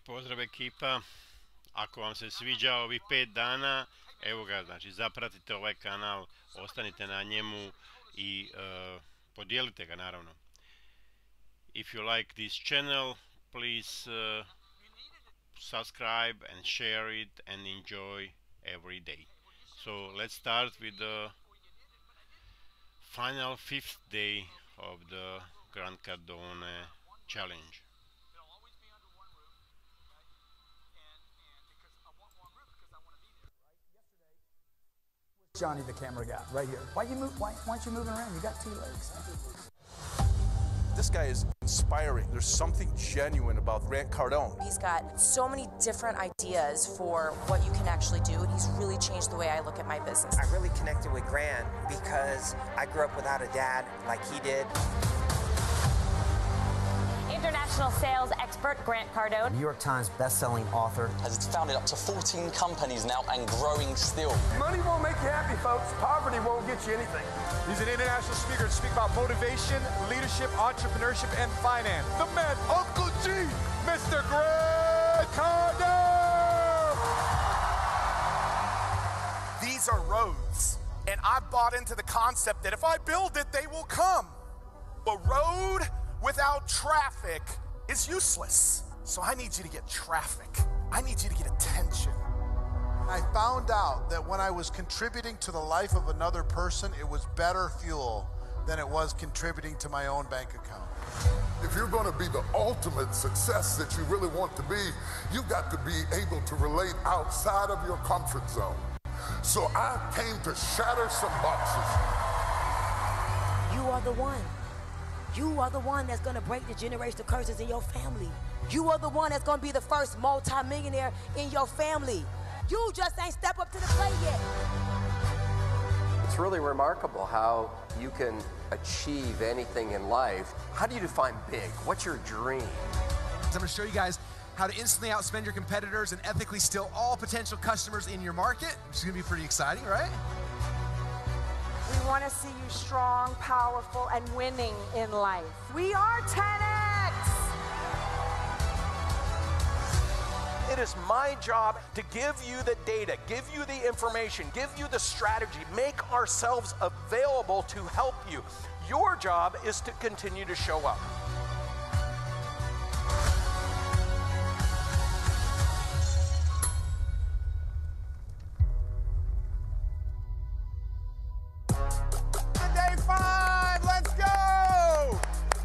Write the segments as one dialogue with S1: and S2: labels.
S1: pozdrav ekipa. Ako vam se sviđa ovih 5 dana, evo ga, znači zapratite ovaj kanal, ostanite na njemu i podijelite ga naravno. If you like this channel, please subscribe and share it and enjoy every day. So let's start with the final 5th day of the Grand Cardone challenge.
S2: Johnny the camera guy, right here. Why aren't you moving around? You got 2 legs.
S3: This guy is inspiring. There's something genuine about Grant Cardone.
S4: He's got so many different ideas for what you can actually do, and he's really changed the way I look at my business.
S5: I really connected with Grant because I grew up without a dad like he did.
S6: International sales expert Grant Cardone.
S7: New York Times best-selling author.
S8: Has founded up to 14 companies now and growing still.
S9: Money won't make you happy, folks. Poverty won't get you anything.
S10: He's an international speaker to speak about motivation, leadership, entrepreneurship, and finance. The man, Uncle G, Mr. Grant Cardone!
S9: These are roads, and I bought into the concept that if I build it, they will come. A road without traffic is useless. So I need you to get traffic. I need you to get attention.
S11: I found out that when I was contributing to the life of another person, it was better fuel than it was contributing to my own bank account.
S12: If you're going to be the ultimate success that you really want to be, you've got to be able to relate outside of your comfort zone. So I came to shatter some boxes.
S13: You are the one. You are the one that's going to break the generational curses in your family. You are the one that's going to be the first multi-millionaire in your family. You just ain't stepped up to the plate yet.
S14: It's really remarkable how you can achieve anything in life. How do you define big? What's your dream?
S15: I'm going to show you guys how to instantly outspend your competitors and ethically steal all potential customers in your market, which is going to be pretty exciting, right?
S16: We want to see you strong, powerful, and winning in life. We are 10X!
S10: It is my job to give you the data, give you the information, give you the strategy, make ourselves available to help you. Your job is to continue to show up.
S9: Day 5, let's go!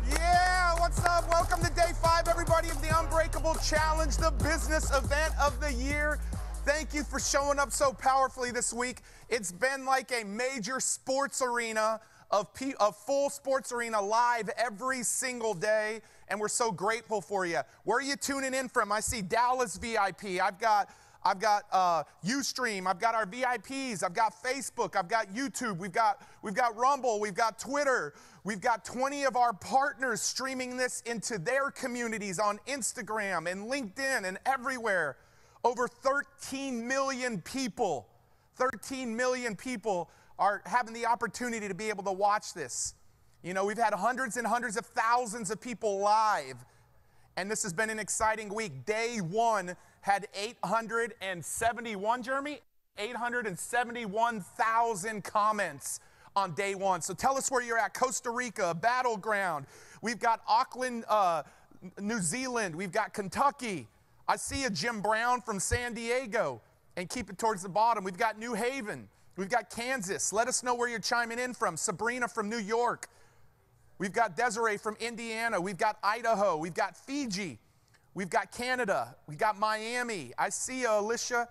S9: Yeah, what's up? Welcome to day 5, everybody, of the Unbreakable Challenge, the business event of the year. Thank you for showing up so powerfully this week. It's been like a major sports arena, a full sports arena live every single day, and we're so grateful for you. Where are you tuning in from? I see Dallas VIP. I've got Ustream, I've got our VIPs, I've got Facebook, I've got YouTube, we've got Rumble, we've got Twitter, we've got 20 of our partners streaming this into their communities on Instagram and LinkedIn and everywhere. Over 13 million people are having the opportunity to be able to watch this. You know, we've had hundreds and hundreds of thousands of people live, and this has been an exciting week. Day 1 had 871, Jeremy? 871,000 comments on day 1. So tell us where you're at. Costa Rica, Battleground. We've got Auckland, New Zealand. We've got Kentucky. I see a Jim Brown from San Diego, and keep it towards the bottom. We've got New Haven. We've got Kansas. Let us know where you're chiming in from. Sabrina from New York. We've got Desiree from Indiana. We've got Idaho. We've got Fiji. We've got Canada, we've got Miami. I see Alicia,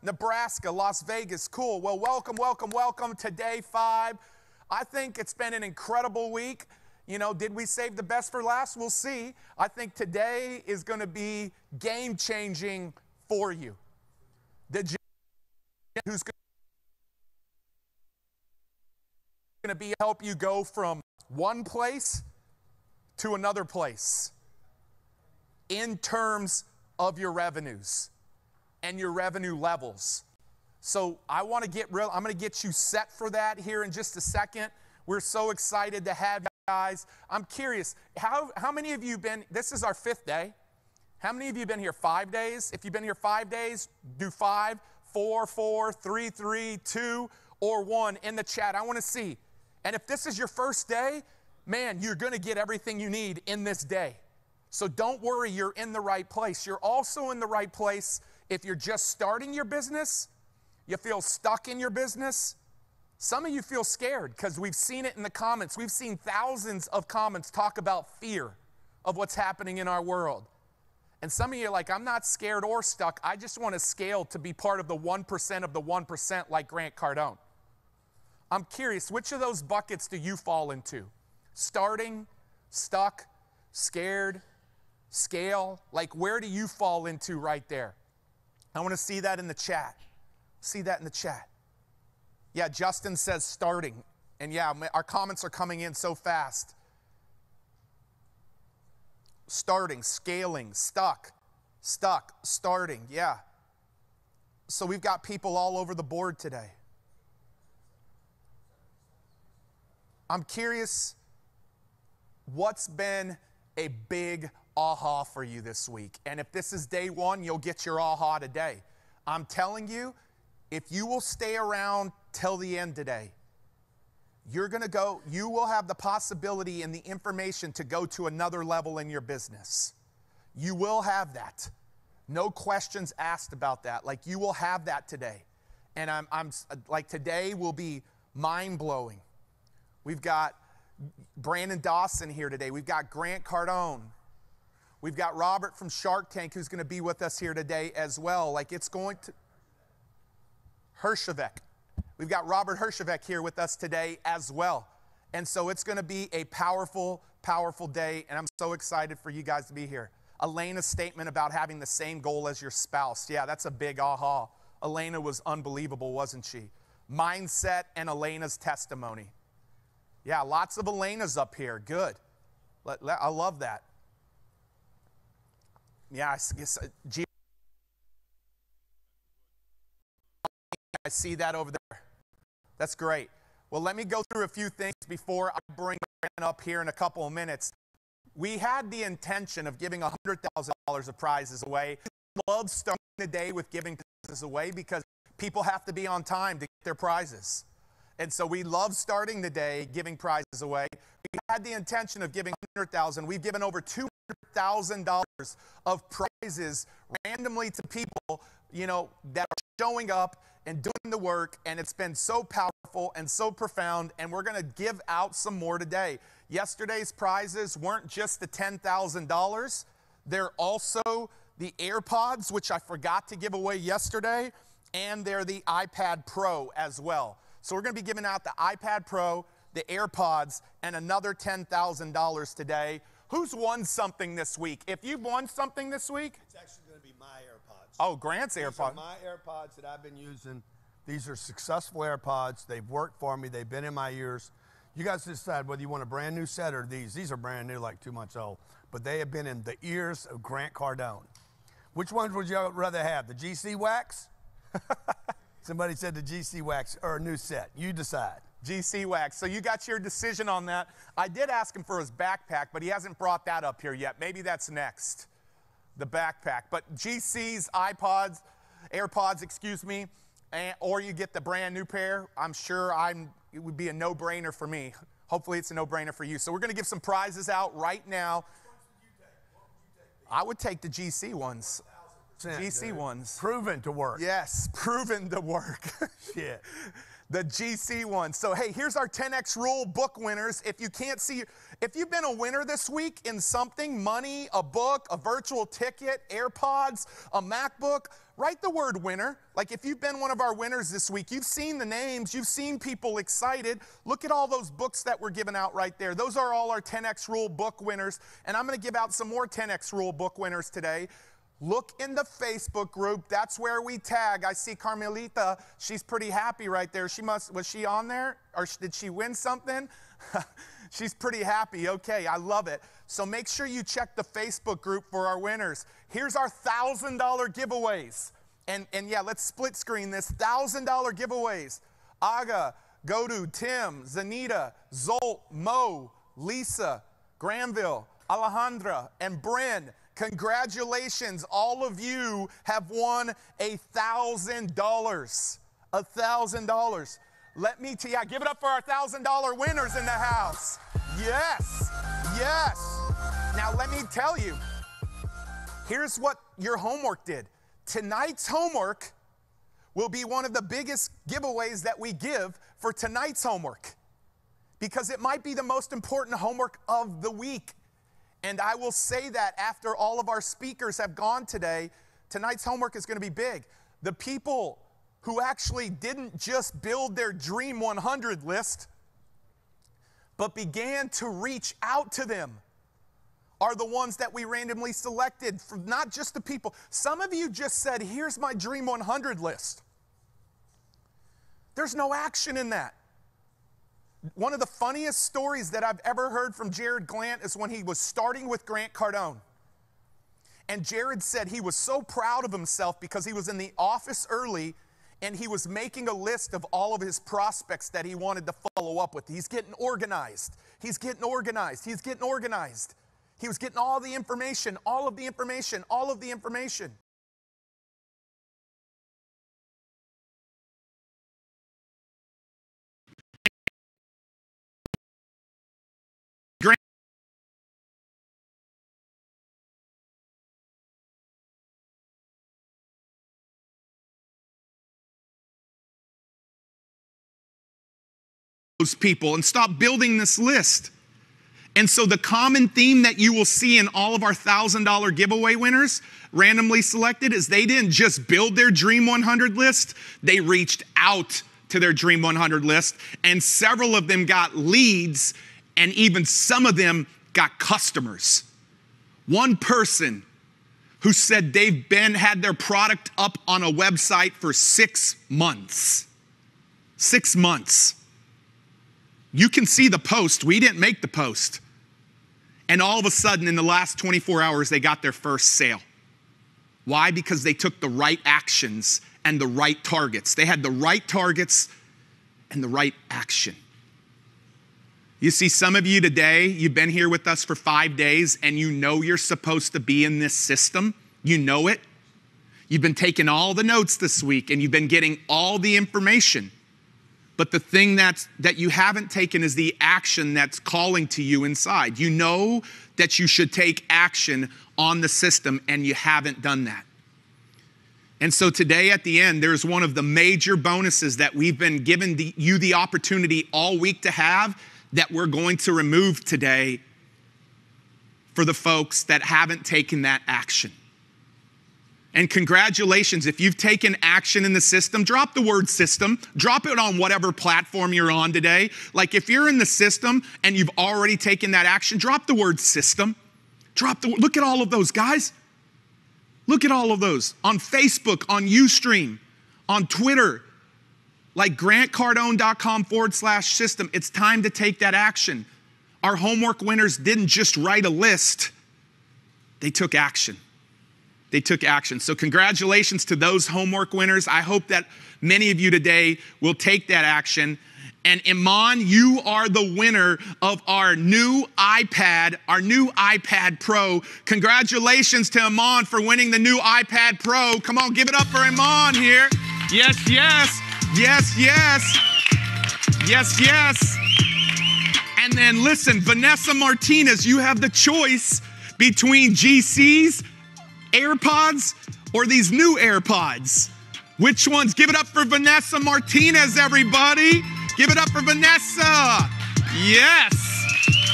S9: Nebraska, Las Vegas. Cool. Well, welcome to day 5. I think it's been an incredible week. You know, did we save the best for last? We'll see. I think today is going to be game-changing for you. Who's going to help you go from one place to another place in terms of your revenues and your revenue levels. So I want to get real. I'm going to get you set for that here in just a second. We're so excited to have you guys. I'm curious, how many of you been, this is our 5th day. How many of you have been here 5 days? If you've been here 5 days, do 5, 4, 4, 3, 3, 2, or 1 in the chat. I want to see. And if this is your first day, man, you're going to get everything you need in this day. So don't worry, you're in the right place. You're also in the right place if you're just starting your business, you feel stuck in your business. Some of you feel scared because we've seen it in the comments. We've seen thousands of comments talk about fear of what's happening in our world. And some of you are like, I'm not scared or stuck. I just want to scale to be part of the 1% of the 1% like Grant Cardone. I'm curious, which of those buckets do you fall into? Starting, stuck, scared, scale? Like, where do you fall into right there? I want to see that in the chat. See that in the chat. Yeah, Justin says starting. And yeah, our comments are coming in so fast. Starting, scaling, stuck, starting, yeah. So we've got people all over the board today. I'm curious, what's been a big aha for you this week? And if this is day one, you'll get your aha today. I'm telling you, if you will stay around till the end today, you will have the possibility and the information to go to another level in your business. You will have that. No questions asked about that. Like, you will have that today. And I'm like, today will be mind-blowing. We've got Brandon Dawson here today. We've got Grant Cardone. We've got Robert from Shark Tank who's going to be with us here today as well. Like, it's going to... Hershevek. We've got Robert Hershevek here with us today as well. And so it's going to be a powerful, powerful day, and I'm so excited for you guys to be here. Elena's statement about having the same goal as your spouse. Yeah, that's a big aha. Elena was unbelievable, wasn't she? Mindset and Elena's testimony. Yeah, lots of Elenas up here. Good. I love that. Yeah, I see that over there. That's great. Well, let me go through a few things before I bring Brandon up here in a couple of minutes. We had the intention of giving $100,000 of prizes away. We love starting the day with giving prizes away because people have to be on time to get their prizes. And so we love starting the day giving prizes away. We had the intention of giving $100,000. We've given over $200,000 of prizes randomly to people, that are showing up and doing the work, and it's been so powerful and so profound, and we're going to give out some more today. Yesterday's prizes weren't just the $10,000. They're also the AirPods, which I forgot to give away yesterday, and they're the iPad Pro as well. So we're going to be giving out the iPad Pro, the AirPods, and another $10,000 today. Who's won something this week? If you've won something this week?
S17: It's actually going to be my AirPods.
S9: Oh, Grant's AirPods.
S17: These are my AirPods that I've been using. These are successful AirPods. They've worked for me. They've been in my ears. You guys decide whether you want a brand new set or these. These are brand new, like 2 months old. But they have been in the ears of Grant Cardone. Which ones would you rather have? The GC Wax? Somebody said the GC Wax or a new set. You decide.
S9: GC Wax. So you got your decision on that. I did ask him for his backpack, but he hasn't brought that up here yet. Maybe that's next, the backpack. But GC's AirPods, excuse me, or you get the brand new pair. I'm sure it would be a no-brainer for me. Hopefully it's a no-brainer for you. So we're going to give some prizes out right now. I would take the GC ones. GC ones.
S17: Proven to work.
S9: Yes, proven to work.
S17: Shit.
S9: The GC ones. So, hey, here's our 10X Rule book winners. If you can't see, if you've been a winner this week in something, money, a book, a virtual ticket, AirPods, a MacBook, write the word winner. Like, if you've been one of our winners this week, you've seen the names, you've seen people excited. Look at all those books that we're giving out right there. Those are all our 10X Rule book winners. And I'm going to give out some more 10X Rule book winners today. Look in the Facebook group. That's where we tag. I see Carmelita. She's pretty happy right there. Was she on there? Or did she win something? She's pretty happy. Okay, I love it. So make sure you check the Facebook group for our winners. Here's our $1,000 giveaways. And yeah, let's split screen this. $1,000 giveaways. Aga, Godu, Tim, Zanita, Zolt, Mo, Lisa, Granville, Alejandra, and Bryn. Congratulations, all of you have won $1,000. $1,000. Let me tell you, give it up for our $1,000 winners in the house. Yes, yes. Now let me tell you, here's what your homework did. Tonight's homework will be one of the biggest giveaways that we give for tonight's homework, because it might be the most important homework of the week. And I will say that after all of our speakers have gone today, tonight's homework is going to be big. The people who actually didn't just build their Dream 100 list, but began to reach out to them, are the ones that we randomly selected, from not just the people. Some of you just said, here's my Dream 100 list. There's no action in that. One of the funniest stories that I've ever heard from Jared Glant is when he was starting with Grant Cardone. And Jared said he was so proud of himself because he was in the office early and he was making a list of all of his prospects that he wanted to follow up with. He's getting organized. He's getting organized. He's getting organized. He was getting all the information, all of the information, all of the information. Those people and stop building this list. And so the common theme that you will see in all of our $1,000 giveaway winners, randomly selected, is they didn't just build their Dream 100 list, they reached out to their Dream 100 list, and several of them got leads, and even some of them got customers. One person who said they've had their product up on a website for 6 months. 6 months. You can see the post. We didn't make the post. And all of a sudden, in the last 24 hours, they got their first sale. Why? Because they took the right actions and the right targets. They had the right targets and the right action. You see, some of you today, you've been here with us for 5 days, and you know you're supposed to be in this system. You know it. You've been taking all the notes this week, and you've been getting all the information. But the thing that you haven't taken is the action that's calling to you inside. You know that you should take action on the system, and you haven't done that. And so today at the end, there's one of the major bonuses that we've been given you the opportunity all week to have, that we're going to remove today for the folks that haven't taken that action. And congratulations, if you've taken action in the system, drop the word system. Drop it on whatever platform you're on today. Like if you're in the system and you've already taken that action, drop the word system. Look at all of those, guys. Look at all of those. On Facebook, on Ustream, on Twitter, like grantcardone.com/system. It's time to take that action. Our homework winners didn't just write a list. They took action. They took action. So congratulations to those homework winners. I hope that many of you today will take that action. And Iman, you are the winner of our new iPad Pro. Congratulations to Iman for winning the new iPad Pro. Come on, give it up for Iman here. Yes, yes, yes, yes, yes, yes. And then listen, Vanessa Martinez, you have the choice between GC's AirPods or these new AirPods. Which ones? Give it up for Vanessa Martinez, everybody. Give it up for Vanessa. Yes.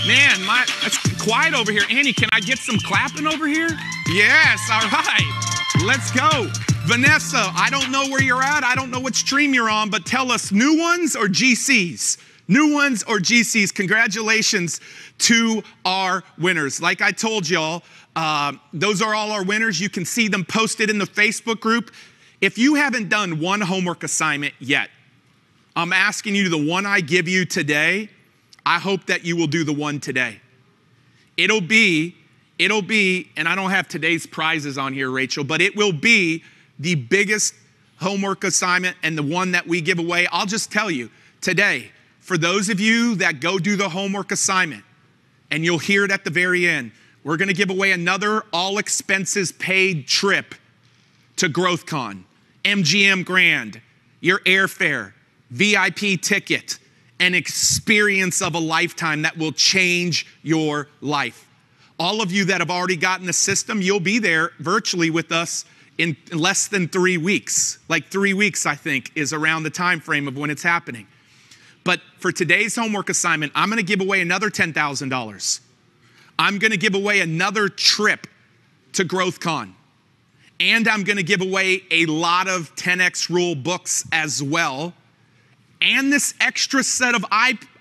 S9: Man, it's quiet over here. Annie, can I get some clapping over here? Yes, all right. Let's go. Vanessa, I don't know where you're at. I don't know what stream you're on, but tell us, new ones or GCs? New ones or GCs? Congratulations to our winners. Like I told y'all, those are all our winners. You can see them posted in the Facebook group. If you haven't done one homework assignment yet, I'm asking you, the one I give you today, I hope that you will do the one today. It'll be, and I don't have today's prizes on here, Rachel, but it will be the biggest homework assignment and the one that we give away. I'll just tell you today, for those of you that go do the homework assignment, and you'll hear it at the very end,
S18: we're going to give away another all expenses paid trip to GrowthCon, MGM Grand, your airfare, VIP ticket, an experience of a lifetime that will change your life. All of you that have already gotten the system, you'll be there virtually with us in less than 3 weeks. Like 3 weeks, I think, is around the time frame of when it's happening. But for today's homework assignment, I'm going to give away another $10,000. I'm going to give away another trip to GrowthCon. And I'm going to give away a lot of 10X Rule books as well. And this extra set of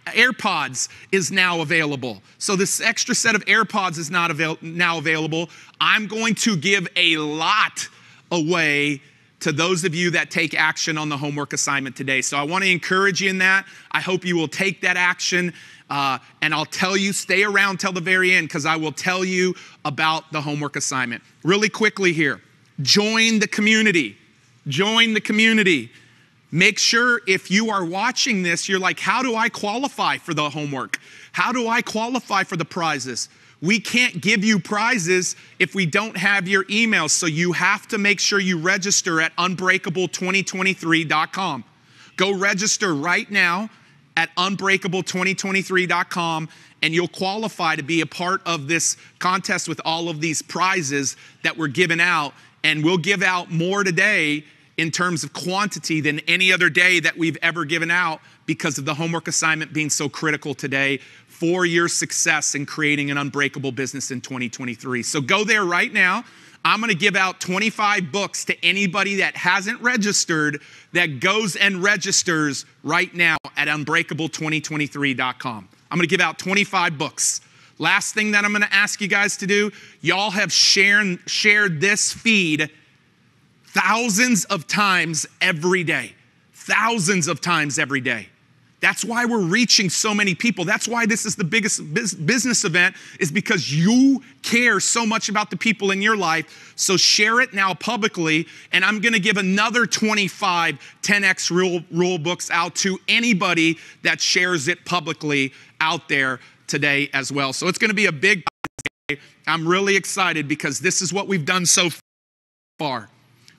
S18: AirPods is now available. So this extra set of AirPods is now available. I'm going to give a lot away to those of you that take action on the homework assignment today. So I want to encourage you in that. I hope you will take that action. And I'll tell you, stay around till the very end because I will tell you about the homework assignment. Really quickly here, join the community. Join the community. Make sure if you are watching this, you're like, how do I qualify for the homework? How do I qualify for the prizes? We can't give you prizes if we don't have your emails, so you have to make sure you register at unbreakable2023.com. Go register right now at unbreakable2023.com, and you'll qualify to be a part of this contest with all of these prizes that we're giving out. And we'll give out more today in terms of quantity than any other day that we've ever given out because of the homework assignment being so critical today for your success in creating an unbreakable business in 2023. So go there right now. I'm going to give out 25 books to anybody that hasn't registered that goes and registers right now at unbreakable2023.com. I'm going to give out 25 books. Last thing that I'm going to ask you guys to do, y'all have shared this feed thousands of times every day. Thousands of times every day. That's why we're reaching so many people. That's why this is the biggest business event, is because you care so much about the people in your life. So share it now publicly, and I'm going to give another 25 10X rule books out to anybody that shares it publicly out there today as well. So it's going to be a big day. I'm really excited because this is what we've done so far.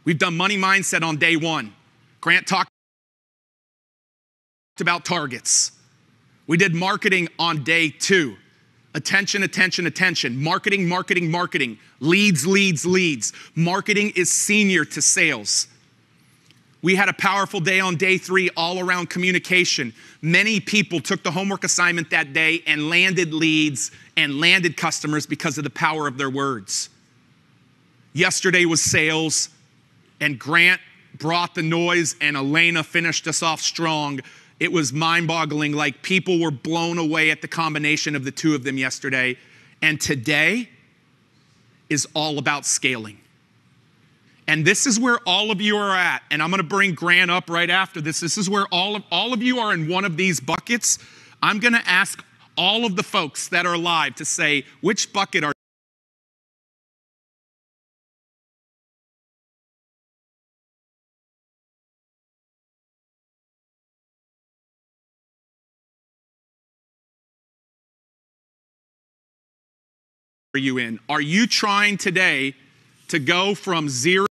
S18: We've done money mindset on day 1. Grant talked about targets. We did marketing on day 2. Attention, attention, attention. Marketing, marketing, marketing. Leads, leads, leads. Marketing is senior to sales. We had a powerful day on day 3 all around communication. Many people took the homework assignment that day and landed leads and landed customers because of the power of their words. Yesterday was sales, and Grant brought the noise, and Elena finished us off strong. It was mind-boggling. Like, people were blown away at the combination of the two of them yesterday. And today is all about scaling. And this is where all of you are at. And I'm going to bring Grant up right after this. This is where all of you are in one of these buckets. I'm going to ask all of the folks that are live to say, which bucket are you in? Are you trying today to go from 0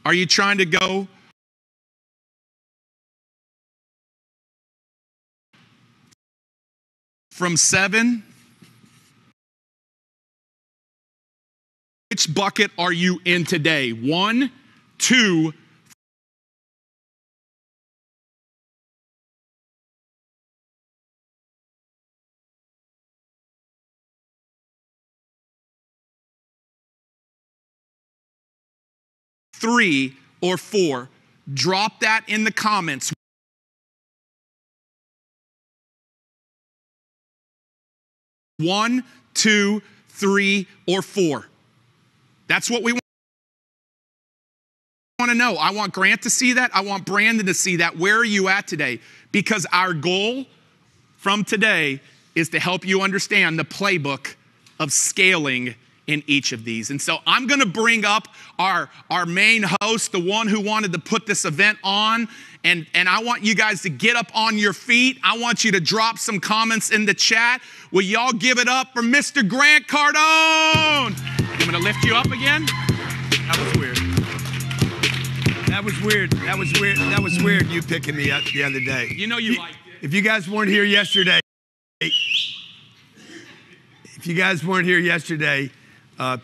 S18: Are you trying to go from 7? Which bucket are you in today? 1, 2, 3, or 4? drop that in the comments. 1, 2, 3, or 4. That's what we want to know. I want Grant to see that. I want Brandon to see that. Where are you at today? Because our goal from today is to help you understand the playbook of scaling in each of these. And so I'm going to bring up our main host, the one who wanted to put this event on. And I want you guys to get up on your feet. I want you to drop some comments in the chat. Will y'all give it up for Mr. Grant Cardone? I'm going to lift you up again.
S17: That was weird. That was weird. That was weird. That was weird, you picking me up the other day.
S18: You know you liked it.
S17: If you guys weren't here yesterday,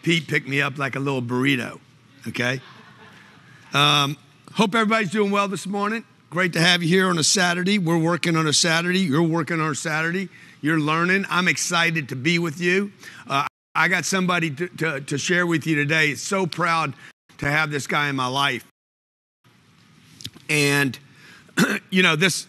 S17: Pete picked me up like a little burrito, okay? Hope everybody's doing well this morning. Great to have you here on a Saturday. We're working on a Saturday. You're working on a Saturday. You're learning. I'm excited to be with you. I got somebody to share with you today. So proud to have this guy in my life. And, you know, this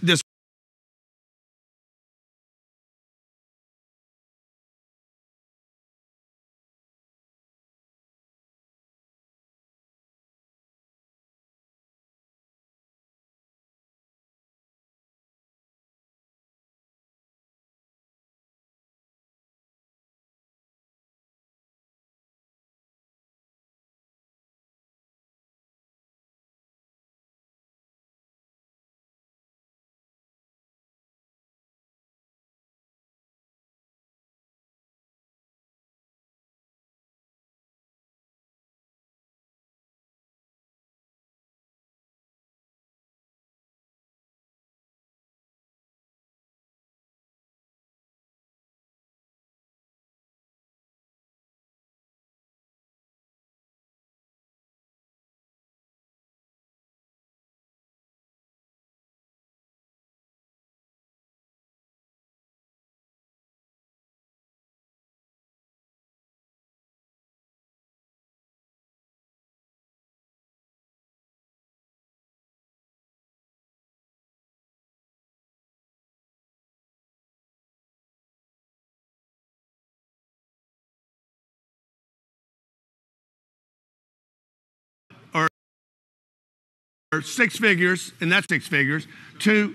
S17: or 6 figures, and that's 6 figures, to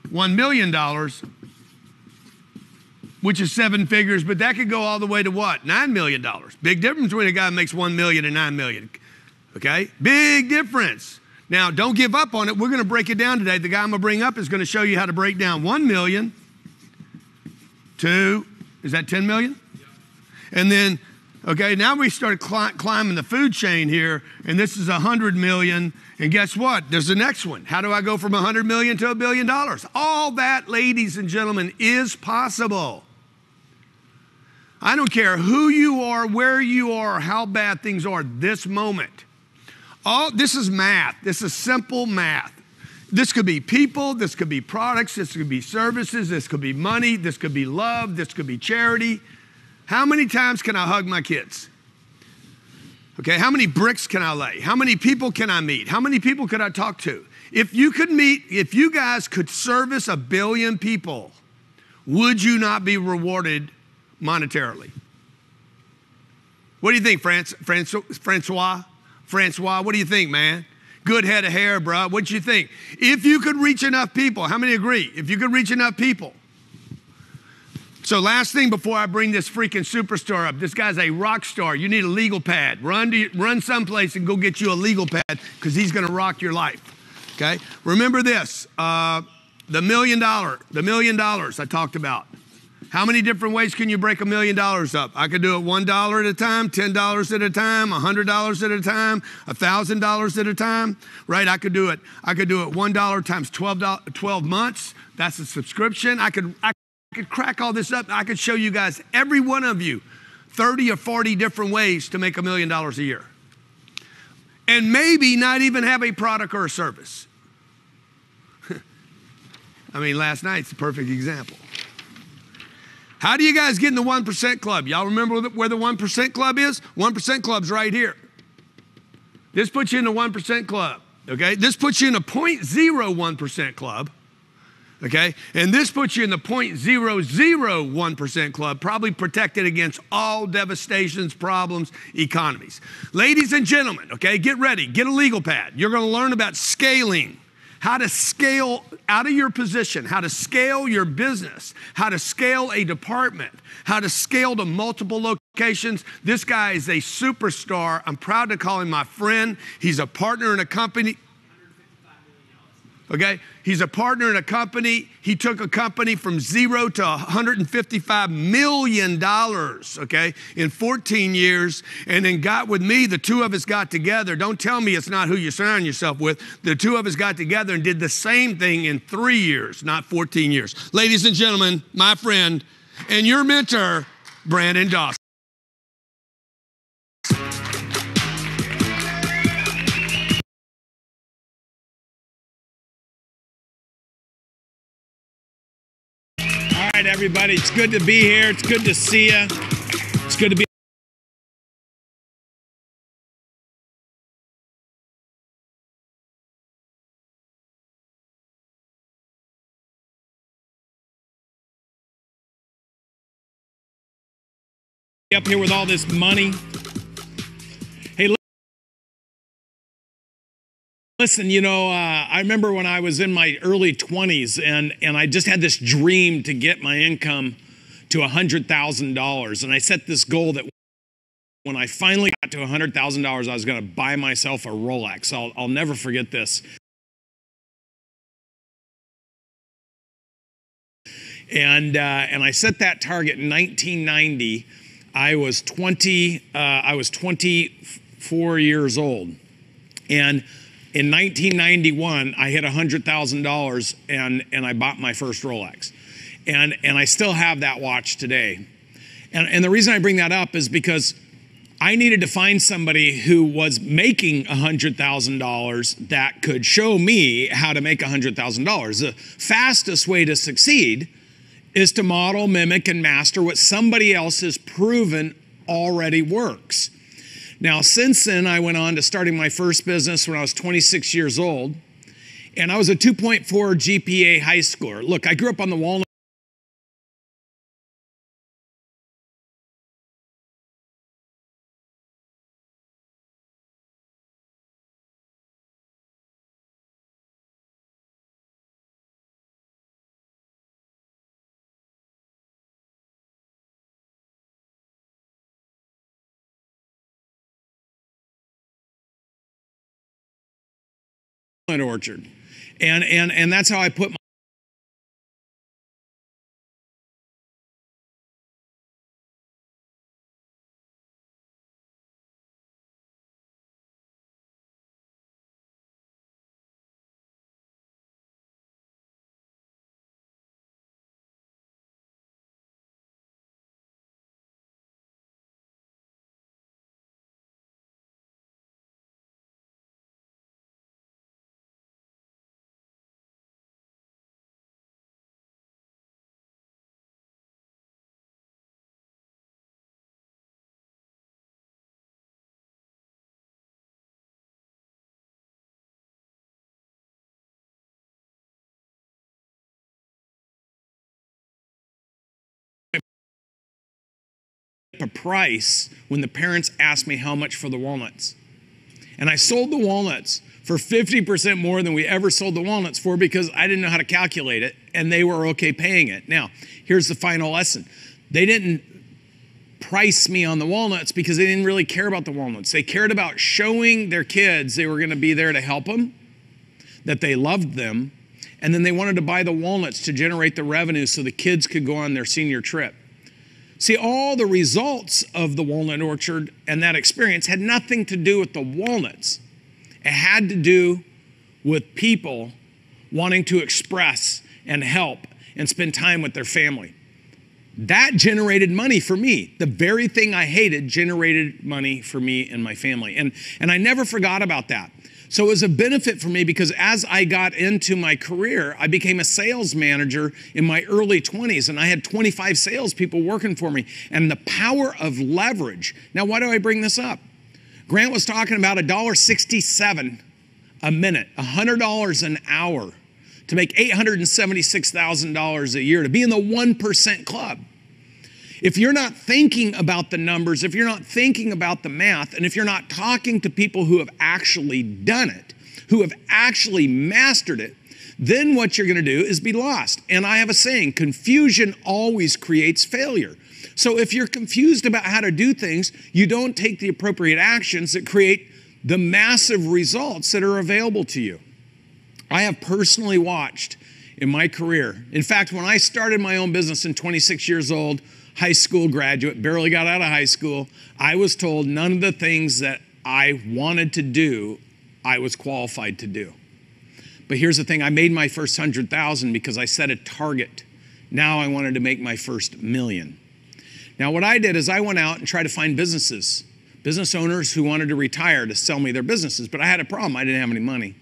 S17: $1 million, which is 7 figures, but that could go all the way to what? $9 million. Big difference between a guy who makes $1 million and $9 million. Okay? Big difference. Now, don't give up on it. We're going to break it down today. The guy I'm going to bring up is going to show you how to break down 1 million to, is that 10 million? And then, okay, now we start climbing the food chain here, and this is 100 million. And guess what? There's the next one. How do I go from 100 million to $1 billion? All that, ladies and gentlemen, is possible. I don't care who you are, where you are, how bad things are this moment. This is math. This is simple math. This could be people, this could be products, this could be services, this could be money, this could be love, this could be charity. How many times can I hug my kids? Okay, how many bricks can I lay? How many people can I meet? How many people could I talk to? If you guys could service 1 billion people, would you not be rewarded monetarily? What do you think, Francois? Francois, what do you think, man? Good head of hair, bro. What do you think? If you could reach enough people, how many agree? If you could reach enough people. So last thing before I bring this freaking superstar up, this guy's a rock star. You need a legal pad. Run someplace and go get you a legal pad because he's going to rock your life. Okay? Remember this, the $1 million I talked about. How many different ways can you break $1 million up? I could do it $1 at a time, $10 at a time, $100 at a time, $1,000 at a time, right? I could do it $1 times 12 months. That's a subscription. I could crack all this up. I could show you guys, every one of you, 30 or 40 different ways to make $1 million a year. And maybe not even have a product or a service. I mean, last night's a perfect example. How do you guys get in the 1% club? Y'all remember where the 1% club is? 1% club's right here. This puts you in the 1% club. okay? This puts you in a 0.01% club, okay? And this puts you in the 0.001% club, probably protected against all devastations, problems, economies. Ladies and gentlemen, okay, get ready. Get a legal pad. You're going to learn about scaling, how to scale out of your position, how to scale your business, how to scale a department, how to scale to multiple locations. This guy is a superstar. I'm proud to call him my friend. He's a partner in a company. Okay, he's a partner in a company. He took a company from 0 to $155 million, okay, in 14 years, and then got with me. The two of us got together. Don't tell me it's not who you surround yourself with. The two of us got together and did the same thing in 3 years, not 14 years. Ladies and gentlemen, my friend and your mentor, Brandon Dawson.
S19: All right, everybody, it's good to be here. It's good to see you. It's good to be up here with all this money. Hey, listen, you know, I remember when I was in my early 20s and I just had this dream to get my income to $100,000. And I set this goal that when I finally got to $100,000, I was going to buy myself a Rolex. I'll never forget this. And I set that target in 1990. I was 24 years old. And in 1991, I hit $100,000 and I bought my first Rolex. And I still have that watch today. And the reason I bring that up is because I needed to find somebody who was making $100,000 that could show me how to make $100,000. The fastest way to succeed is to model, mimic, and master what somebody else has proven already works. Now, since then, I went on to starting my first business when I was 26 years old, and I was a 2.4 GPA high schooler. Look, I grew up on the Walnut orchard. And that's how I put my a price when the parents asked me how much for the walnuts. And I sold the walnuts for 50% more than we ever sold the walnuts for because I didn't know how to calculate it and they were okay paying it. Now, here's the final lesson. They didn't price me on the walnuts because they didn't really care about the walnuts. They cared about showing their kids they were going to be there to help them, that they loved them, and then they wanted to buy the walnuts to generate the revenue so the kids could go on their senior trip. See, all the results of the walnut orchard and that experience had nothing to do with the walnuts. It had to do with people wanting to express and help and spend time with their family. That generated money for me. The very thing I hated generated money for me and my family. And I never forgot about that. So it was a benefit for me because as I got into my career, I became a sales manager in my early 20s, and I had 25 salespeople working for me. And the power of leverage. Now, why do I bring this up? Grant was talking about $1.67 a minute, $100 an hour to make $876,000 a year, to be in the 1% club. If you're not thinking about the numbers, if you're not thinking about the math, and if you're not talking to people who have actually done it, who have actually mastered it, then what you're going to do is be lost. And I have a saying, confusion always creates failure. So if you're confused about how to do things, you don't take the appropriate actions that create the massive results that are available to you. I have personally watched in my career. In fact, when I started my own business in 26 years old, high school graduate, barely got out of high school, I was told none of the things that I wanted to do, I was qualified to do. But here's the thing, I made my first 100,000 because I set a target. Now I wanted to make my first million. Now what I did is I went out and tried to find businesses, business owners who wanted to retire to sell me their businesses, but I had a problem, I didn't have any money.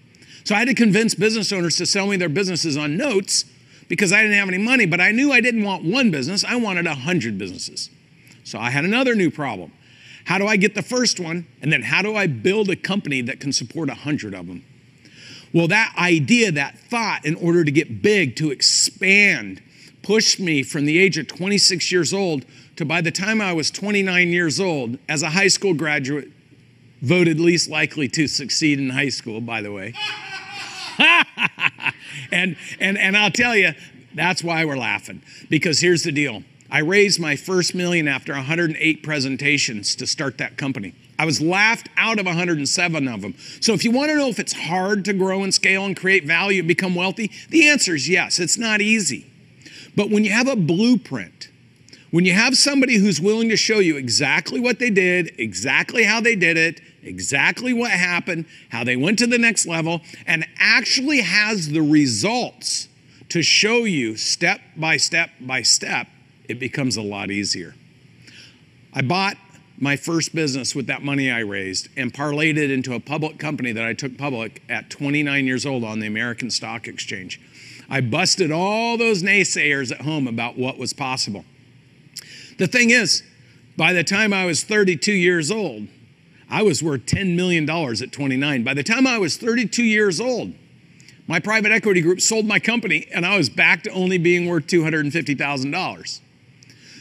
S19: So I had to convince business owners to sell me their businesses on notes because I didn't have any money, but I knew I didn't want one business, I wanted 100 businesses. So I had another new problem. How do I get the first one? And then how do I build a company that can support 100 of them? Well, that idea, that thought, in order to get big, to expand, pushed me from the age of 26 years old to by the time I was 29 years old, as a high school graduate, voted least likely to succeed in high school, by the way. and I'll tell you, that's why we're laughing. Because here's the deal. I raised my first million after 108 presentations to start that company. I was laughed out of 107 of them. So if you want to know if it's hard to grow and scale and create value and become wealthy, the answer is yes, it's not easy. But when you have a blueprint, when you have somebody who's willing to show you exactly what they did, exactly how they did it, exactly what happened, how they went to the next level, and actually has the results to show you step by step by step, it becomes a lot easier. I bought my first business with that money I raised and parlayed it into a public company that I took public at 29 years old on the American Stock Exchange. I busted all those naysayers at home about what was possible. The thing is, by the time I was 32 years old, I was worth $10 million at 29. By the time I was 32 years old, my private equity group sold my company and I was back to only being worth $250,000.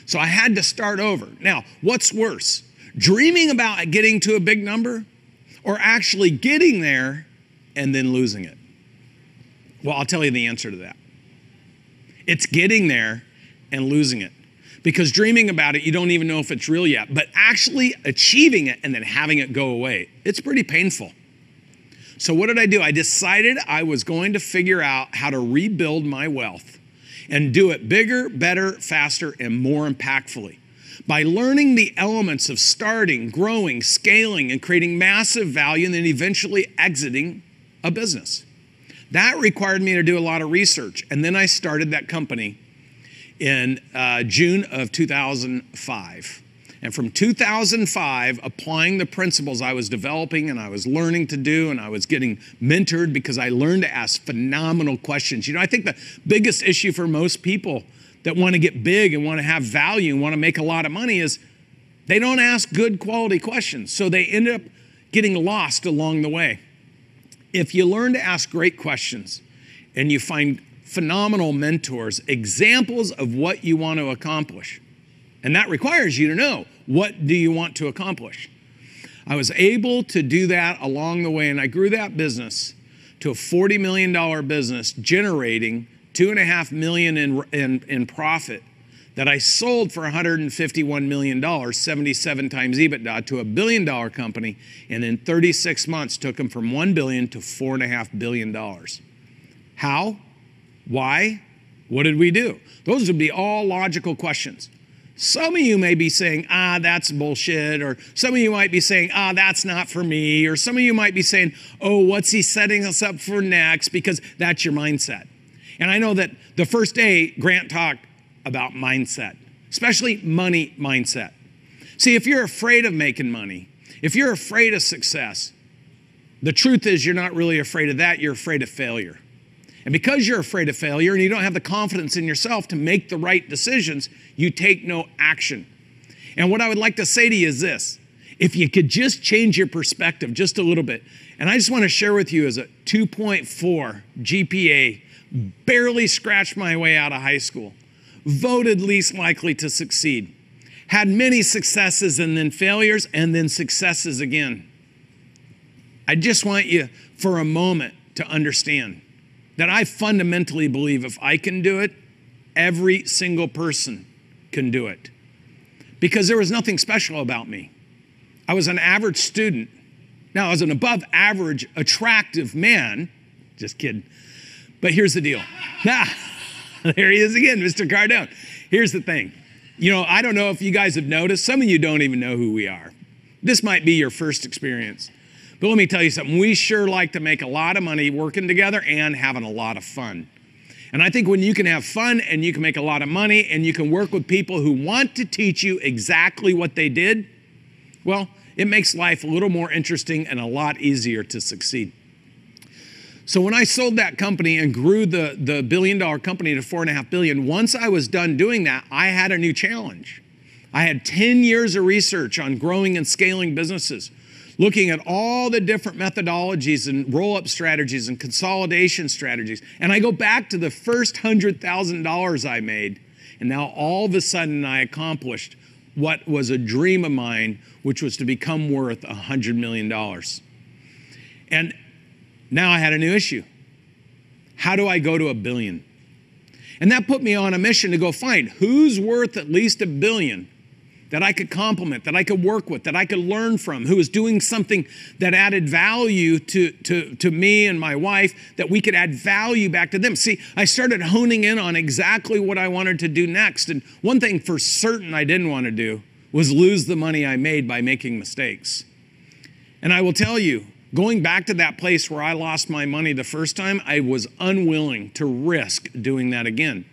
S19: So I had to start over. Now, what's worse? Dreaming about getting to a big number or actually getting there and then losing it? Well, I'll tell you the answer to that. It's getting there and losing it. Because dreaming about it, you don't even know if it's real yet. But actually achieving it and then having it go away, it's pretty painful. So what did I do? I decided I was going to figure out how to rebuild my wealth and do it bigger, better, faster, and more impactfully. By learning the elements of starting, growing, scaling, and creating massive value, and then eventually exiting a business. That required me to do a lot of research. And then I started that company in June of 2005. And from 2005, applying the principles I was developing and I was learning to do, and I was getting mentored because I learned to ask phenomenal questions. You know, I think the biggest issue for most people that want to get big and want to have value and want to make a lot of money is they don't ask good quality questions. So they end up getting lost along the way. If you learn to ask great questions and you find phenomenal mentors, examples of what you want to accomplish, and that requires you to know, what do you want to accomplish? I was able to do that along the way, and I grew that business to a $40 million business, generating $2.5 million in profit that I sold for $151 million, 77 times EBITDA, to $1 billion company, and in 36 months took them from $1 billion to $4.5 billion. How? Why? What did we do? Those would be all logical questions. Some of you may be saying, that's bullshit, or some of you might be saying, that's not for me, or some of you might be saying, oh, what's he setting us up for next, because that's your mindset. And I know that the first day, Grant talked about mindset, especially money mindset. See, if you're afraid of making money, if you're afraid of success, the truth is you're not really afraid of that, you're afraid of failure. And because you're afraid of failure and you don't have the confidence in yourself to make the right decisions, you take no action. And what I would like to say to you is this: If you could just change your perspective just a little bit. And I just want to share with you as a 2.4 GPA, barely scratched my way out of high school, voted least likely to succeed, had many successes and then failures and then successes again. I just want you for a moment to understand that I fundamentally believe if I can do it, every single person can do it. Because there was nothing special about me. I was an average student. Now, I was an above average, attractive man. Just kidding. But here's the deal. There he is again, Mr. Cardone. Here's the thing. You know, I don't know if you guys have noticed, some of you don't even know who we are. This might be your first experience. But let me tell you something. We sure like to make a lot of money working together and having a lot of fun. And I think when you can have fun and you can make a lot of money and you can work with people who want to teach you exactly what they did, well, it makes life a little more interesting and a lot easier to succeed. So when I sold that company and grew the billion-dollar company to $4.5 billion, once I was done doing that, I had a new challenge. I had 10 years of research on growing and scaling businesses, looking at all the different methodologies and roll-up strategies and consolidation strategies. And I go back to the first $100,000 I made, and now all of a sudden I accomplished what was a dream of mine, which was to become worth $100 million. And now I had a new issue. How do I go to $1 billion? And that put me on a mission to go find who's worth at least $1 billion that I could complement, that I could work with, that I could learn from, who was doing something that added value to me and my wife, that we could add value back to them. See, I started honing in on exactly what I wanted to do next. And one thing for certain I didn't want to do was lose the money I made by making mistakes. And I will tell you, going back to that place where I lost my money the first time, I was unwilling to risk doing that again.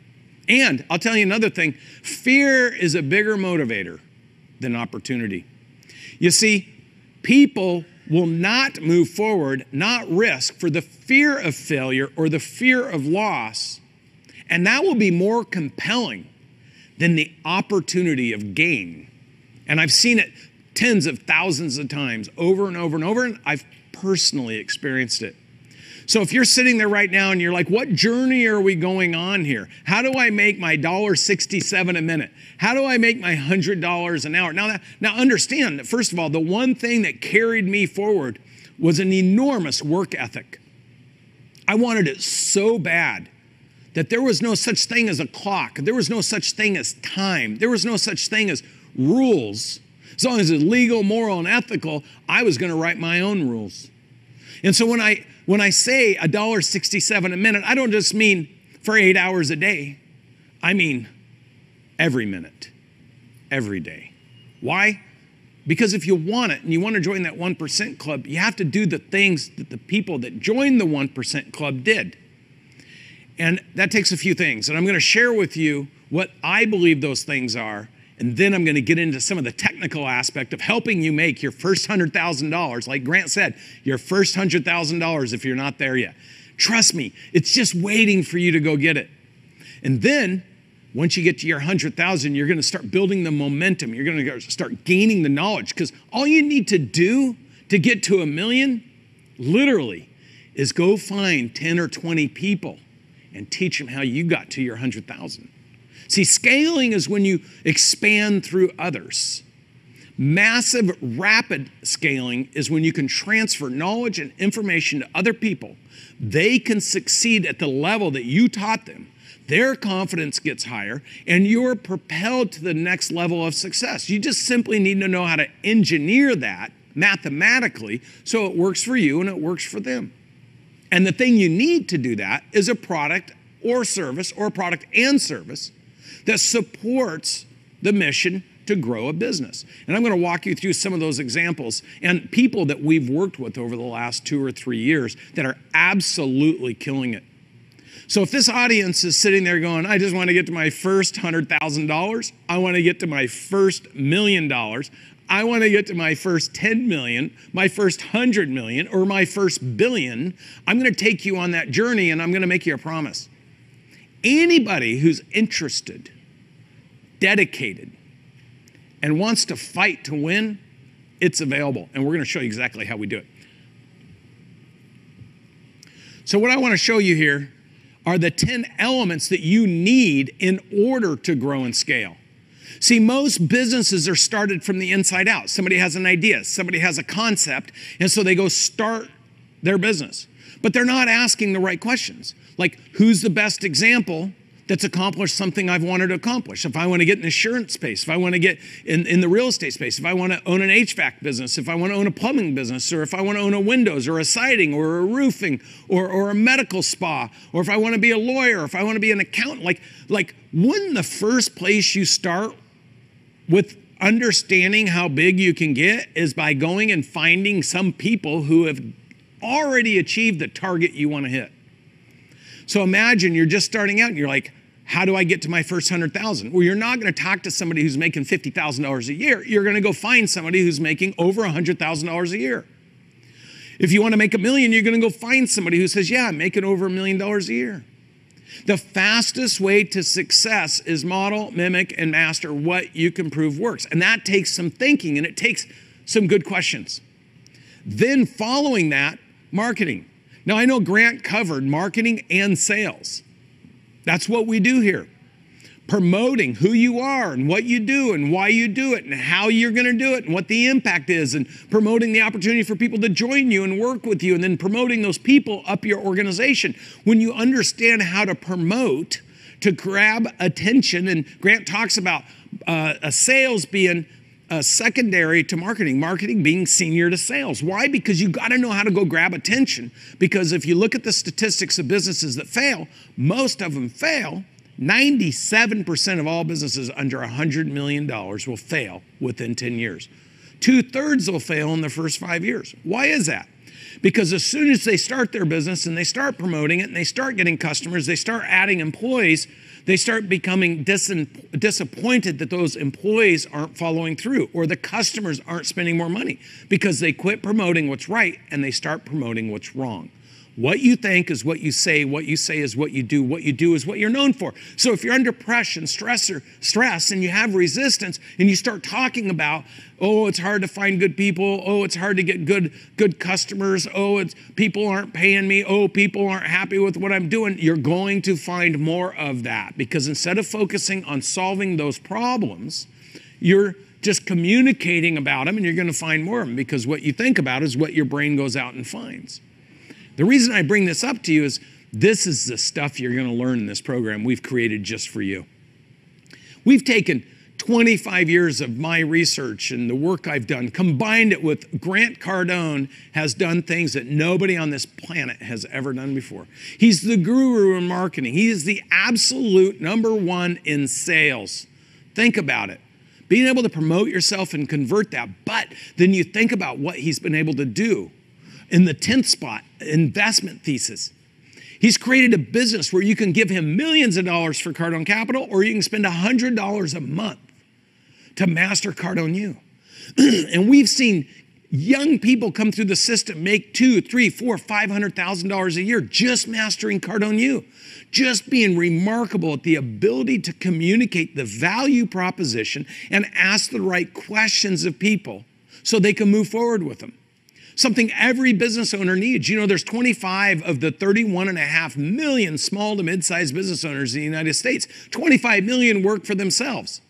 S19: And I'll tell you another thing, fear is a bigger motivator than opportunity. You see, people will not move forward, not risk for the fear of failure or the fear of loss, and that will be more compelling than the opportunity of gain. And I've seen it tens of thousands of times over and over and over, and I've personally experienced it. So if you're sitting there right now and you're like, what journey are we going on here? How do I make my $1.67 a minute? How do I make my $100 an hour? Now understand that, first of all, the one thing that carried me forward was an enormous work ethic. I wanted it so bad that there was no such thing as a clock. There was no such thing as time. There was no such thing as rules. As long as it's legal, moral, and ethical, I was going to write my own rules. And so when I say $1.67 a minute, I don't just mean for 8 hours a day. I mean every minute, every day. Why? Because if you want it and you want to join that 1% club, you have to do the things that the people that joined the 1% club did. And that takes a few things. And I'm going to share with you what I believe those things are. And then I'm going to get into some of the technical aspect of helping you make your first $100,000. Like Grant said, your first $100,000 if you're not there yet. Trust me, it's just waiting for you to go get it. And then once you get to your 100,000, you're going to start building the momentum. You're going to start gaining the knowledge, because all you need to do to get to $1 million, literally, is go find 10 or 20 people and teach them how you got to your 100,000. See, scaling is when you expand through others. Massive, rapid scaling is when you can transfer knowledge and information to other people. They can succeed at the level that you taught them. Their confidence gets higher, and you're propelled to the next level of success. You just simply need to know how to engineer that mathematically so it works for you and it works for them. And the thing you need to do that is a product or service, or a product and service, that supports the mission to grow a business. And I'm going to walk you through some of those examples and people that we've worked with over the last 2 or 3 years that are absolutely killing it. So if this audience is sitting there going, I just want to get to my first $100,000, I want to get to my first $1 million, I want to get to my first 10 million, my first 100 million, or my first billion, I'm going to take you on that journey, and I'm going to make you a promise. Anybody who's interested, dedicated, and wants to fight to win, It's available, and we're going to show you exactly how we do it. So what I want to show you here are the 10 elements that you need in order to grow and scale. See, most businesses are started from the inside out. Somebody has an idea, somebody has a concept, and so they go start their business. But they're not asking the right questions. Like, who's the best example that's accomplished something I've wanted to accomplish? If I want to get in the insurance space, if I want to get in the real estate space, if I want to own an HVAC business, if I want to own a plumbing business, or if I want to own a windows or a siding or a roofing or a medical spa, or if I want to be a lawyer, or if I want to be an accountant, like wouldn't the first place you start with understanding how big you can get is by going and finding some people who have already achieved the target you want to hit? So imagine you're just starting out and you're like, how do I get to my first 100,000? Well, you're not going to talk to somebody who's making $50,000 a year. You're going to go find somebody who's making over $100,000 a year. If you want to make $1 million, you're going to go find somebody who says, yeah, I'm making over $1 million a year. The fastest way to success is model, mimic, and master what you can prove works. And that takes some thinking, and it takes some good questions. Then following that, marketing. Now, I know Grant covered marketing and sales. That's what we do here. Promoting who you are and what you do and why you do it and how you're going to do it and what the impact is, and promoting the opportunity for people to join you and work with you, and then promoting those people up your organization. When you understand how to promote to grab attention, and Grant talks about a sales being secondary to marketing, marketing being senior to sales. Why? Because you got to know how to go grab attention. Because if you look at the statistics of businesses that fail, most of them fail. 97% of all businesses under $100 million will fail within 10 years. 2/3 will fail in the first 5 years. Why is that? Because as soon as they start their business and they start promoting it and they start getting customers, they start adding employees, they start becoming disappointed that those employees aren't following through, or the customers aren't spending more money, because they quit promoting what's right and they start promoting what's wrong. What you think is what you say is what you do is what you're known for. So if you're under pressure and stress and you have resistance and you start talking about, oh, it's hard to find good people, oh, it's hard to get good customers, oh, people aren't paying me, oh, people aren't happy with what I'm doing, you're going to find more of that, because instead of focusing on solving those problems, you're just communicating about them, and you're going to find more of them, because what you think about is what your brain goes out and finds. The reason I bring this up to you is this is the stuff you're going to learn in this program we've created just for you. We've taken 25 years of my research and the work I've done, combined it with Grant Cardone has done things that nobody on this planet has ever done before. He's the guru in marketing. He is the absolute #1 in sales. Think about it. Being able to promote yourself and convert that, but then you think about what he's been able to do. In the 10th spot, investment thesis. He's created a business where you can give him millions of dollars for Cardone Capital, or you can spend $100 a month to master Cardone U. And we've seen young people come through the system, make $200,000, $300,000, $400,000, $500,000 a year just mastering Cardone U. Just being remarkable at the ability to communicate the value proposition and ask the right questions of people so they can move forward with them. Something every business owner needs. You know, there's 25 of the 31.5 million small to mid-sized business owners in the United States. 25 million work for themselves.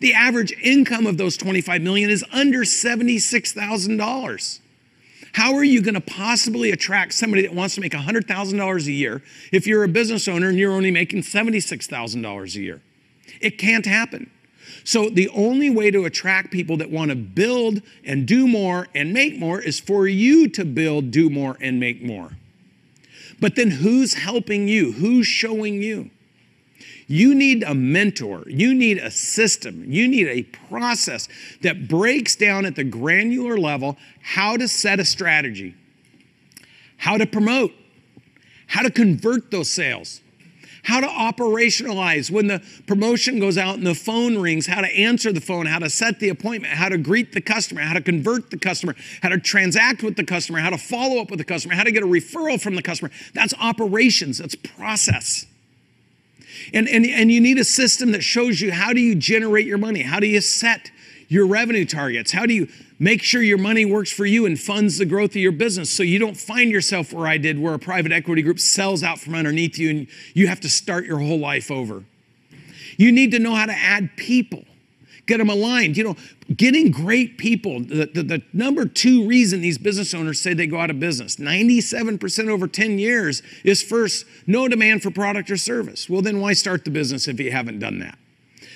S19: The average income of those 25 million is under $76,000. How are you going to possibly attract somebody that wants to make $100,000 a year if you're a business owner and you're only making $76,000 a year? It can't happen. So the only way to attract people that want to build and do more and make more is for you to build, do more, and make more. But then who's helping you? Who's showing you? You need a mentor. You need a system. You need a process that breaks down at the granular level how to set a strategy, how to promote, how to convert those sales, how to operationalize when the promotion goes out and the phone rings, how to answer the phone, how to set the appointment, how to greet the customer, how to convert the customer, how to transact with the customer, how to follow up with the customer, how to get a referral from the customer. That's operations, that's process. And you need a system that shows you how do you generate your money, how do you set your revenue targets? How do you make sure your money works for you and funds the growth of your business so you don't find yourself where I did, where a private equity group sells out from underneath you and you have to start your whole life over? You need to know how to add people, get them aligned. You know, getting great people, the number 2 reason these business owners say they go out of business, 97% over 10 years, is first, no demand for product or service. Well, then why start the business if you haven't done that?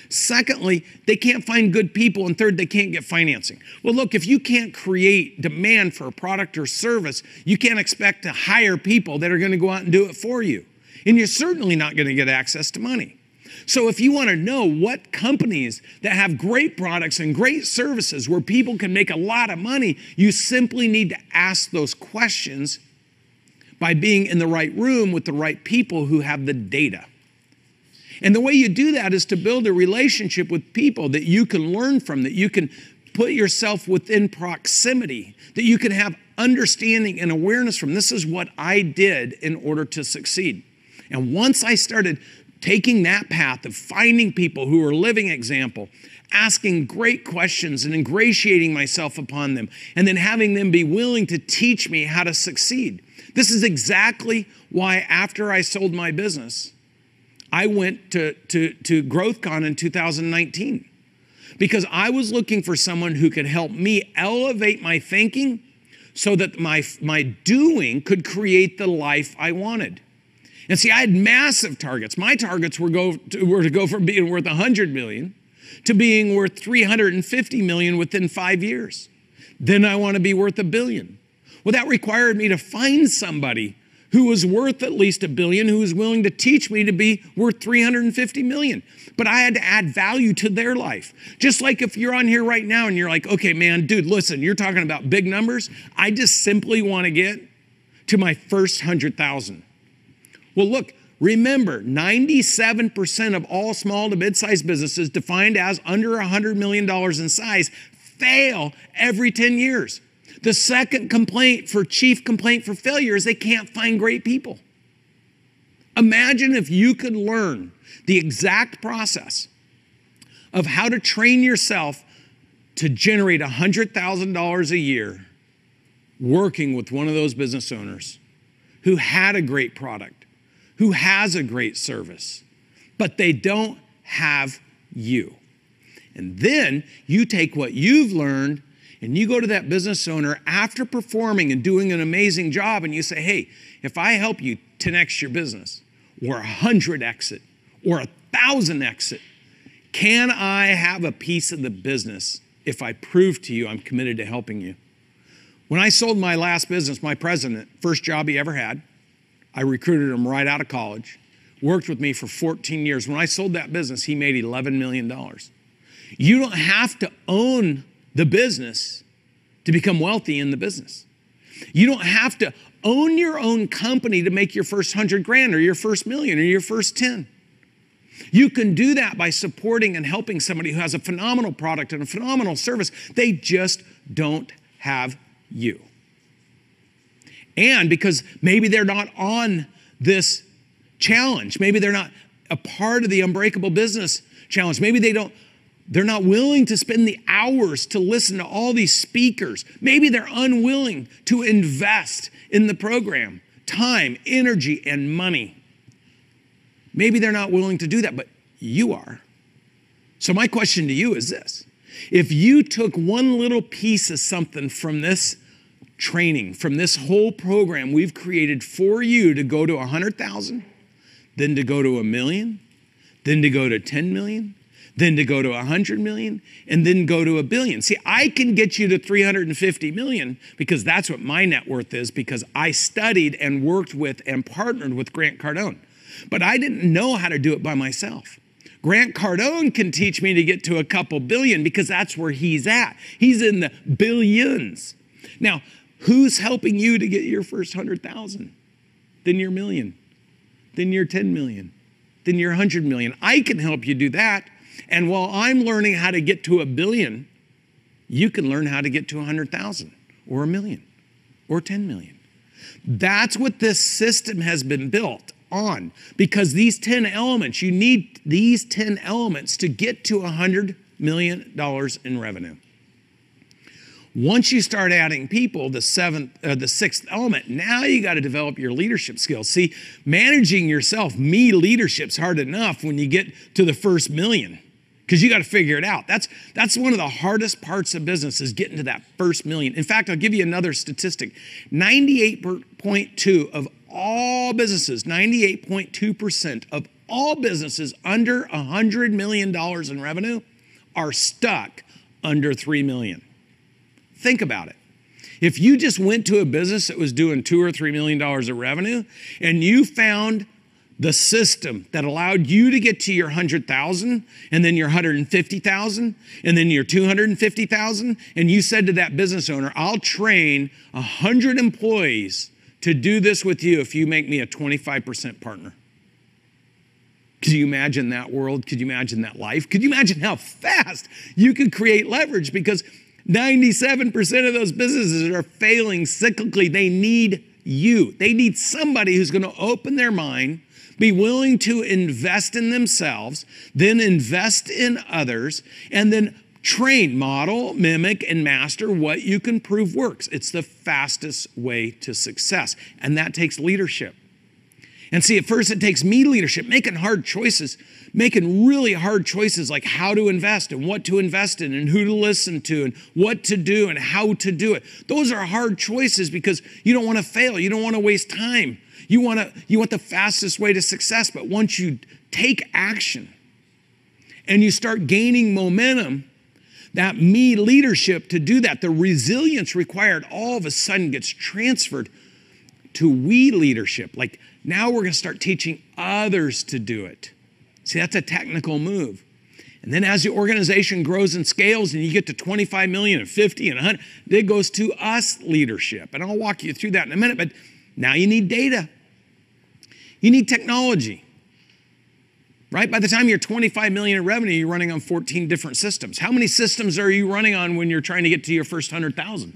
S19: Secondly, they can't find good people. And third, they can't get financing. Well, look, if you can't create demand for a product or service, you can't expect to hire people that are going to go out and do it for you. And you're certainly not going to get access to money. So if you want to know what companies that have great products and great services where people can make a lot of money, you simply need to ask those questions by being in the right room with the right people who have the data. And the way you do that is to build a relationship with people that you can learn from, that you can put yourself within proximity, that you can have understanding and awareness from. This is what I did in order to succeed. And once I started taking that path of finding people who are living example, asking great questions and ingratiating myself upon them, and then having them be willing to teach me how to succeed. This is exactly why after I sold my business, I went to GrowthCon in 2019 because I was looking for someone who could help me elevate my thinking so that my doing could create the life I wanted. And see, I had massive targets. My targets were to go from being worth $100 million to being worth $350 million within 5 years. Then I want to be worth $1 billion. Well, that required me to find somebody who was worth at least $1 billion, who was willing to teach me to be worth $350 million. But I had to add value to their life. Just like if you're on here right now and you're like, okay, man, dude, listen, you're talking about big numbers. I just simply want to get to my first 100,000. Well, look, remember, 97% of all small to mid-sized businesses defined as under $100 million in size fail every 10 years. The second chief complaint for failure is they can't find great people. Imagine if you could learn the exact process of how to train yourself to generate $100,000 a year working with one of those business owners who had a great product, who has a great service, but they don't have you. And then you take what you've learned and you go to that business owner after performing and doing an amazing job and you say, hey, if I help you 10x your business or 100x it or 1,000x it, can I have a piece of the business if I prove to you I'm committed to helping you? When I sold my last business, my president, first job he ever had, I recruited him right out of college, worked with me for 14 years. When I sold that business, he made $11 million. You don't have to own the business to become wealthy in the business. You don't have to own your own company to make your first 100 grand or your first million or your first 10. You can do that by supporting and helping somebody who has a phenomenal product and a phenomenal service. They just don't have you. And because maybe they're not on this challenge, maybe they're not a part of the Unbreakable Business Challenge, maybe they're not willing to spend the hours to listen to all these speakers. Maybe they're unwilling to invest in the program, time, energy, and money. Maybe they're not willing to do that, but you are. So my question to you is this. If you took one little piece of something from this training, from this whole program we've created for you to go to 100,000, then to go to 1 million, then to go to 10 million, then to go to 100 million, and then go to 1 billion. See, I can get you to 350 million because that's what my net worth is, because I studied and worked with and partnered with Grant Cardone. But I didn't know how to do it by myself. Grant Cardone can teach me to get to a couple billion because that's where he's at. He's in the billions. Now, who's helping you to get your first 100,000? Then your million, then your 10 million, then your 100 million. I can help you do that. And while I'm learning how to get to 1 billion, you can learn how to get to 100,000 or 1 million or 10 million. That's what this system has been built on, because these 10 elements, you need these 10 elements to get to 100 million in revenue. Once you start adding people, the sixth element, now you got to develop your leadership skills. See, managing yourself, me leadership's hard enough when you get to the first million, because you got to figure it out. That's one of the hardest parts of business, is getting to that first million. In fact, I'll give you another statistic. 98.2 of all businesses, 98.2% of all businesses under $100 million in revenue are stuck under $3 million. Think about it. If you just went to a business that was doing $2 or $3 million of revenue, and you found the system that allowed you to get to your 100,000, and then your 150,000, and then your 250,000, and you said to that business owner, I'll train 100 employees to do this with you if you make me a 25% partner. Could you imagine that world? Could you imagine that life? Could you imagine how fast you could create leverage? Because 97% of those businesses are failing cyclically. They need you. They need somebody who's going to open their mind, be willing to invest in themselves, then invest in others, and then train, model, mimic, and master what you can prove works. It's the fastest way to success, and that takes leadership. And see, at first it takes me leadership, making hard choices, making really hard choices like how to invest and what to invest in and who to listen to and what to do and how to do it. Those are hard choices because you don't want to fail. You don't want to waste time. You want the fastest way to success. But once you take action and you start gaining momentum, that me leadership to do that, the resilience required all of a sudden gets transferred to we leadership. Like now we're going to start teaching others to do it. See, that's a technical move. And then as the organization grows and scales and you get to 25 million and 50 and 100, it goes to us leadership. And I'll walk you through that in a minute, but now you need data. You need technology, right? By the time you're 25 million in revenue, you're running on 14 different systems. How many systems are you running on when you're trying to get to your first 100,000?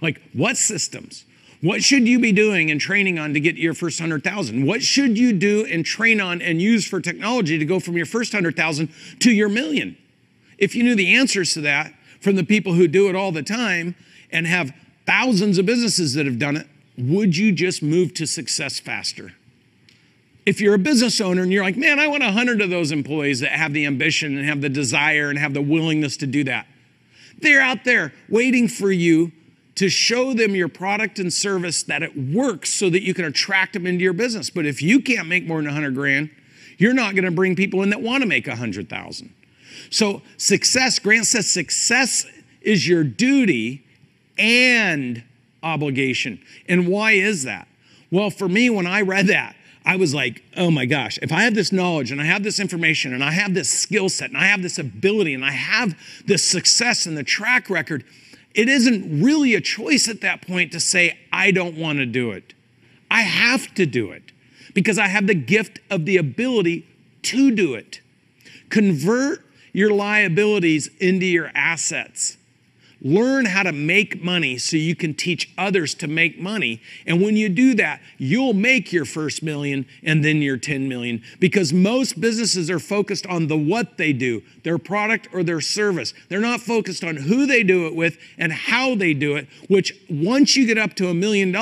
S19: Like what systems? What should you be doing and training on to get your first 100,000? What should you do and train on and use for technology to go from your first 100,000 to your million? If you knew the answers to that from the people who do it all the time and have thousands of businesses that have done it, would you just move to success faster? If you're a business owner and you're like, man, I want 100 of those employees that have the ambition and have the desire and have the willingness to do that. They're out there waiting for you to show them your product and service that it works so that you can attract them into your business. But if you can't make more than 100 grand, you're not going to bring people in that want to make 100,000. So success, Grant says success is your duty and obligation. And why is that? Well, for me, when I read that, I was like, oh my gosh, if I have this knowledge and I have this information and I have this skill set and I have this ability and I have this success and the track record, it isn't really a choice at that point to say, I don't want to do it. I have to do it because I have the gift of the ability to do it. Convert your liabilities into your assets. Learn how to make money so you can teach others to make money. And when you do that, you'll make your first million and then your 10 million. Because most businesses are focused on the what they do, their product or their service. They're not focused on who they do it with and how they do it, which once you get up to $1 million,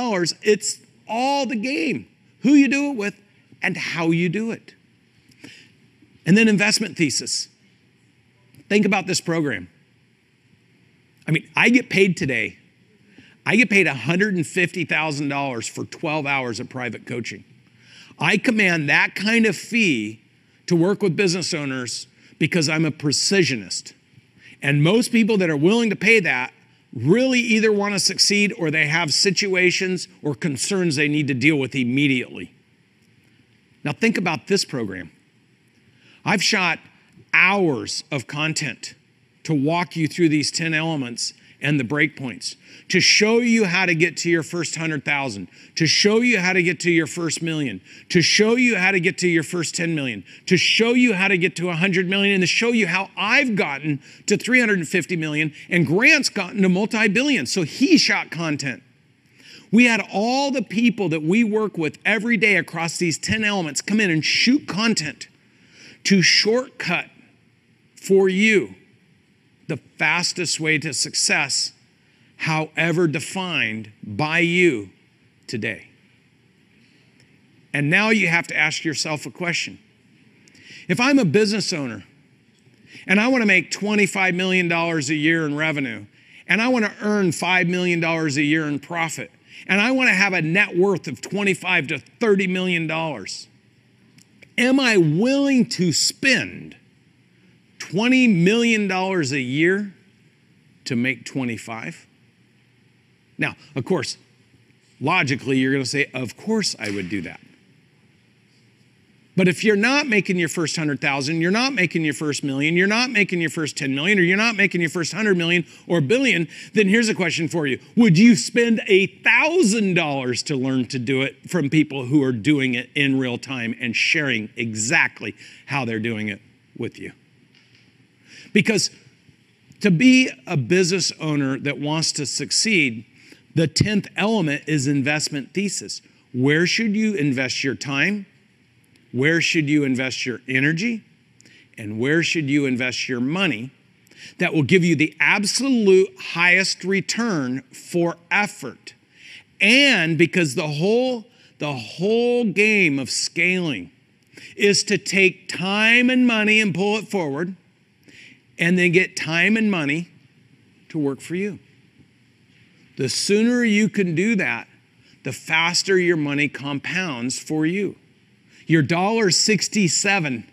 S19: it's all the game. Who you do it with and how you do it. And then investment thesis. Think about this program. I mean, I get paid today. I get paid $150,000 for 12 hours of private coaching. I command that kind of fee to work with business owners because I'm a precisionist. And most people that are willing to pay that really either want to succeed or they have situations or concerns they need to deal with immediately. Now think about this program. I've shot hours of content to walk you through these 10 elements and the breakpoints, to show you how to get to your first 100,000, to show you how to get to your first million, to show you how to get to your first 10 million, to show you how to get to 100 million, and to show you how I've gotten to 350 million, and Grant's gotten to multi-billion, so he shot content. We had all the people that we work with every day across these 10 elements come in and shoot content to shortcut for you the fastest way to success, however defined by you today. And now you have to ask yourself a question. If I'm a business owner and I want to make $25 million a year in revenue, and I want to earn $5 million a year in profit, and I want to have a net worth of $25 to $30 million, am I willing to spend $20 million a year to make 25? Now, of course, logically, you're going to say, of course I would do that. But if you're not making your first 100,000, you're not making your first million, you're not making your first 10 million, or you're not making your first 100 million or billion, then here's a question for you. Would you spend $1,000 to learn to do it from people who are doing it in real time and sharing exactly how they're doing it with you? Because to be a business owner that wants to succeed, the 10th element is investment thesis. Where should you invest your time? Where should you invest your energy? And where should you invest your money that will give you the absolute highest return for effort? And because the whole game of scaling is to take time and money and pull it forward, and then get time and money to work for you. The sooner you can do that, the faster your money compounds for you. Your $1.67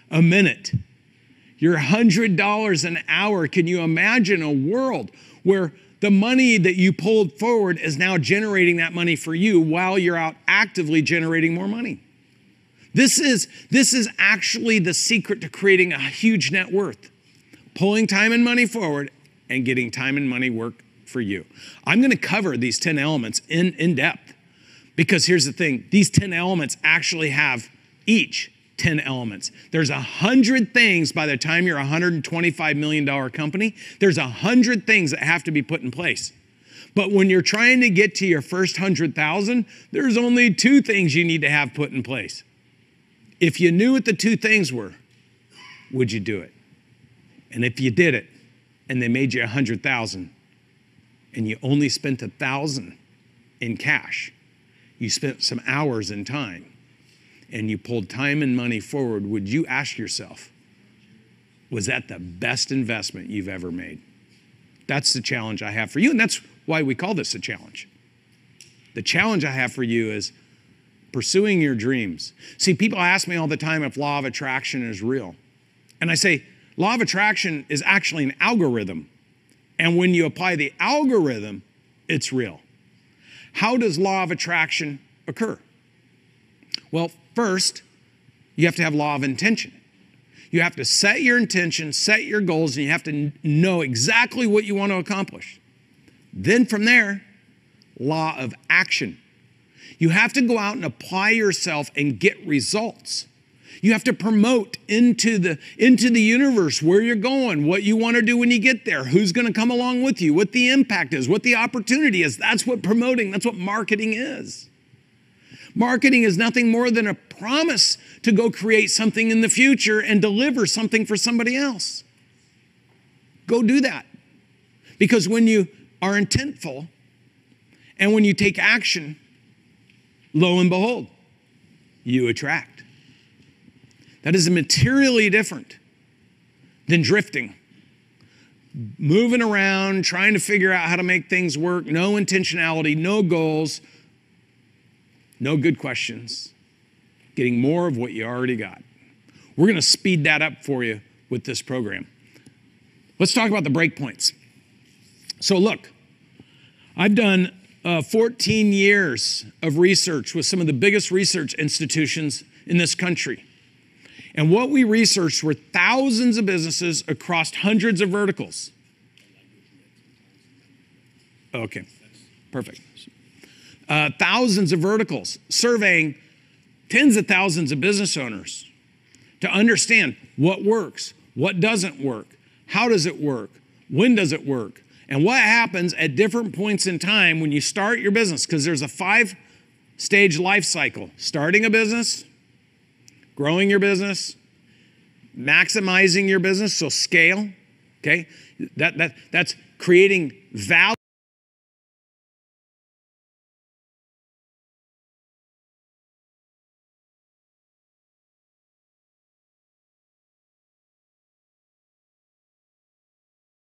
S19: a minute, your $100 an hour. Can you imagine a world where the money that you pulled forward is now generating that money for you while you're out actively generating more money? This is actually the secret to creating a huge net worth. Pulling time and money forward and getting time and money work for you. I'm going to cover these 10 elements in depth, because here's the thing. These 10 elements actually have each 10 elements. There's 100 things by the time you're a $125 million company. There's 100 things that have to be put in place. But when you're trying to get to your first 100,000, there's only 2 things you need to have put in place. If you knew what the 2 things were, would you do it? And if you did it and they made you 100,000 and you only spent 1,000 in cash, you spent some hours in time and you pulled time and money forward, would you ask yourself, was that the best investment you've ever made? That's the challenge I have for you, and that's why we call this a challenge. The challenge I have for you is pursuing your dreams. See, people ask me all the time if law of attraction is real. And I say, law of attraction is actually an algorithm. And when you apply the algorithm, it's real. How does law of attraction occur? Well, first, you have to have law of intention. You have to set your intention, set your goals, and you have to know exactly what you want to accomplish. Then from there, law of action. You have to go out and apply yourself and get results. You have to promote into the universe where you're going, what you want to do when you get there, who's going to come along with you, what the impact is, what the opportunity is. That's what promoting, that's what marketing is. Marketing is nothing more than a promise to go create something in the future and deliver something for somebody else. Go do that. Because when you are intentful and when you take action, lo and behold, you attract. That is materially different than drifting, moving around, trying to figure out how to make things work, no intentionality, no goals, no good questions, getting more of what you already got. We're going to speed that up for you with this program. Let's talk about the breakpoints. So look, I've done 14 years of research with some of the biggest research institutions in this country. And what we researched were thousands of businesses across hundreds of verticals. Okay, perfect. Thousands of verticals, surveying tens of thousands of business owners to understand what works, what doesn't work, how does it work, when does it work, and what happens at different points in time when you start your business, because there's a 5-stage life cycle. Starting a business, growing your business, maximizing your business, so scale, Okay? That's creating value.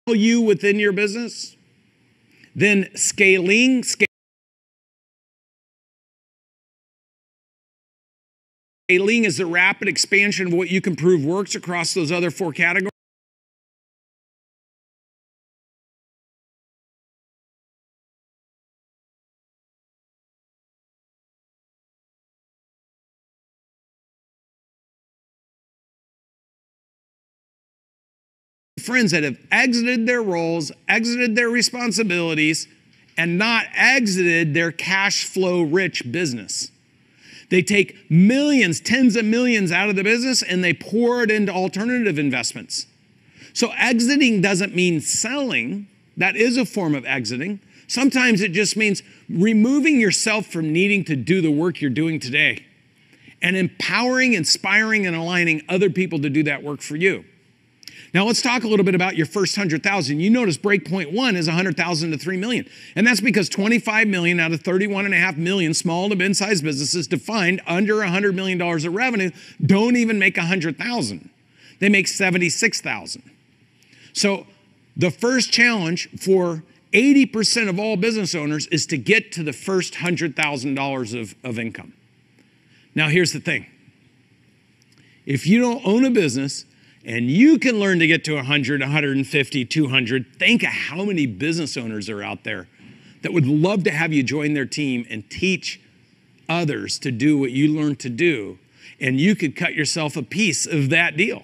S19: You within your business, then scaling is the rapid expansion of what you can prove works across those other 4 categories. Friends that have exited their roles, exited their responsibilities, and not exited their cash flow rich business. They take millions, tens of millions out of the business and they pour it into alternative investments. So exiting doesn't mean selling. That is a form of exiting. Sometimes it just means removing yourself from needing to do the work you're doing today and empowering, inspiring, and aligning other people to do that work for you. Now let's talk a little bit about your first 100,000. You notice breakpoint 1 is 100,000 to 3 million. And that's because 25 million out of 31.5 million small to mid-sized businesses defined under $100 million of revenue don't even make 100,000. They make 76,000. So the first challenge for 80% of all business owners is to get to the first $100,000 of income. Now here's the thing. If you don't own a business, and you can learn to get to 100, 150, 200. Think of how many business owners are out there that would love to have you join their team and teach others to do what you learned to do. And you could cut yourself a piece of that deal.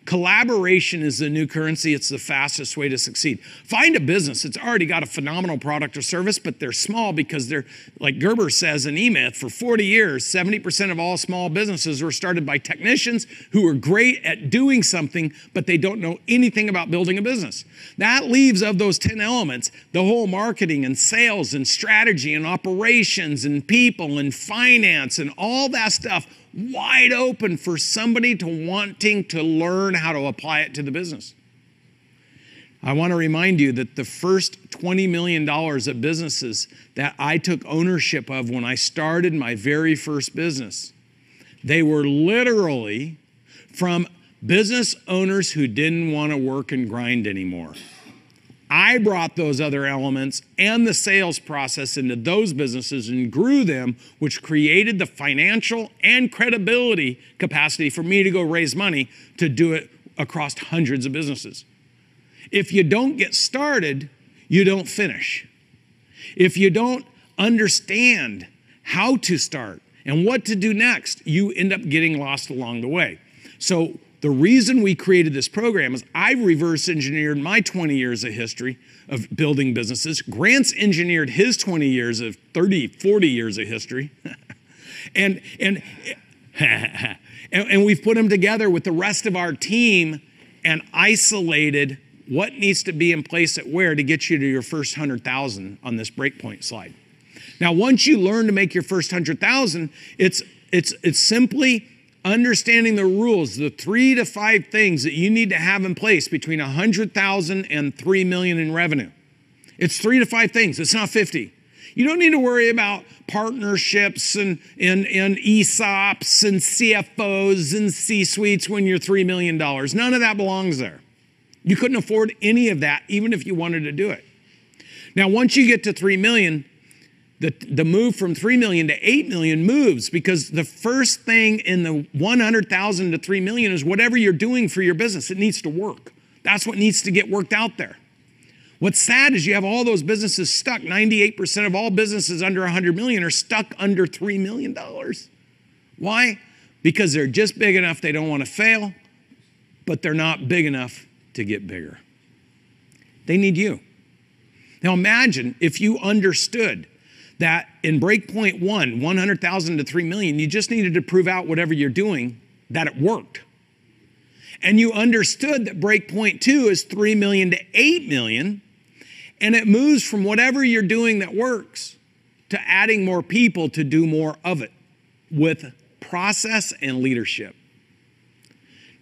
S19: Collaboration is the new currency. It's the fastest way to succeed. Find a business that's already got a phenomenal product or service, but they're small because they're, like Gerber says in E-Myth, for 40 years, 70% of all small businesses were started by technicians who are great at doing something, but they don't know anything about building a business. That leaves, of those 10 elements, the whole marketing and sales and strategy and operations and people and finance and all that stuff wide open for somebody to wanting to learn how to apply it to the business. I want to remind you that the first $20 million of businesses that I took ownership of when I started my very first business, they were literally from business owners who didn't want to work and grind anymore. I brought those other elements and the sales process into those businesses and grew them, which created the financial and credibility capacity for me to go raise money to do it across hundreds of businesses. If you don't get started, you don't finish. If you don't understand how to start and what to do next, you end up getting lost along the way. So the reason we created this program is I've reverse engineered my 20 years of history of building businesses. Grant's engineered his 20 years of 30, 40 years of history. and we've put them together with the rest of our team and isolated what needs to be in place at where to get you to your first 100,000 on this breakpoint slide. Now, once you learn to make your first 100,000, it's simply understanding the rules, the 3 to 5 things that you need to have in place between 100,000 and 3 million in revenue. It's 3 to 5 things. It's not 50. You don't need to worry about partnerships and ESOPs and CFOs and C-suites when you're $3 million. None of that belongs there. You couldn't afford any of that even if you wanted to do it. Now, once you get to 3 million, the move from 3 million to 8 million moves because the first thing in the 100,000 to 3 million is whatever you're doing for your business. It needs to work. That's what needs to get worked out there. What's sad is you have all those businesses stuck. 98% of all businesses under 100 million are stuck under $3 million. Why? Because they're just big enough they don't want to fail, but they're not big enough to get bigger. They need you. Now imagine if you understood that in breakpoint 1, 100,000 to 3 million, you just needed to prove out whatever you're doing, that it worked. And you understood that breakpoint 2 is 3 million to 8 million, and it moves from whatever you're doing that works to adding more people to do more of it with process and leadership.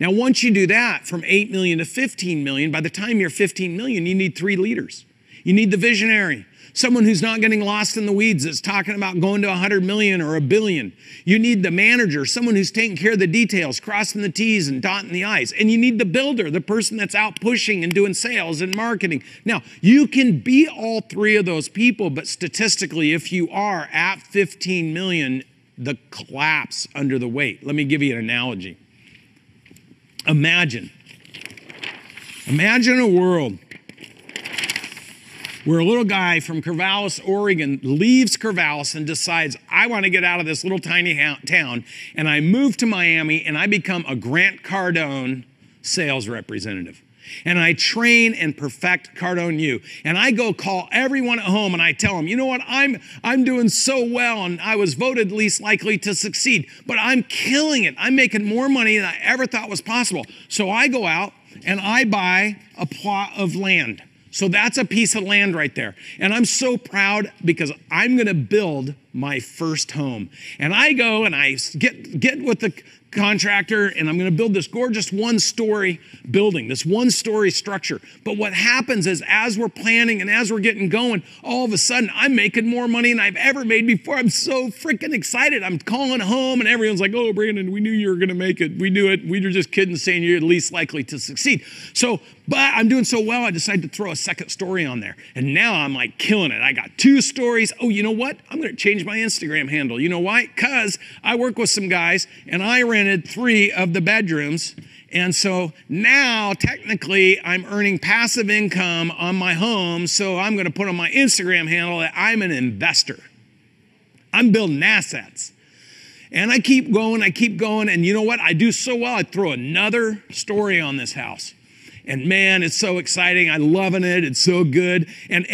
S19: Now, once you do that from 8 million to 15 million, by the time you're 15 million, you need 3 leaders. You need the visionary, someone who's not getting lost in the weeds, that's talking about going to 100 million or 1 billion. You need the manager, someone who's taking care of the details, crossing the T's and dotting the I's. And you need the builder, the person that's out pushing and doing sales and marketing. Now, you can be all 3 of those people, but statistically, if you are at 15 million, the collapse under the weight. Let me give you an analogy. Imagine a world where a little guy from Corvallis, Oregon leaves Corvallis and decides, I want to get out of this little tiny town, and I move to Miami and I become a Grant Cardone sales representative. And I train and perfect Cardone U. And I go call everyone at home and I tell them, you know what, I'm doing so well and I was voted least likely to succeed, but I'm killing it. I'm making more money than I ever thought was possible. So I go out and I buy a plot of land. So that's a piece of land right there. And I'm so proud because I'm going to build my first home. And I go and I get with the contractor and I'm going to build this gorgeous 1-story building, this 1-story structure. But what happens is as we're planning and as we're getting going, all of a sudden I'm making more money than I've ever made before. I'm so freaking excited. I'm calling home and everyone's like, oh, Brandon, we knew you were going to make it. We knew it. We were just kidding, saying you're least likely to succeed. But I'm doing so well, I decided to throw a 2nd story on there. And now I'm like killing it. I got 2 stories. Oh, you know what? I'm going to change my Instagram handle. You know why? Because I work with some guys and I rented 3 of the bedrooms. And so now technically I'm earning passive income on my home. So I'm going to put on my Instagram handle that I'm an investor. I'm building assets. And I keep going. And you know what? I do so well, I throw another story on this house. And man, it's so exciting. I'm loving it. It's so good. And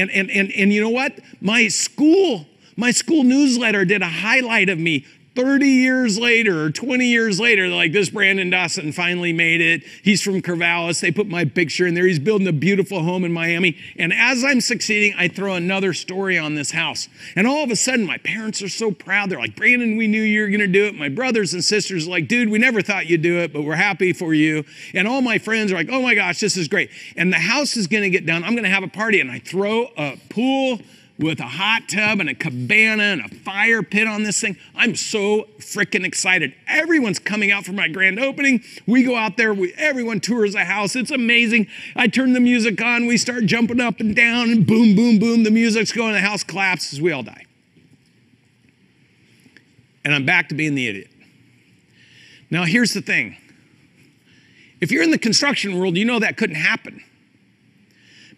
S19: you know what? My school newsletter did a highlight of me 30 years later or 20 years later. They're like, this Brandon Dawson finally made it. He's from Corvallis. They put my picture in there. He's building a beautiful home in Miami. And as I'm succeeding, I throw another story on this house. And all of a sudden, my parents are so proud. They're like, Brandon, we knew you were going to do it. My brothers and sisters are like, dude, we never thought you'd do it, but we're happy for you. And all my friends are like, oh my gosh, this is great. And the house is going to get done. I'm going to have a party. And I throw a pool with a hot tub and a cabana and a fire pit on this thing. I'm so freaking excited. Everyone's coming out for my grand opening. We go out there, everyone tours the house. It's amazing. I turn the music on. We start jumping up and down and boom, boom, boom. The music's going, the house collapses. We all die. And I'm back to being the idiot. Now, here's the thing. If you're in the construction world, you know that couldn't happen.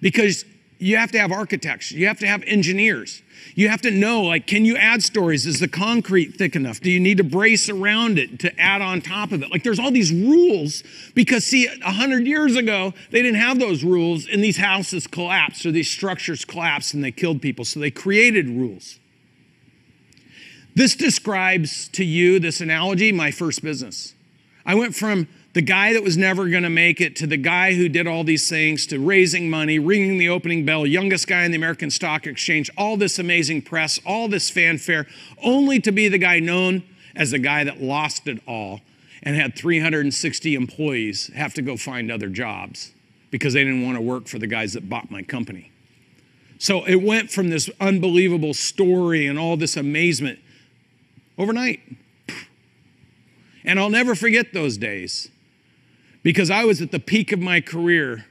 S19: Because you have to have architects. You have to have engineers. You have to know, like, can you add stories? Is the concrete thick enough? Do you need to brace around it to add on top of it? Like, there's all these rules because, see, 100 years ago, they didn't have those rules and these houses collapsed or these structures collapsed and they killed people. So they created rules. This describes to you, this analogy, my first business. I went from the guy that was never going to make it to the guy who did all these things, to raising money, ringing the opening bell, youngest guy in the American Stock Exchange, all this amazing press, all this fanfare, only to be the guy known as the guy that lost it all and had 360 employees have to go find other jobs because they didn't want to work for the guys that bought my company. So it went from this unbelievable story and all this amazement overnight. And I'll never forget those days. Because I was at the peak of my career,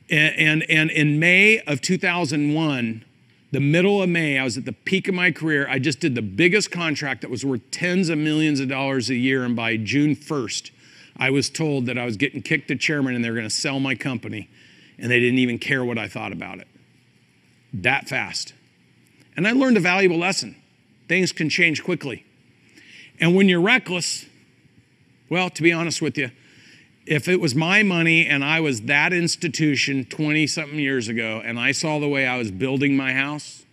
S19: and in May of 2001, the middle of May, I was at the peak of my career. I just did the biggest contract that was worth tens of millions of dollars a year, and by June 1st, I was told that I was getting kicked to chairman and they were going to sell my company, and they didn't even care what I thought about it. That fast. And I learned a valuable lesson. Things can change quickly. And when you're reckless, well, to be honest with you, if it was my money and I was that institution 20-something years ago and I saw the way I was building my house,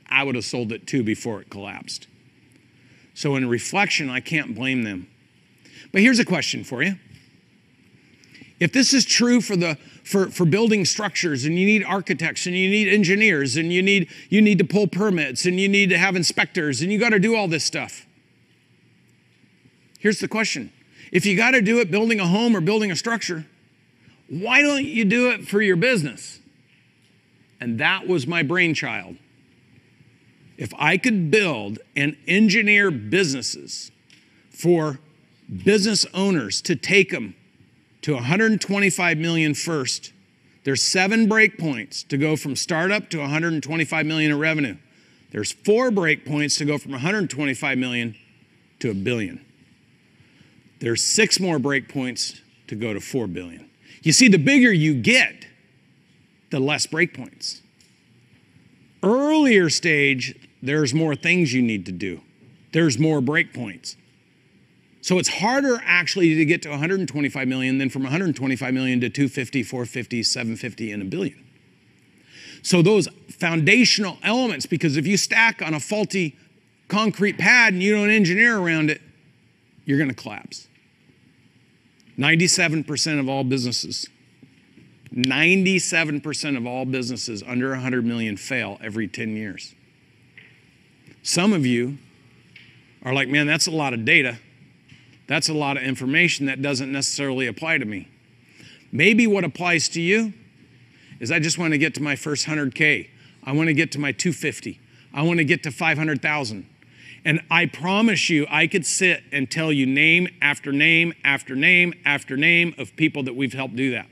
S19: I would have sold it too before it collapsed. So in reflection, I can't blame them. But here's a question for you. If this is true for building structures, and you need architects and you need engineers and you need to pull permits and you need to have inspectors and you got to do all this stuff. Here's the question. If you got to do it building a home or building a structure, why don't you do it for your business? And that was my brainchild. If I could build and engineer businesses for business owners to take them to 125 million first, there's 7 break points to go from startup to 125 million in revenue. There's 4 break points to go from 125 million to $1 billion. There's 6 more break points to go to 4 billion. You see, the bigger you get, the less break points. Earlier stage, there's more things you need to do. There's more break points. So it's harder actually to get to 125 million than from 125 million to 250, 450, 750, and $1 billion. So those foundational elements, because if you stack on a faulty concrete pad and you don't engineer around it, you're going to collapse. 97% of all businesses, 97% of all businesses under 100 million fail every 10 years. Some of you are like, man, that's a lot of data. That's a lot of information that doesn't necessarily apply to me. Maybe what applies to you is I just want to get to my first 100K. I want to get to my 250. I want to get to 500,000. And I promise you, I could sit and tell you name after name after name after name of people that we've helped do that.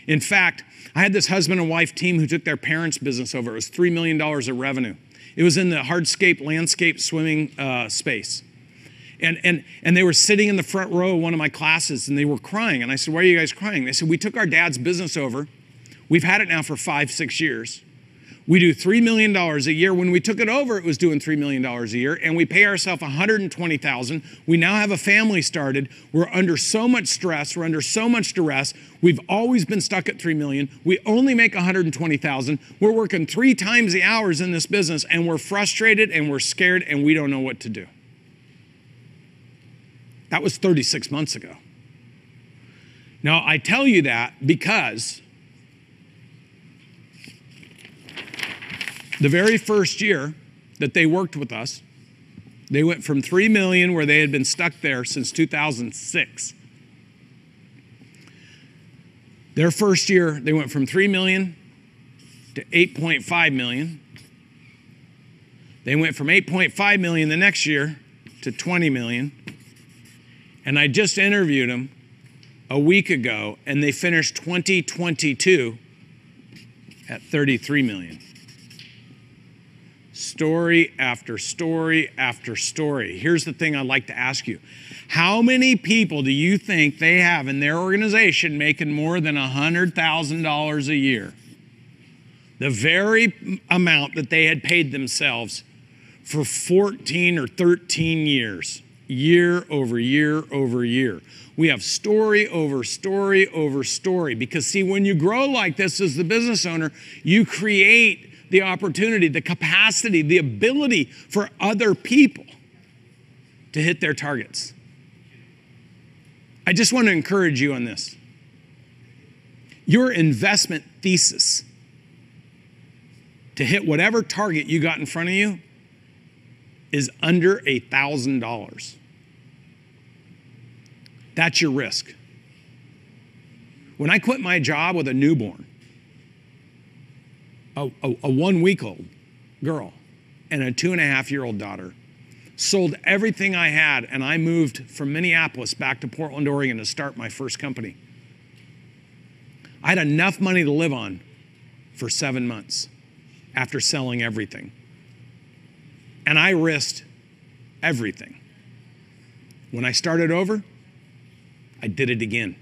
S19: In fact, I had this husband and wife team who took their parents' business over. It was $3 million of revenue. It was in the hardscape, landscape swimming space. And they were sitting in the front row of one of my classes and they were crying. And I said, why are you guys crying? They said, we took our dad's business over. We've had it now for 5-6 years. We do $3 million a year. When we took it over, it was doing $3 million a year, and we pay ourselves $120,000. We now have a family started. We're under so much stress. We're under so much duress. We've always been stuck at $3 million. We only make $120,000. We're working 3 times the hours in this business, and we're frustrated, and we're scared, and we don't know what to do. That was 36 months ago. Now, I tell you that because the very first year that they worked with us, they went from 3 million, where they had been stuck there since 2006. Their first year, they went from 3 million to 8.5 million. They went from 8.5 million the next year to 20 million. And I just interviewed them a week ago, and they finished 2022 at 33 million. Story after story after story. Here's the thing I'd like to ask you. How many people do you think they have in their organization making more than $100,000 a year? The very amount that they had paid themselves for 14 or 13 years. Year over year over year. We have story over story over story. Because see, when you grow like this as the business owner, you create the opportunity, the capacity, the ability for other people to hit their targets. I just want to encourage you on this. Your investment thesis to hit whatever target you got in front of you is under $1,000. That's your risk. When I quit my job with a newborn, a 1-week-old girl and a 2.5-year-old daughter, sold everything I had, and I moved from Minneapolis back to Portland, Oregon to start my first company. I had enough money to live on for 7 months after selling everything. And I risked everything. When I started over, I did it again.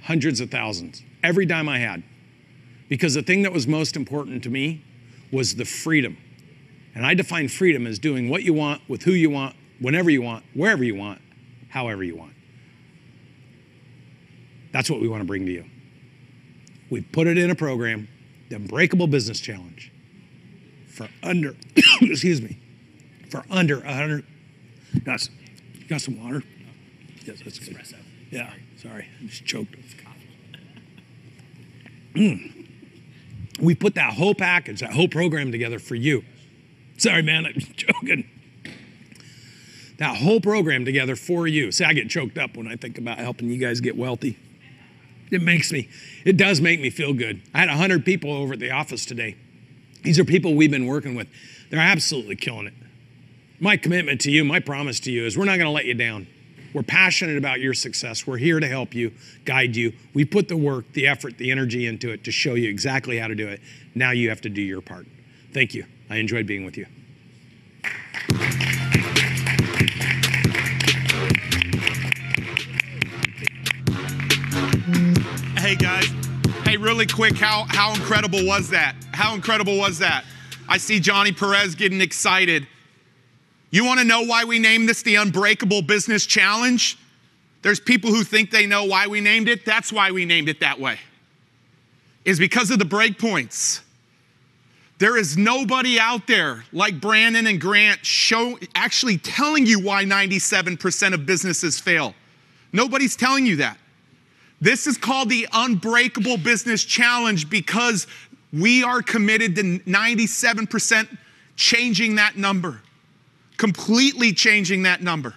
S19: Hundreds of thousands, every dime I had. Because the thing that was most important to me was the freedom. And I define freedom as doing what you want, with who you want, whenever you want, wherever you want, however you want. That's what we want to bring to you. We put it in a program, the Unbreakable Business Challenge, for under, excuse me, for under 100. Got some water? Yes, that's good. Espresso. Yeah, sorry, I just choked. We put that whole package, that whole program together for you. Sorry, man, I'm joking. That whole program together for you. See, I get choked up when I think about helping you guys get wealthy. It does make me feel good. I had 100 people over at the office today. These are people we've been working with. They're absolutely killing it. My commitment to you, my promise to you is we're not going to let you down. We're passionate about your success. We're here to help you, guide you. We put the work, the effort, the energy into it to show you exactly how to do it. Now you have to do your part. Thank you. I enjoyed being with you.
S18: Hey guys, hey, really quick, how incredible was that? How incredible was that? I see Johnny Perez getting excited. You want to know why we named this the Unbreakable Business Challenge? There's people who think they know why we named it. That's why we named it that way. Is because of the breakpoints. There is nobody out there like Brandon and Grant actually telling you why 97% of businesses fail. Nobody's telling you that. This is called the Unbreakable Business Challenge because we are committed to 97% changing that number. Completely changing that number.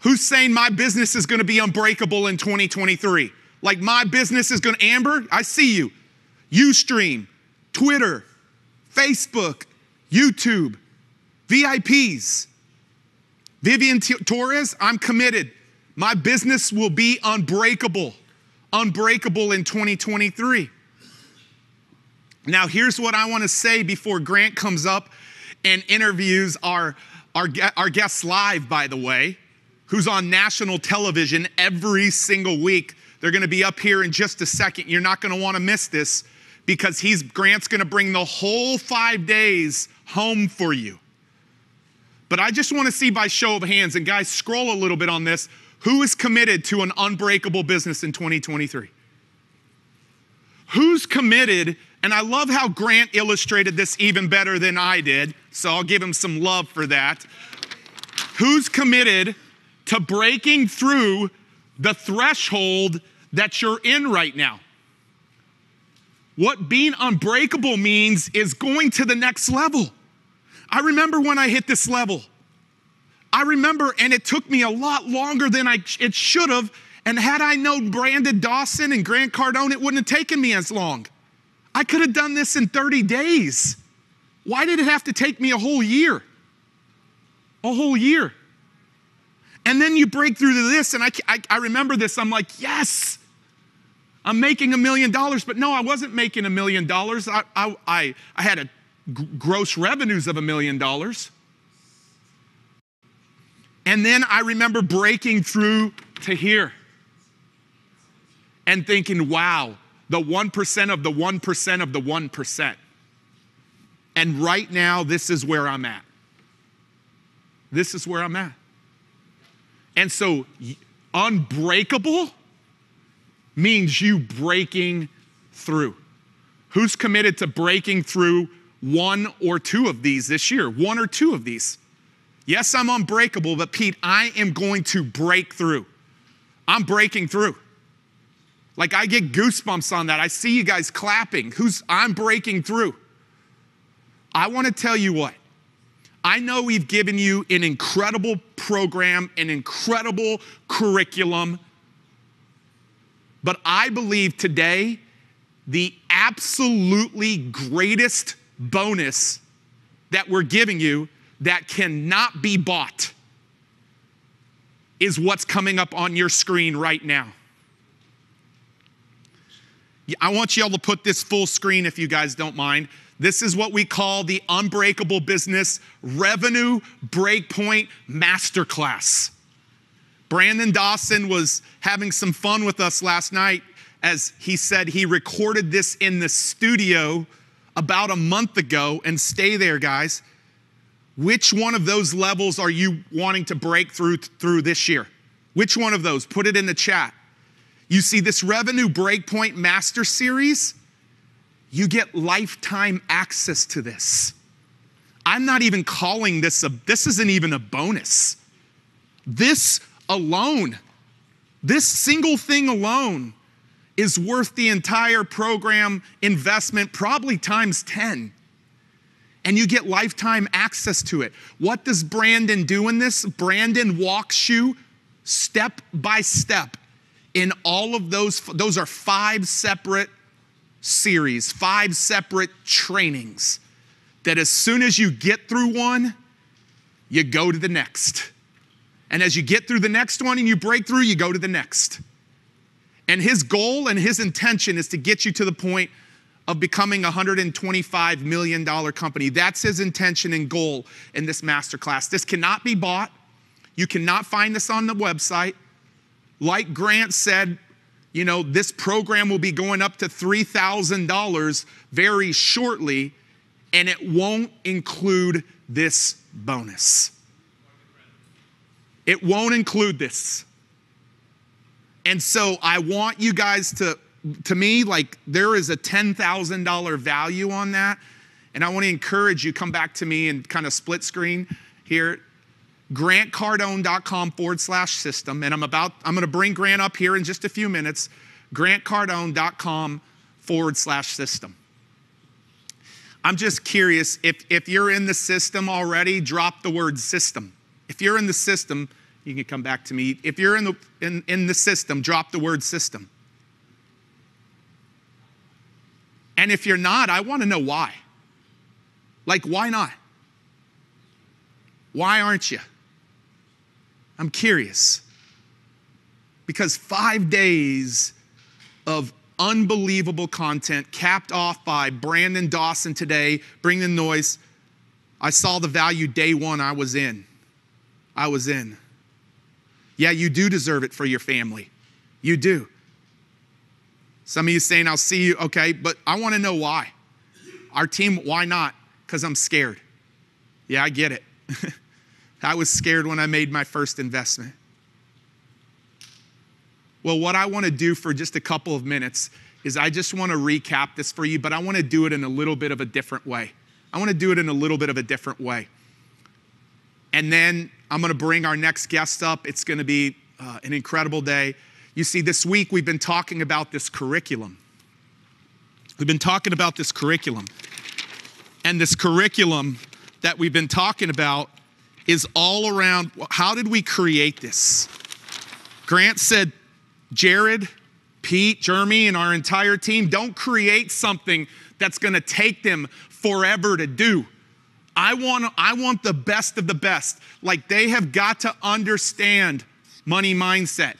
S18: Who's saying my business is going to be unbreakable in 2023? Like my business is going to, Amber, I see you. Ustream, Twitter, Facebook, YouTube, VIPs. Vivian Torres, I'm committed. My business will be unbreakable. Unbreakable in 2023. Now here's what I want to say before Grant comes up and interviews our guest live, by the way, who's on national television every single week. They're going to be up here in just a second. You're not going to want to miss this because Grant's going to bring the whole 5 days home for you. But I just want to see by show of hands, and guys, scroll a little bit on this, who is committed to an unbreakable business in 2023? Who's committed? And I love how Grant illustrated this even better than I did, so I'll give him some love for that. Who's committed to breaking through the threshold that you're in right now? What being unbreakable means is going to the next level. I remember when I hit this level. I remember, and it took me a lot longer than it should have, and had I known Brandon Dawson and Grant Cardone, it wouldn't have taken me as long. I could have done this in 30 days. Why did it have to take me a whole year? A whole year. And then you break through to this, and I remember this, I'm like, yes, I'm making $1 million, but no, I wasn't making $1 million. I had gross revenues of $1 million. And then I remember breaking through to here and thinking, wow, the 1% of the 1% of the 1%. And right now, this is where I'm at. This is where I'm at. And so, unbreakable means you breaking through. Who's committed to breaking through one or two of these this year? One or two of these. Yes, I'm unbreakable, but Pete, I am going to break through. I'm breaking through. Like I get goosebumps on that. I see you guys clapping. I'm breaking through. I want to tell you what. I know we've given you an incredible program, an incredible curriculum, but I believe today the absolutely greatest bonus that we're giving you that cannot be bought is what's coming up on your screen right now. I want you all to put this full screen if you guys don't mind. This is what we call the Unbreakable Business Revenue Breakpoint Masterclass. Brandon Dawson was having some fun with us last night as he said he recorded this in the studio about a month ago, and stay there, guys. Which one of those levels are you wanting to break through this year? Which one of those? Put it in the chat. You see this Revenue Breakpoint Master Series, you get lifetime access to this. I'm not even calling this this isn't even a bonus. This alone, this single thing alone is worth the entire program investment, probably times 10. And you get lifetime access to it. What does Brandon do in this? Brandon walks you step by step in all of those. Those are 5 separate series, 5 separate trainings that as soon as you get through one, you go to the next. And as you get through the next one and you break through, you go to the next. And his goal and his intention is to get you to the point of becoming a $125 million company. That's his intention and goal in this masterclass. This cannot be bought. You cannot find this on the website. Like Grant said, you know, this program will be going up to $3,000 very shortly, and it won't include this bonus. It won't include this. And so I want you guys to me, like there is a $10,000 value on that. And I want to encourage you, come back to me and kind of split screen here. GrantCardone.com/system. And I'm going to bring Grant up here in just a few minutes. GrantCardone.com/system. I'm just curious, if you're in the system already, drop the word system. If you're in the system, you can come back to me. If you're in the system, drop the word system. And if you're not, I want to know why. Like, why not? Why aren't you? I'm curious. Because 5 days of unbelievable content capped off by Brandon Dawson today, Bring the Noise. I saw the value day one I was in. Yeah, you do deserve it for your family. You do. Some of you saying, I'll see you, okay, but I want to know why. Our team, why not? Because I'm scared. Yeah, I get it. I was scared when I made my first investment. Well, what I want to do for just a couple of minutes is I just want to recap this for you, but I want to do it in a little bit of a different way. And then I'm going to bring our next guest up. It's going to be an incredible day. You see, this week we've been talking about this curriculum. And this curriculum that we've been talking about is all around, how did we create this? Grant said, Jared, Pete, Jeremy, and our entire team, don't create something that's going to take them forever to do. I want the best of the best. Like, they have got to understand money mindset.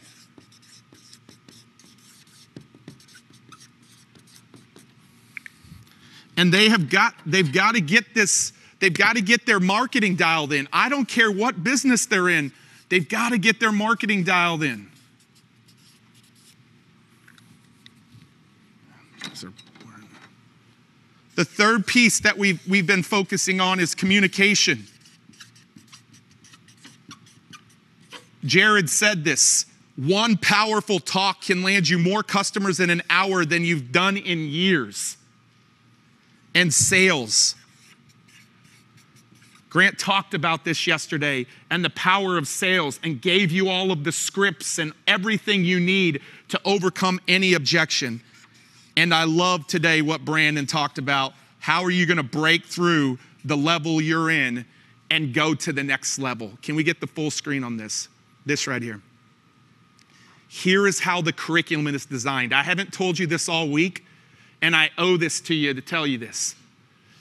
S18: And they've got to get this, they've got to get their marketing dialed in. I don't care what business they're in. They've got to get their marketing dialed in. The third piece that we've been focusing on is communication. Jared said this, one powerful talk can land you more customers in an hour than you've done in years. And sales. Grant talked about this yesterday and the power of sales and gave you all of the scripts and everything you need to overcome any objection. And I love today what Brandon talked about. How are you going to break through the level you're in and go to the next level? Can we get the full screen on this? This right here. Here is how the curriculum is designed. I haven't told you this all week, and I owe this to you to tell you this.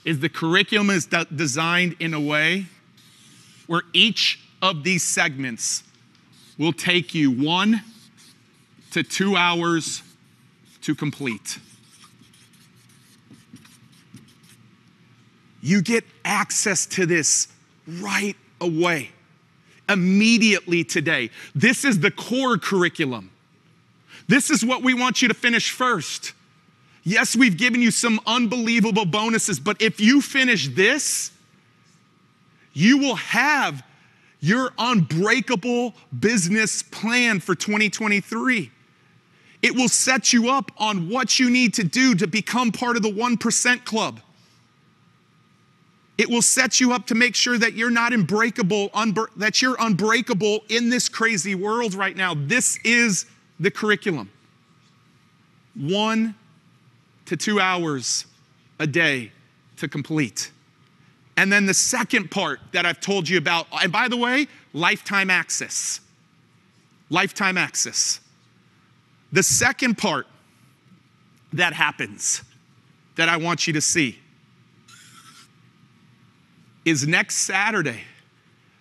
S18: Is the curriculum is designed in a way where each of these segments will take you 1 to 2 hours to complete. You get access to this right away, immediately today. This is the core curriculum. This is what we want you to finish first. Yes, we've given you some unbelievable bonuses, but if you finish this, you will have your unbreakable business plan for 2023. It will set you up on what you need to do to become part of the 1% club. It will set you up to make sure that you're not unbreakable, that you're unbreakable in this crazy world right now. This is the curriculum. 1 to 2 hours a day to complete. And then the second part that I've told you about, and by the way, lifetime access. Lifetime access. The second part that happens that I want you to see is next Saturday,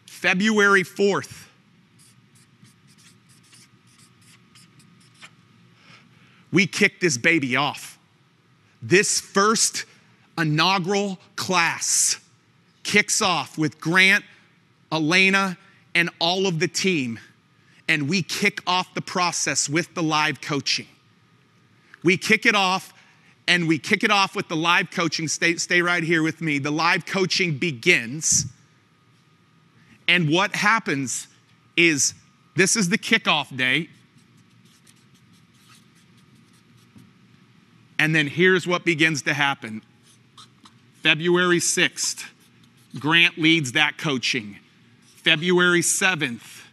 S18: February 4th. We kick this baby off. This first inaugural class kicks off with Grant, Elena, and all of the team. And we kick off the process with the live coaching. We kick it off, and we kick it off with the live coaching. Stay right here with me. The live coaching begins. And what happens is, this is the kickoff day. And then here's what begins to happen. February 6th, Grant leads that coaching. February 7th,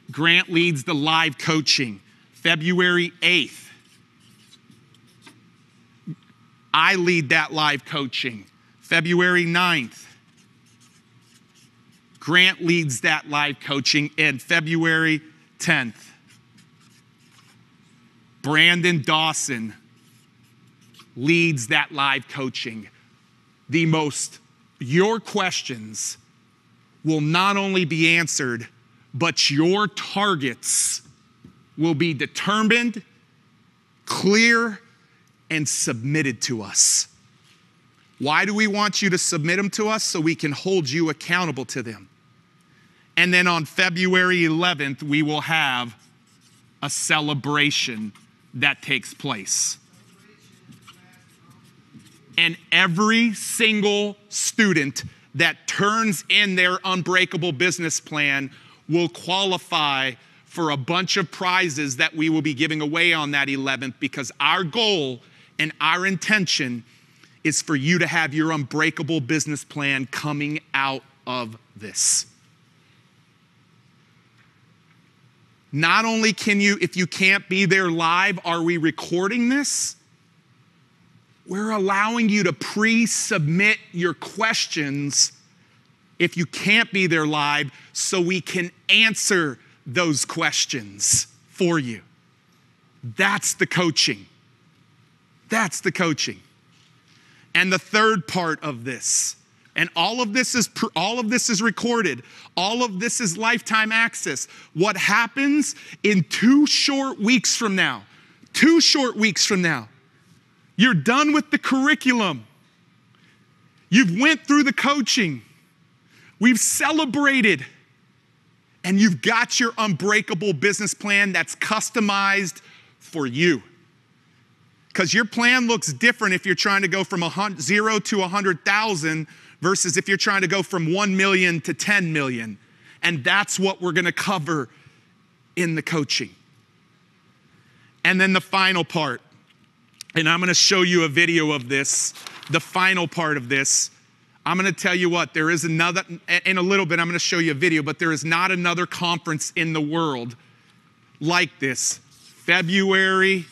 S18: Grant leads the live coaching. February 8th, I lead that live coaching. February 9th, Grant leads that live coaching. And February 10th, Brandon Dawson leads that live coaching. Your questions will not only be answered, but your targets will be determined, clear, and submitted to us. Why do we want you to submit them to us? So we can hold you accountable to them. And then on February 11th, we will have a celebration that takes place. And every single student that turns in their Unbreakable business plan will qualify for a bunch of prizes that we will be giving away on that 11th, because our goal and our intention is for you to have your Unbreakable business plan coming out of this. Not only can you, if you can't be there live, are we recording this? We're allowing you to pre-submit your questions if you can't be there live, so we can answer those questions for you. That's the coaching. That's the coaching. And the third part of this, and all of this is recorded. All of this is lifetime access. What happens in 2 short weeks from now? 2 short weeks from now. You're done with the curriculum. You've went through the coaching. We've celebrated. And you've got your Unbreakable business plan that's customized for you. Because your plan looks different if you're trying to go from 0 to 100,000 versus if you're trying to go from 1 million to 10 million. And that's what we're going to cover in the coaching. And then the final part. And I'm going to show you a video of this, the final part of this. I'm going to tell you what, there is another, in a little bit I'm going to show you a video, but there is not another conference in the world like this. February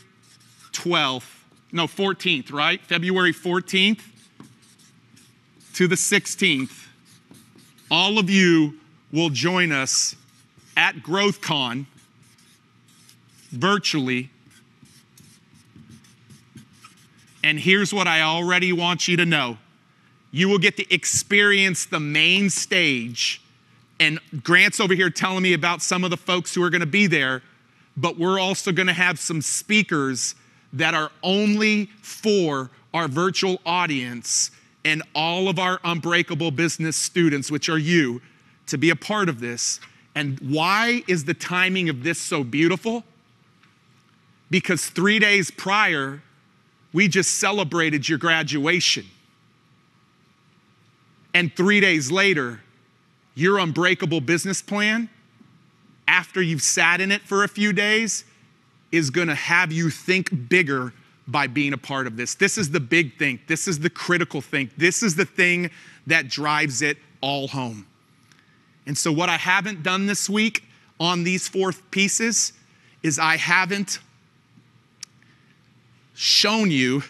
S18: 14th, right? February 14th to the 16th. All of you will join us at GrowthCon virtually. And here's what I already want you to know. You will get to experience the main stage. And Grant's over here telling me about some of the folks who are going to be there. But we're also going to have some speakers that are only for our virtual audience and all of our Unbreakable business students, which are you, to be a part of this. And why is the timing of this so beautiful? Because 3 days prior, we just celebrated your graduation. And 3 days later, your Unbreakable business plan, after you've sat in it for a few days, is going to have you think bigger by being a part of this. This is the big thing. This is the critical thing. This is the thing that drives it all home. And so what I haven't done this week on these 4 pieces is I haven't shown you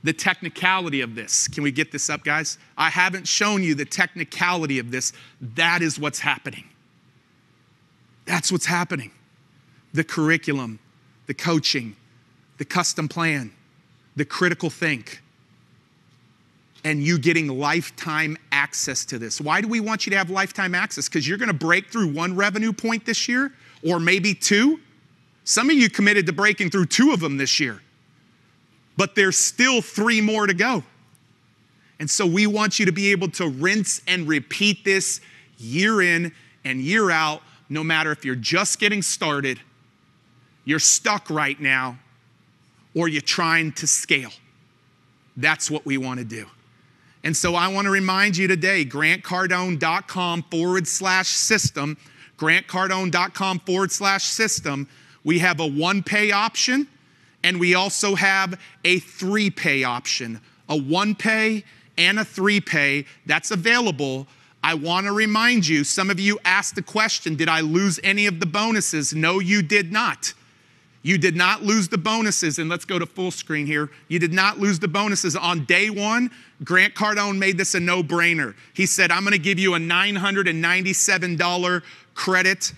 S18: the technicality of this. Can we get this up, guys? I haven't shown you the technicality of this. That is what's happening. That's what's happening. The curriculum, the coaching, the custom plan, the critical think, and you getting lifetime access to this. Why do we want you to have lifetime access? Because you're going to break through one revenue point this year, or maybe two. Some of you committed to breaking through 2 of them this year, but there's still 3 more to go. And so we want you to be able to rinse and repeat this year in and year out, no matter if you're just getting started, you're stuck right now, or you're trying to scale. That's what we want to do. And so I want to remind you today, grantcardone.com/system, grantcardone.com/system, we have a 1-pay option, and we also have a 3-pay option. A 1-pay and a 3-pay, that's available. I want to remind you, some of you asked the question, did I lose any of the bonuses? No, you did not. You did not lose the bonuses, and let's go to full screen here. You did not lose the bonuses. On day 1, Grant Cardone made this a no-brainer. He said, I'm going to give you a $997 credit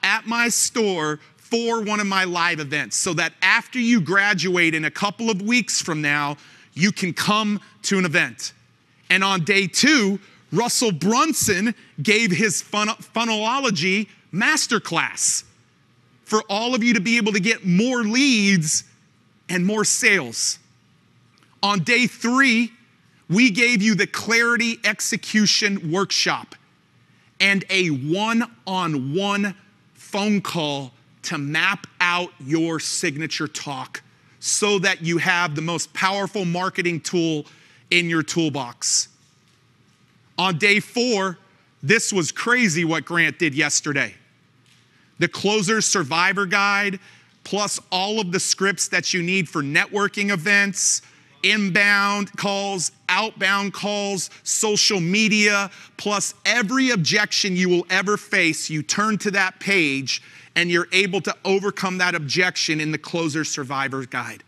S18: at my store for one of my live events, so that after you graduate in a couple of weeks from now, you can come to an event. And on day 2, Russell Brunson gave his funnelology masterclass for all of you to be able to get more leads and more sales. On day 3, we gave you the Clarity Execution Workshop and a one-on-one phone call to map out your signature talk so that you have the most powerful marketing tool in your toolbox. On day 4, this was crazy what Grant did yesterday. The Closer's Survivor Guide, plus all of the scripts that you need for networking events, inbound calls, outbound calls, social media, plus every objection you will ever face, you turn to that page and you're able to overcome that objection in the Closer's Survivor Guide.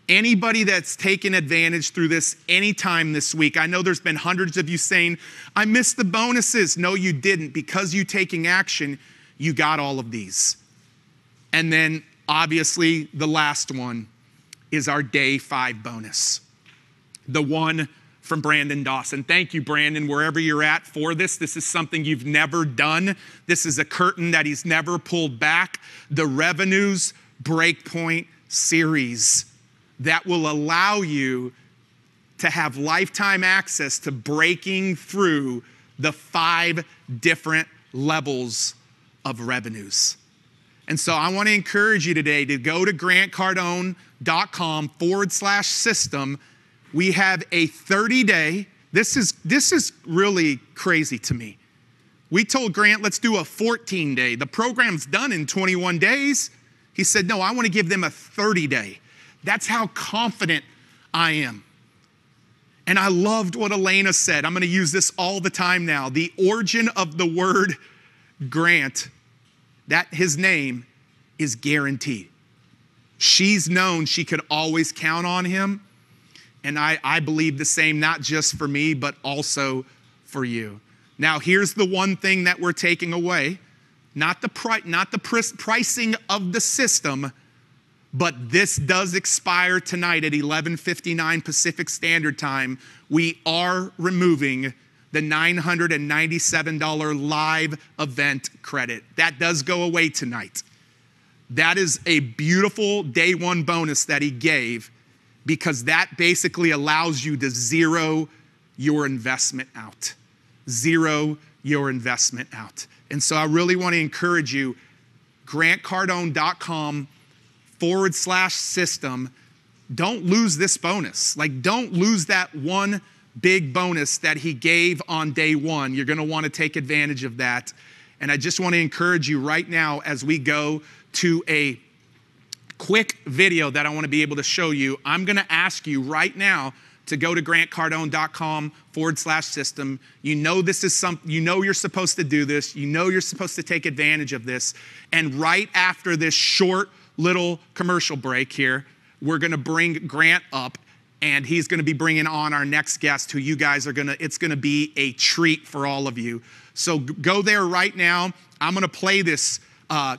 S18: Anybody that's taken advantage through this anytime this week, I know there's been hundreds of you saying, I missed the bonuses. No, you didn't. Because you taking action, you got all of these. And then obviously the last one is our day 5 bonus. The one from Brandon Dawson. Thank you, Brandon, wherever you're at for this. This is something you've never done. This is a curtain that he's never pulled back. The Revenues Breakpoint series that will allow you to have lifetime access to breaking through the 5 different levels of revenues. And so I want to encourage you today to go to grantcardone.com/system. We have a 30-day, this is really crazy to me. We told Grant, let's do a 14-day. The program's done in 21 days. He said, no, I want to give them a 30-day. That's how confident I am. And I loved what Elena said. I'm going to use this all the time now. The origin of the word Grant, that his name is guaranteed. She's known she could always count on him. And I believe the same, not just for me, but also for you. Now, here's the one thing that we're taking away. Not the pricing of the system, but this does expire tonight at 11:59 Pacific Standard Time. We are removing the $997 live event credit. That does go away tonight. That is a beautiful day 1 bonus that he gave, because that basically allows you to zero your investment out. Zero your investment out. And so I really want to encourage you, grantcardone.com/system. Don't lose this bonus. Like, don't lose that one big bonus that he gave on day 1. You're going to want to take advantage of that. And I just want to encourage you right now as we go to a quick video that I want to be able to show you. I'm going to ask you right now to go to grantcardone.com/system. You know this is something, you know you're supposed to do this. You know you're supposed to take advantage of this. And right after this short little commercial break here, we're going to bring Grant up, and he's going to be bringing on our next guest, who you guys are going to, it's going to be a treat for all of you. So go there right now. I'm going to play this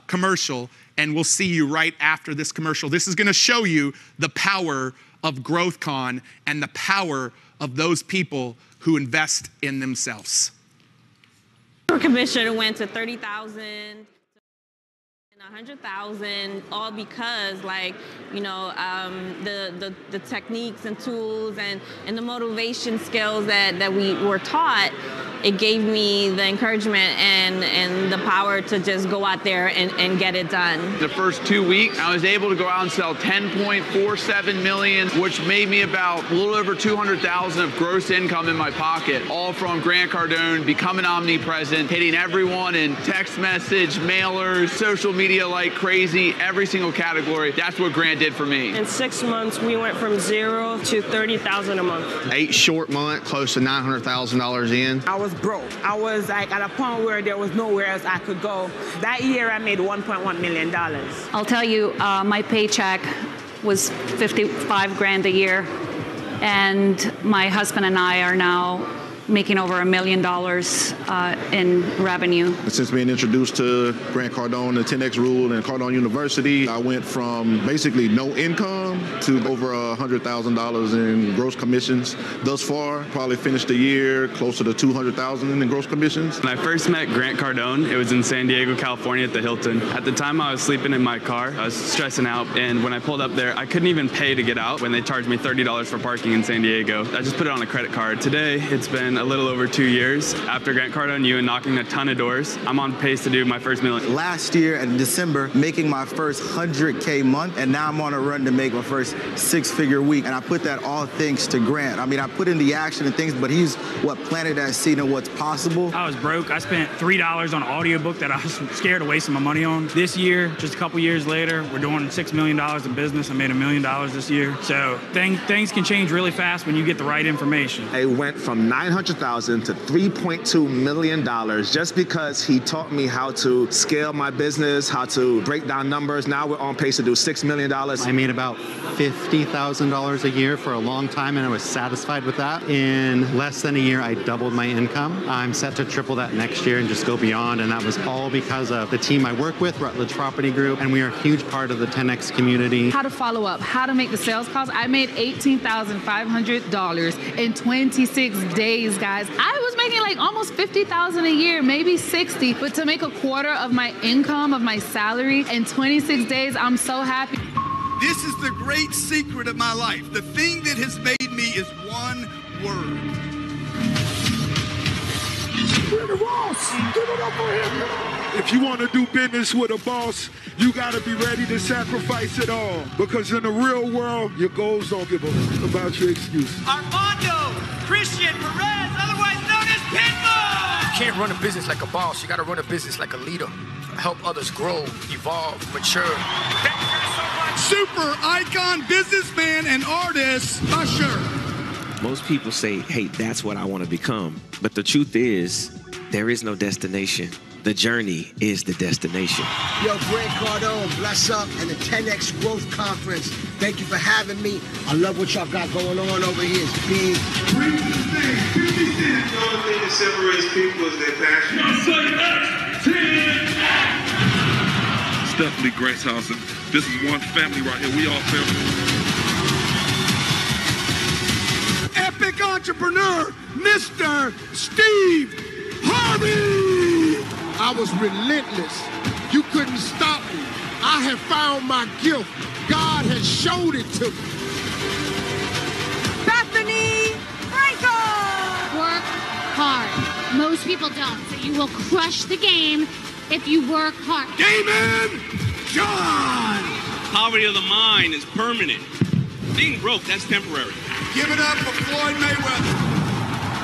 S18: commercial, and we'll see you right after this commercial. This is going to show you the power of GrowthCon and the power of those people who invest in themselves.
S20: Our commission went to 30,000. 100,000, all because, like, you know, the techniques and tools and the motivation skills that we were taught, it gave me the encouragement and the power to just go out there and get it done.
S21: The first 2 weeks, I was able to go out and sell 10.47 million, which made me about a little over 200,000 of gross income in my pocket, all from Grant Cardone becoming omnipresent, hitting everyone in text message, mailers, social media like crazy, every single category. That's what Grant did for me.
S22: In 6 months, we went from 0 to 30,000 a month.
S23: 8 short months, close to $900,000 in.
S24: I was broke. I was like at a point where there was nowhere else I could go. That year, I made $1.1 million.
S25: I'll tell you, my paycheck was 55 grand a year, and my husband and I are now making over $1 million in revenue.
S26: Since being introduced to Grant Cardone, the 10X rule, and Cardone University, I went from basically no income to over $100,000 in gross commissions. Thus far, probably finished the year closer to $200,000 in gross commissions.
S27: When I first met Grant Cardone, it was in San Diego, California at the Hilton. At the time, I was sleeping in my car. I was stressing out, and when I pulled up there, I couldn't even pay to get out when they charged me $30 for parking in San Diego. I just put it on a credit card. Today, it's been a little over 2 years. After Grant Cardone, you and knocking a ton of doors, I'm on pace to do my first million.
S28: Last year in December, making my first 100K month, and now I'm on a run to make my first 6-figure week. And I put that all thanks to Grant. I mean, I put in the action and things, but he's what planted that seed and what's possible.
S29: I was broke. I spent $3 on an audiobook that I was scared of wasting my money on. This year, just a couple years later, we're doing $6 million in business. I made $1 million this year. So things can change really fast when you get the right information.
S30: I went from $900,000 to $3.2 million just because he taught me how to scale my business, how to break down numbers. Now we're on pace to do $6 million.
S31: I made about $50,000 a year for a long time, and I was satisfied with that. In less than a year, I doubled my income. I'm set to triple that next year and just go beyond, and that was all because of the team I work with, Rutledge Property Group, and we are a huge part of the 10X community.
S32: How to follow up, how to make the sales calls. I made $18,500 in 26 days, guys. I was making like almost $50,000 a year, maybe 60, but to make a quarter of my income, of my salary in 26 days, I'm so happy.
S33: This is the great secret of my life. The thing that has made me is one word.
S12: We're the boss. Give it up for him. If you want to do business with a boss, you got to be ready to sacrifice it all. Because in the real world, your goals don't give a about your excuses.
S34: Armando Christian Perez, otherwise known as Pitbull.
S35: You can't run a business like a boss. You got to run a business like a leader. Help others grow, evolve, mature.
S34: Thank you guys so much.
S33: Super icon, businessman, and artist, Usher.
S36: Most people say, hey, that's what I want to become. But the truth is, there is no destination. The journey is the destination.
S37: Yo, Grant Cardone, bless up, and the 10X Growth Conference. Thank you for having me. I love what y'all got going on over here. It's big.
S12: The only thing that separates people is their passion. It's definitely Grant's house, and this is one family right here. We all family.
S33: Epic entrepreneur, Mr. Steve Harvey.
S11: I was relentless. You couldn't stop me. I have found my gift. God has showed it to me.
S38: Bethany Franco! Work hard. Most people don't, so you will crush the game if you work hard.
S33: Damon John!
S39: Poverty of the mind is permanent. Being broke, that's temporary.
S33: Give it up for Floyd Mayweather.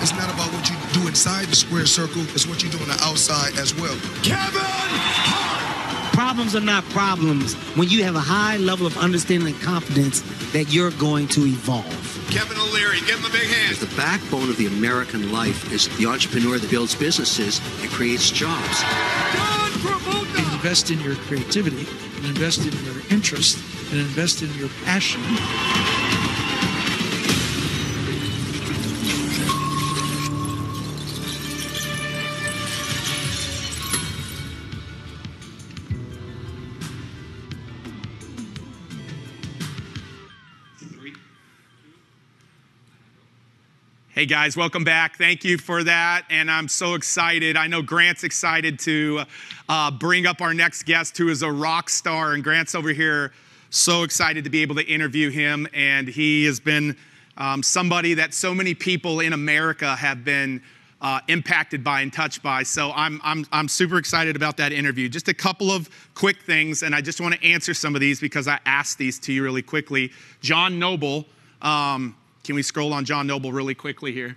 S40: It's not about what you do inside the square circle, it's what you do on the outside as well.
S33: Kevin Hart!
S41: Problems are not problems when you have a high level of understanding and confidence that you're going to evolve.
S33: Kevin O'Leary, give him a big hand.
S42: The backbone of the American life is the entrepreneur that builds businesses and creates jobs.
S33: John Travolta!
S41: Invest in your creativity and invest in your interest,
S40: and invest in your passion.
S1: Hey guys, welcome back. Thank you for that. And I'm so excited. I know Grant's excited to bring up our next guest, who is a rock star. And Grant's over here, so excited to be able to interview him. And he has been somebody that so many people in America have been impacted by and touched by. So I'm super excited about that interview. Just a couple of quick things, and I just want to answer some of these because I asked these to you really quickly. John Noble. Can we scroll on John Noble really quickly here?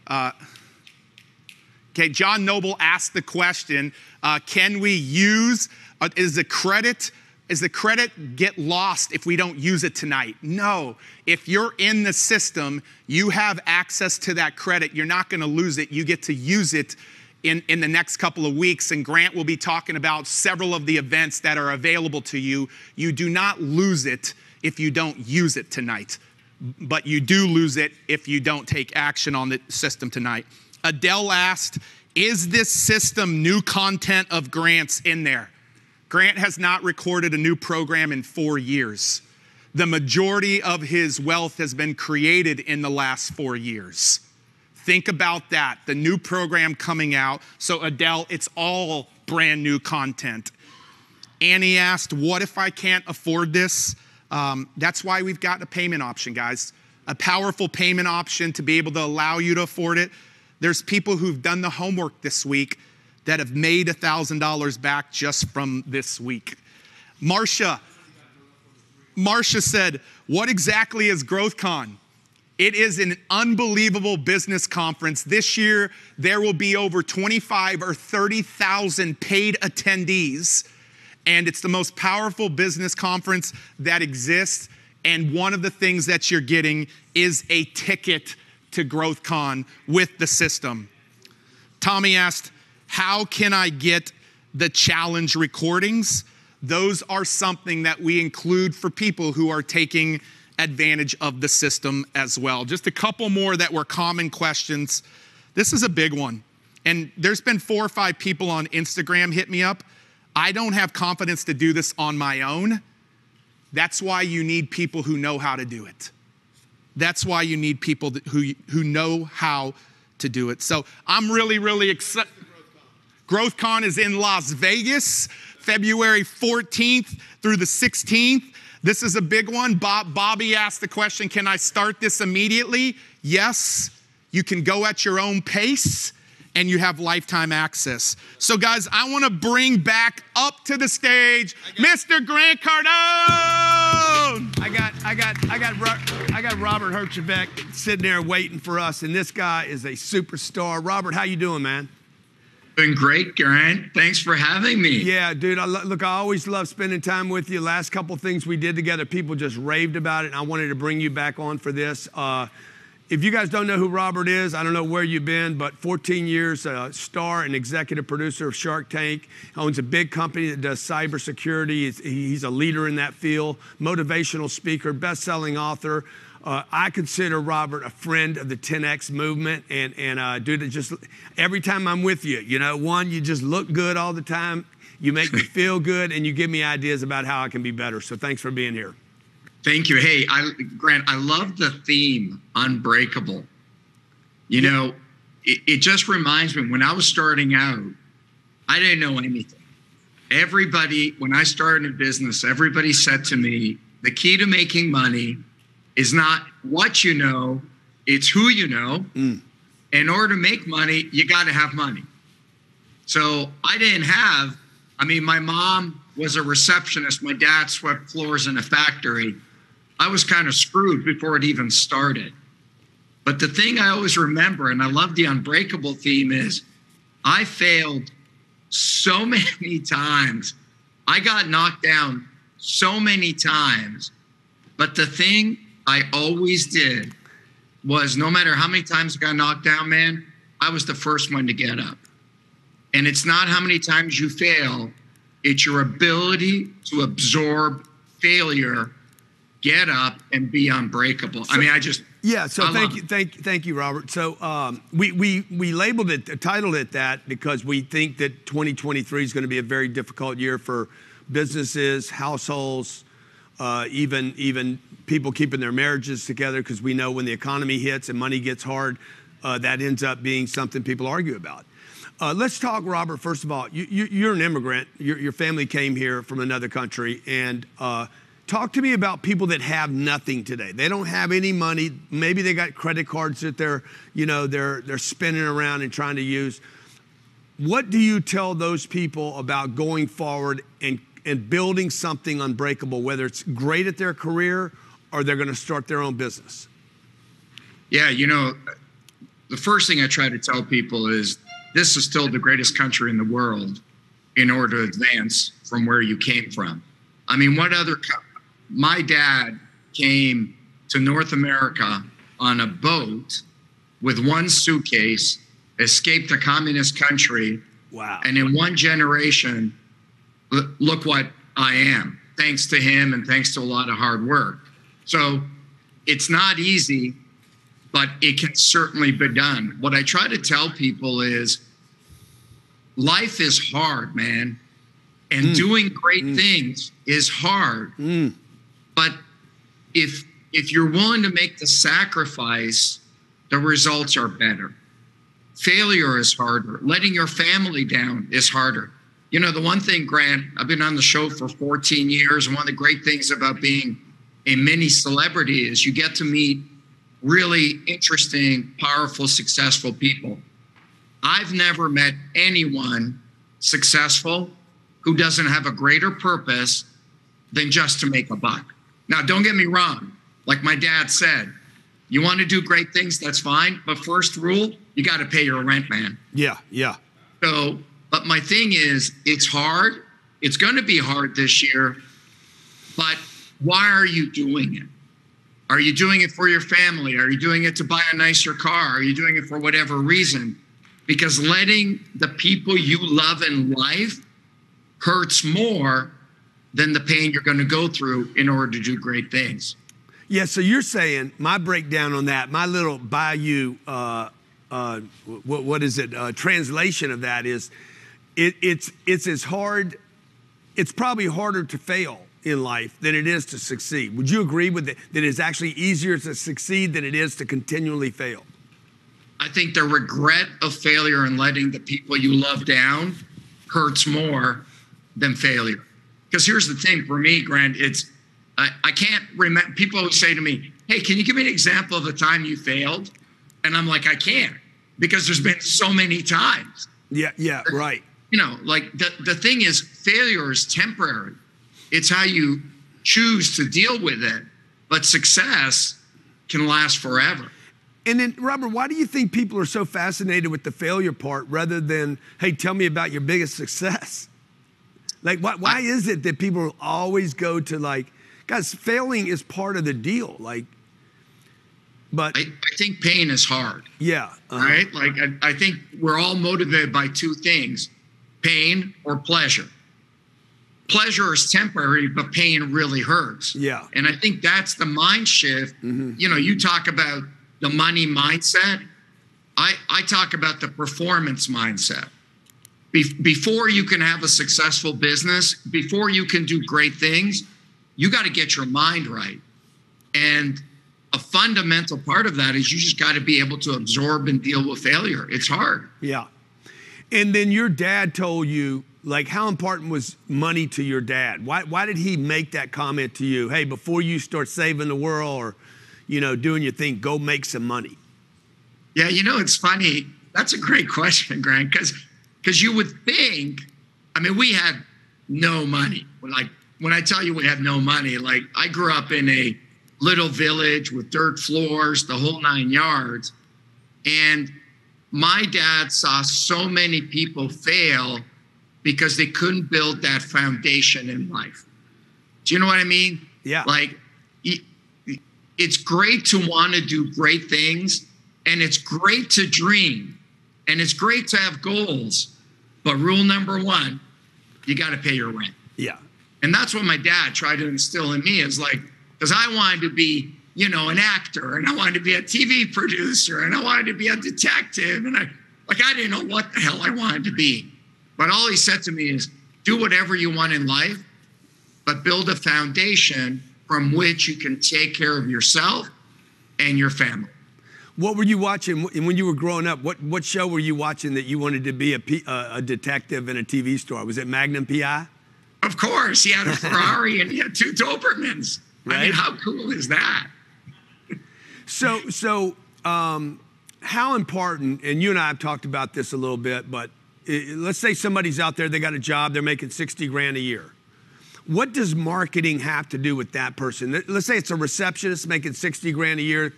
S1: Okay, John Noble asked the question, can we use, is the credit get lost if we don't use it tonight? No. If you're in the system, you have access to that credit. You're not going to lose it. You get to use it in the next couple of weeks, and Grant will be talking about several of the events that are available to you. You do not lose it if you don't use it tonight. But you do lose it if you don't take action on the system tonight. Adele asked, is this system new content of Grant's in there? Grant has not recorded a new program in 4 years. The majority of his wealth has been created in the last 4 years. Think about that, the new program coming out. So Adele, it's all brand new content. Annie asked, what if I can't afford this? That's why we've got a payment option, guys. A powerful payment option to be able to allow you to afford it. There's people who've done the homework this week that have made $1,000 back just from this week. Marcia said, what exactly is GrowthCon? It is an unbelievable business conference. This year, there will be over 25 or 30,000 paid attendees. And it's the most powerful business conference that exists. And one of the things that you're getting is a ticket to GrowthCon with the system. Tommy asked, how can I get the challenge recordings? Those are something that we include for people who are taking advantage of the system as well. Just a couple more that were common questions. This is a big one. And there's been 4 or 5 people on Instagram hit me up. I don't have confidence to do this on my own. That's why you need people who know how to do it. That's why you need people who know how to do it. So I'm really, really excited. GrowthCon is in Las Vegas, February 14th through the 16th. This is a big one. Bobby asked the question, can I start this immediately? Yes, you can go at your own pace. And you have lifetime access. So guys, I want to bring back up to the stage Mr. Grant Cardone.
S33: I got Robert Herjavec sitting there waiting for us, and this guy is a superstar. Robert, how you doing, man?
S2: Doing great, Grant. Thanks for having me.
S33: Yeah, dude. Look, I always love spending time with you. Last couple things we did together, people just raved about it, and I wanted to bring you back on for this. If you guys don't know who Robert is, I don't know where you've been, but 14 years, star and executive producer of Shark Tank, owns a big company that does cybersecurity. He's a leader in that field, motivational speaker, best-selling author. I consider Robert a friend of the 10X movement, and dude, just every time I'm with you, you know, one, you just look good all the time, you make me feel good, and you give me ideas about how I can be better. So thanks for being here.
S2: Thank you. Hey, Grant, I love the theme, Unbreakable. You know, it just reminds me, when I was starting out, I didn't know anything. Everybody, when I started in business, everybody said to me, the key to making money is not what you know, it's who you know. In order to make money, you got to have money. So my mom was a receptionist. My dad swept floors in a factory. I was kind of screwed before it even started. But the thing I always remember, and I love the Unbreakable theme, is I failed so many times. I got knocked down so many times. But the thing I always did was, no matter how many times I got knocked down, man, I was the first one to get up. And it's not how many times you fail, it's your ability to absorb failure get up and be unbreakable. I mean,
S33: thank you, Robert. So we labeled it, titled it that because we think that 2023 is going to be a very difficult year for businesses, households, even people keeping their marriages together, because we know when the economy hits and money gets hard, that ends up being something people argue about. Let's talk, Robert, first of all. You're an immigrant. Your family came here from another country. And talk to me about people that have nothing today. They don't have any money. Maybe they got credit cards that they're spinning around and trying to use. What do you tell those people about going forward and building something unbreakable, whether it's great at their career or they're going to start their own business?
S2: Yeah, the first thing I try to tell people is this is still the greatest country in the world in order to advance from where you came from. I mean, my dad came to North America on a boat with one suitcase, escaped a communist country.
S33: Wow.
S2: And in one generation, look what I am, thanks to him and thanks to a lot of hard work. So it's not easy, but it can certainly be done. What I try to tell people is life is hard, man. And doing great things is hard. But if you're willing to make the sacrifice, the results are better. Failure is harder. Letting your family down is harder. The one thing, Grant, I've been on the show for 14 years, and one of the great things about being a mini celebrity is you get to meet really interesting, powerful, successful people. I've never met anyone successful who doesn't have a greater purpose than just to make a buck. Now, don't get me wrong. Like my dad said, you want to do great things, that's fine. But first rule, you got to pay your rent, man.
S33: Yeah.
S2: So, but my thing is, it's hard. It's going to be hard this year. But why are you doing it? Are you doing it for your family? Are you doing it to buy a nicer car? Are you doing it for whatever reason? Because letting the people you love in life hurts more than the pain you're going to go through in order to do great things.
S33: Yeah, so you're saying, my breakdown on that, my little Bayou, translation of that is, it's as hard, it's probably harder to fail in life than it is to succeed. Would you agree with that it's actually easier to succeed than it is to continually fail?
S2: I think the regret of failure and letting the people you love down hurts more than failure. Because here's the thing for me, Grant, I can't remember, people always say to me, hey, can you give me an example of a time you failed? And I'm like, I can't, because there's been so many times.
S33: Yeah, right.
S2: Like the thing is, failure is temporary. It's how you choose to deal with it. But success can last forever.
S33: And then, Robert, why do you think people are so fascinated with the failure part rather than, hey, tell me about your biggest success? Like, why is it that people always go to, like, guys, failing is part of the deal. Like, but
S2: I think pain is hard.
S33: Yeah.
S2: Right? Like, I think we're all motivated by two things, pain or pleasure. Pleasure is temporary, but pain really hurts.
S33: Yeah.
S2: And I think that's the mind shift. You talk about the money mindset. I talk about the performance mindset. Before you can have a successful business, before you can do great things, you got to get your mind right. And a fundamental part of that is you just got to be able to absorb and deal with failure. It's hard.
S33: Yeah. And then your dad told you, like, how important was money to your dad? Why did he make that comment to you? Hey, before you start saving the world or, doing your thing, go make some money.
S2: Yeah, it's funny. That's a great question, Grant, because you would think, I mean, we had no money. Like, when I tell you we had no money, like, I grew up in a little village with dirt floors, the whole 9 yards. And my dad saw so many people fail because they couldn't build that foundation in life. Do you know what I mean?
S33: Yeah.
S2: Like, it's great to want to do great things, and it's great to dream, and it's great to have goals. But rule number one, you got to pay your rent.
S33: Yeah.
S2: And that's what my dad tried to instill in me is like, because I wanted to be, you know, an actor, and I wanted to be a TV producer, and I wanted to be a detective, and I didn't know what the hell I wanted to be. But all he said to me is, do whatever you want in life, but build a foundation from which you can take care of yourself and your family.
S33: What were you watching when you were growing up? What show were you watching that you wanted to be a detective in a TV store? Was it Magnum P.I.?
S2: Of course. He had a Ferrari and he had 2 Dobermans. Right? I mean, how cool is that?
S33: So how important, and you and I have talked about this a little bit, but let's say somebody's out there, they got a job, they're making 60 grand a year. What does marketing have to do with that person? Let's say it's a receptionist making 60 grand a year.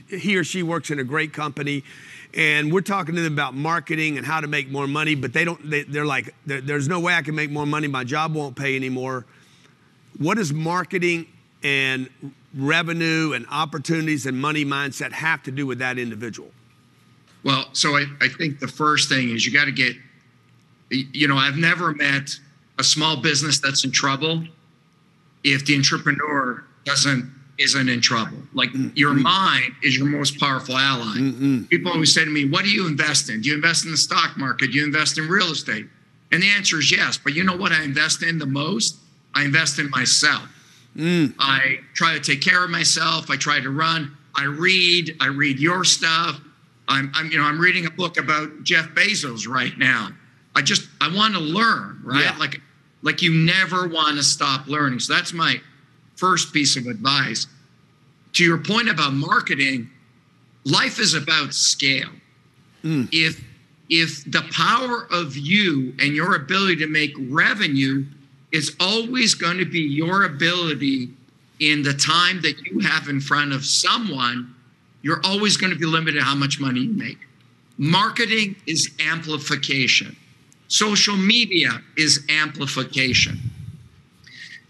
S33: He or she works in a great company, and we're talking to them about marketing and how to make more money, but they're like, there's no way I can make more money. My job won't pay anymore. What does marketing and revenue and opportunities and money mindset have to do with that individual?
S2: Well, so I think the first thing is you got to get, you know, I've never met a small business that's in trouble if the entrepreneur isn't in trouble. Like your mind is your most powerful ally. People always say to me, what do you invest in? Do you invest in the stock market? Do you invest in real estate? And the answer is yes. But you know what I invest in the most? I invest in myself. I try to take care of myself. I try to run. I read your stuff. I'm reading a book about Jeff Bezos right now. I want to learn, right? Yeah. Like you never want to stop learning. So that's my first piece of advice. To your point about marketing, life is about scale. If the power of you and your ability to make revenue is always going to be your ability in the time that you have in front of someone, you're always going to be limited how much money you make. Marketing is amplification. Social media is amplification.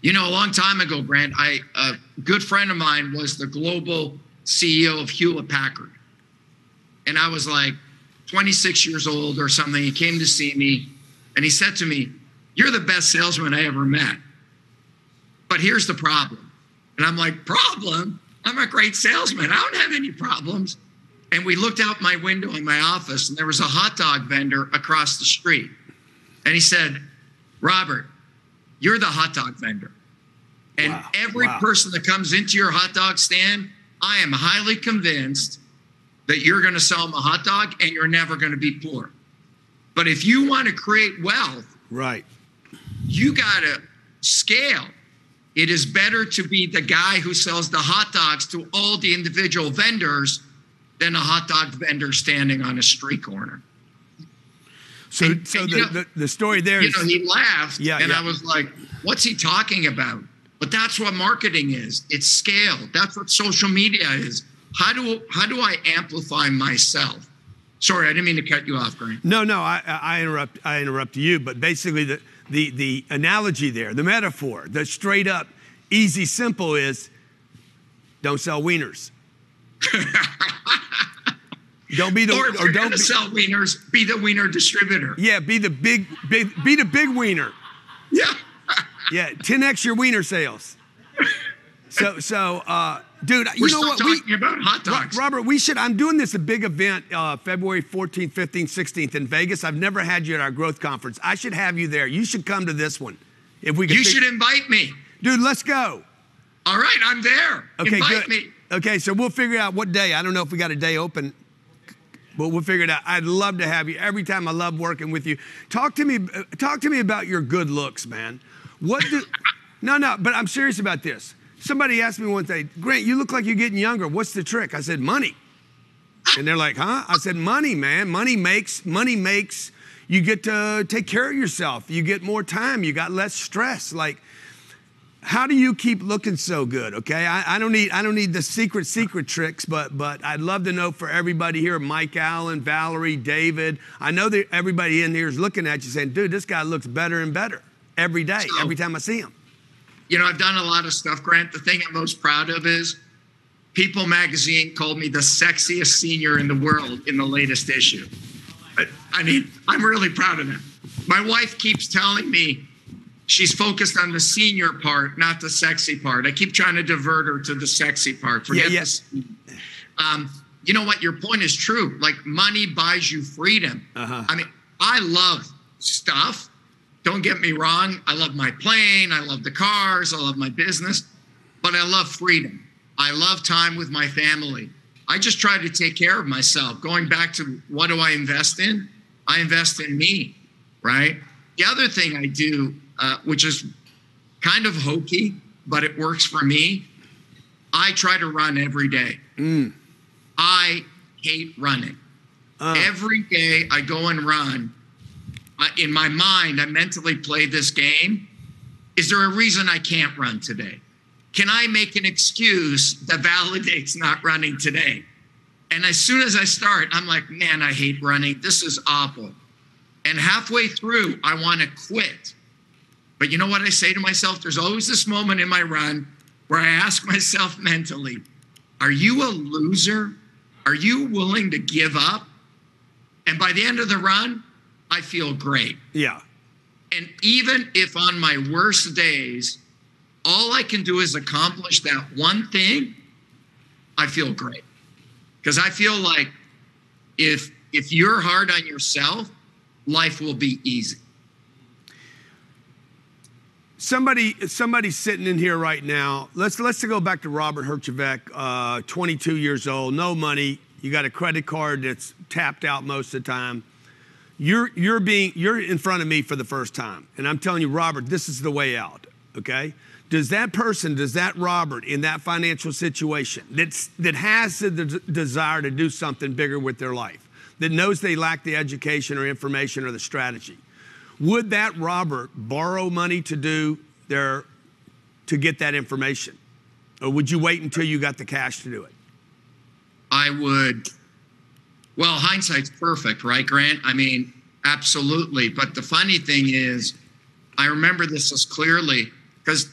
S2: You know, a long time ago, Grant, a good friend of mine was the global CEO of Hewlett Packard. And I was like 26 years old or something. He came to see me and he said to me, "You're the best salesman I ever met. But here's the problem." And I'm like, "Problem? I'm a great salesman. I don't have any problems." And we looked out my window in my office and there was a hot dog vendor across the street. And he said, "Robert, you're the hot dog vendor. And every person that comes into your hot dog stand, I am highly convinced that you're going to sell them a hot dog and you're never going to be poor. But if you want to create wealth,
S33: right,
S2: you got to scale. It is better to be the guy who sells the hot dogs to all the individual vendors than a hot dog vendor standing on a street corner."
S33: So the story there is,
S2: you know, he laughed, and
S33: yeah.
S2: I was like, "What's he talking about?" But that's what marketing is. It's scale. That's what social media is. How do I amplify myself? Sorry, I didn't mean to cut you off, Grant.
S33: No, I interrupt you. But basically, the analogy there, the metaphor, the straight up, easy, simple is, don't sell wieners. Don't be the
S2: or don't sell wieners. Be the wiener distributor.
S33: Yeah, be the big wiener.
S2: Yeah.
S33: Yeah, 10x your wiener sales. So, dude,
S2: We're
S33: you know what?
S2: Talking about hot dogs.
S33: Robert, I'm doing this a big event, February 14th, 15th, 16th in Vegas. I've never had you at our growth conference. I should have you there. You should come to this one. If we could.
S2: You should invite me.
S33: Dude, let's go.
S2: All right, I'm there.
S33: Okay,
S2: invite
S33: good.
S2: me.
S33: Okay, so we'll figure out what day. I don't know if we got a day open, but we'll figure it out. I'd love to have you. Every time I love working with you. Talk to me about your good looks, man. No, but I'm serious about this. Somebody asked me one day, "Grant, you look like you're getting younger. What's the trick?" I said, "Money." And they're like, "Huh?" I said, "Money, man. Money makes. You get to take care of yourself. You get more time. You got less stress. Like, how do you keep looking so good?" Okay, I don't need the secret tricks, but I'd love to know for everybody here, Mike Allen, Valerie, David. I know that everybody in here is looking at you saying, "Dude, this guy looks better and better every day, every time I see him."
S2: You know, I've done a lot of stuff, Grant. The thing I'm most proud of is People magazine called me the sexiest senior in the world in the latest issue. I mean, I'm really proud of that. My wife keeps telling me, she's focused on the senior part, not the sexy part. I keep trying to divert her to the sexy part. Forget this. You know what? Your point is true. Like, money buys you freedom. I mean, I love stuff. Don't get me wrong. I love my plane. I love the cars. I love my business. But I love freedom. I love time with my family. I just try to take care of myself. Going back to what do I invest in? I invest in me, right? The other thing I do, which is kind of hokey, but it works for me, I try to run every day. I hate running. Every day I go and run. In my mind, I mentally play this game. Is there a reason I can't run today? Can I make an excuse that validates not running today? And as soon as I start, I'm like, man, I hate running. This is awful. And halfway through, I want to quit. But you know what I say to myself? There's always this moment in my run where I ask myself mentally, are you a loser? Are you willing to give up? And by the end of the run, I feel great.
S33: Yeah.
S2: And even if on my worst days, all I can do is accomplish that one thing, I feel great. Because I feel like if you're hard on yourself, life will be easy.
S33: Somebody's sitting in here right now. Let's go back to Robert Herjavec, 22 years old, no money. You got a credit card that's tapped out most of the time. You're in front of me for the first time, and I'm telling you, Robert, this is the way out. Okay? Does that Robert in that financial situation that has the desire to do something bigger with their life, that knows they lack the education or information or the strategy, would that Robert borrow money to get that information? Or would you wait until you got the cash to do it?
S2: I would. Well, hindsight's perfect, right, Grant? I mean, absolutely. But the funny thing is, I remember this as clearly because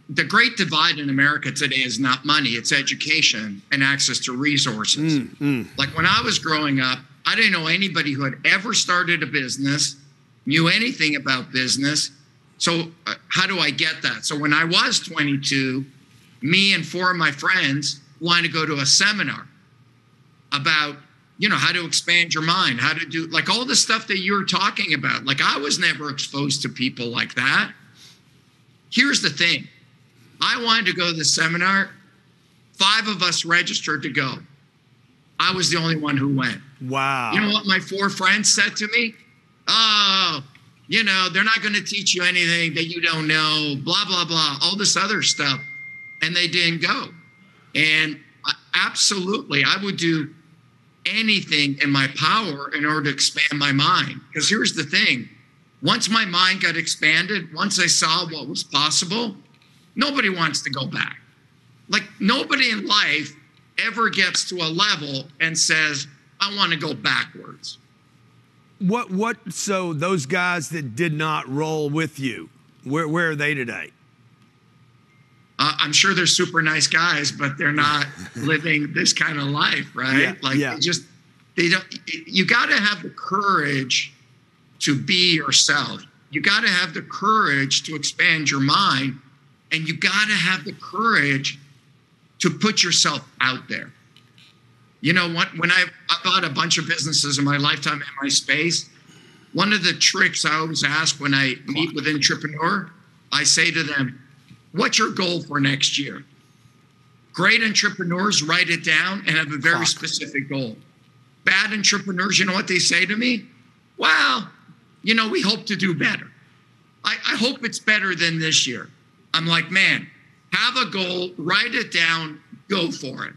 S2: the great divide in America today is not money, it's education and access to resources. Like when I was growing up, I didn't know anybody who had ever started a business, knew anything about business. So how do I get that? So when I was 22, me and 4 of my friends wanted to go to a seminar about, how to expand your mind, how to do like all the stuff that you're talking about. Like I was never exposed to people like that. Here's the thing. I wanted to go to the seminar. 5 of us registered to go. I was the only one who went.
S33: Wow.
S2: You know what my 4 friends said to me? Oh, they're not going to teach you anything that you don't know, blah, blah, blah, all this other stuff. And they didn't go. And absolutely, I would do anything in my power in order to expand my mind. Because here's the thing. Once my mind got expanded, once I saw what was possible, nobody wants to go back. Like nobody in life ever gets to a level and says, I want to go backwards.
S33: So those guys that did not roll with you, where are they today?
S2: I'm sure they're super nice guys, but they're not living this kind of life, right? They don't, you got to have the courage to be yourself. You got to have the courage to expand your mind, and you got to have the courage to put yourself out there. You know what? When I bought a bunch of businesses in my lifetime in my space, one of the tricks I always ask when I meet with an entrepreneur, I say to them, what's your goal for next year? Great entrepreneurs write it down and have a very specific goal. Bad entrepreneurs, you know what they say to me? Well, we hope to do better. I hope it's better than this year. I'm like, man, have a goal, write it down, go for it.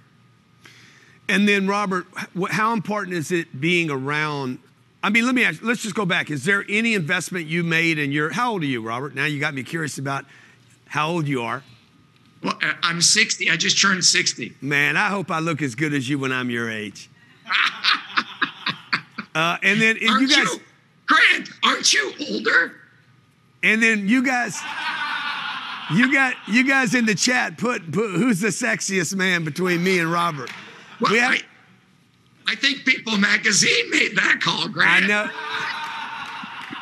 S33: And then, Robert, how important is it being around? I mean, let me ask, let's just go back. Is there any investment you made in how old are you, Robert? Now you got me curious about how old you are.
S2: Well, I'm 60. I just turned 60.
S33: Man, I hope I look as good as you when I'm your age. And then
S2: Grant, aren't you older?
S33: And then you guys in the chat put who's the sexiest man between me and Robert.
S2: Well, I think People Magazine made that call, Grant.
S33: I know.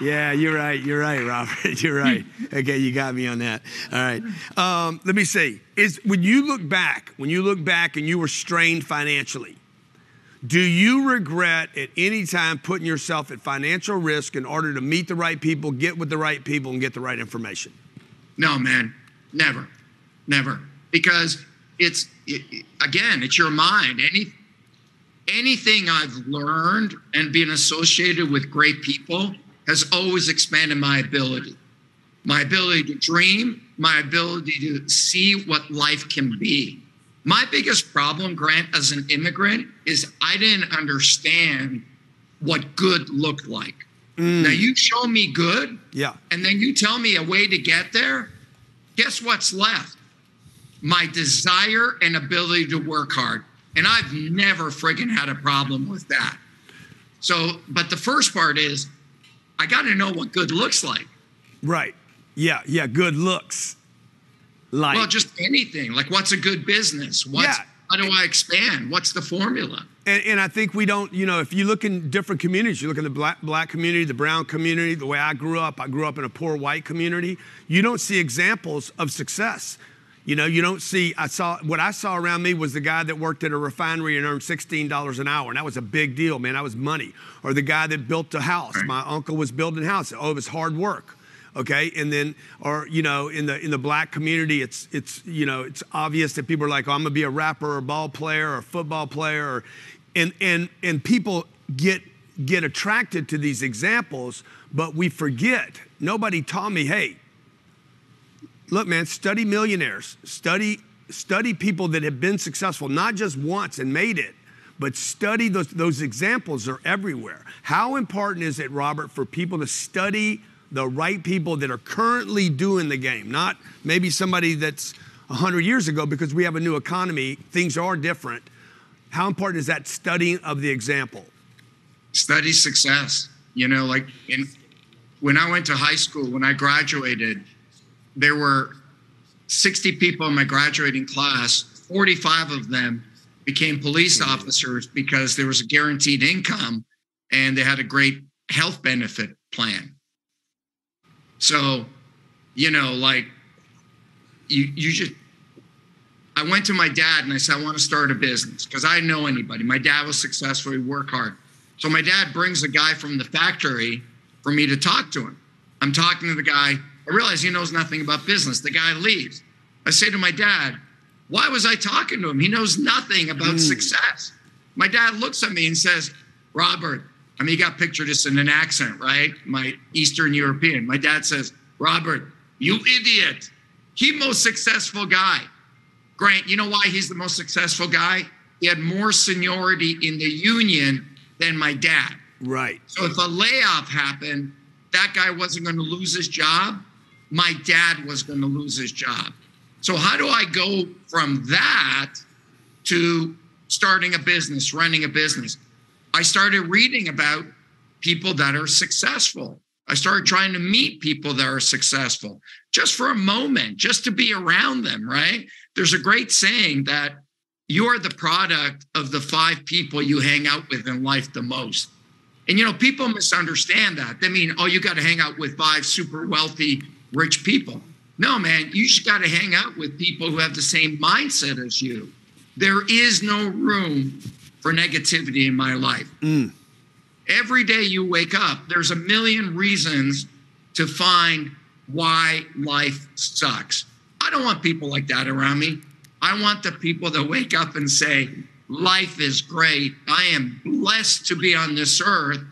S33: Yeah, you're right, Robert. You're right. Okay, you got me on that. All right. Let me see. When you look back and you were strained financially, do you regret at any time putting yourself at financial risk in order to meet the right people, get with the right people, and get the right information?
S2: No, man, never. Because it's your mind. Anything I've learned and been associated with great people has always expanded my ability to dream, my ability to see what life can be. My biggest problem, Grant, as an immigrant, is I didn't understand what good looked like. Now you show me good, and then you tell me a way to get there. Guess what's left? My desire and ability to work hard. And I've never friggin' had a problem with that. So, but the first part is, I got to know what good looks like.
S33: Right. Yeah. Good looks like.
S2: Well, just anything. Like, what's a good business? How do I expand? What's the formula?
S33: And I think we don't, if you look in different communities, you look in the black community, the brown community, the way I grew up in a poor white community, you don't see examples of success. You don't see, what I saw around me was the guy that worked at a refinery and earned $16 an hour. And that was a big deal, man. That was money. Or the guy that built a house. Right. My uncle was building a house. Oh, it was hard work. Okay. And then, in the black community, it's obvious that people are like, oh, I'm going to be a rapper or a ball player or a football player. And people get attracted to these examples, but we forget. Nobody taught me, hey, look, man, study millionaires. Study people that have been successful, not just once and made it, but study those examples are everywhere. How important is it, Robert, for people to study the right people that are currently doing the game, not maybe somebody that's 100 years ago, because we have a new economy, things are different. How important is that studying of the example?
S2: Study success. When I went to high school, when I graduated, there were 60 people in my graduating class. 45 of them became police officers because there was a guaranteed income and they had a great health benefit plan. So, I went to my dad and I said, I want to start a business because I didn't know anybody. My dad was successful, he worked hard. So my dad brings a guy from the factory for me to talk to him. I'm talking to the guy. I realize he knows nothing about business. The guy leaves. I say to my dad, why was I talking to him? He knows nothing about success. My dad looks at me and says, Robert, you got pictured this in an accent, right? My Eastern European. My dad says, Robert, you idiot. He most successful guy. Grant, you know why he's the most successful guy? He had more seniority in the union than my dad.
S33: Right.
S2: So if a layoff happened, that guy wasn't going to lose his job. My dad was going to lose his job. So how do I go from that to starting a business, running a business? I started reading about people that are successful. I started trying to meet people that are successful just for a moment, just to be around them, right? There's a great saying that you're the product of the 5 people you hang out with in life the most. And, people misunderstand that. They mean, oh, you got to hang out with 5 super wealthy, rich people. No, man, you just got to hang out with people who have the same mindset as you. There is no room for negativity in my life. Every day you wake up, there's a million reasons to find why life sucks. I don't want people like that around me. I want the people that wake up and say, life is great. I am blessed to be on this earth.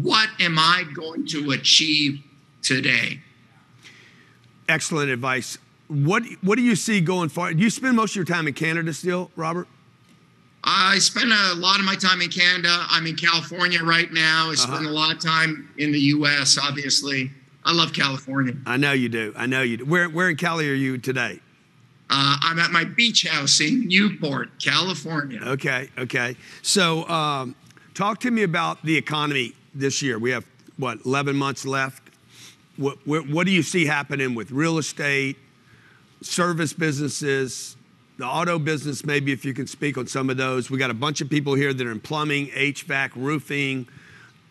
S2: What am I going to achieve today?
S33: Excellent advice. What do you see going forward? Do you spend most of your time in Canada still, Robert?
S2: I spend a lot of my time in Canada. I'm in California right now. I spend a lot of time in the U.S., obviously. I love California.
S33: I know you do. Where in Cali are you today?
S2: I'm at my beach house in Newport, California.
S33: Okay. So talk to me about the economy this year. We have, 11 months left? What do you see happening with real estate, service businesses, the auto business, maybe if you can speak on some of those? We got a bunch of people here that are in plumbing, HVAC, roofing.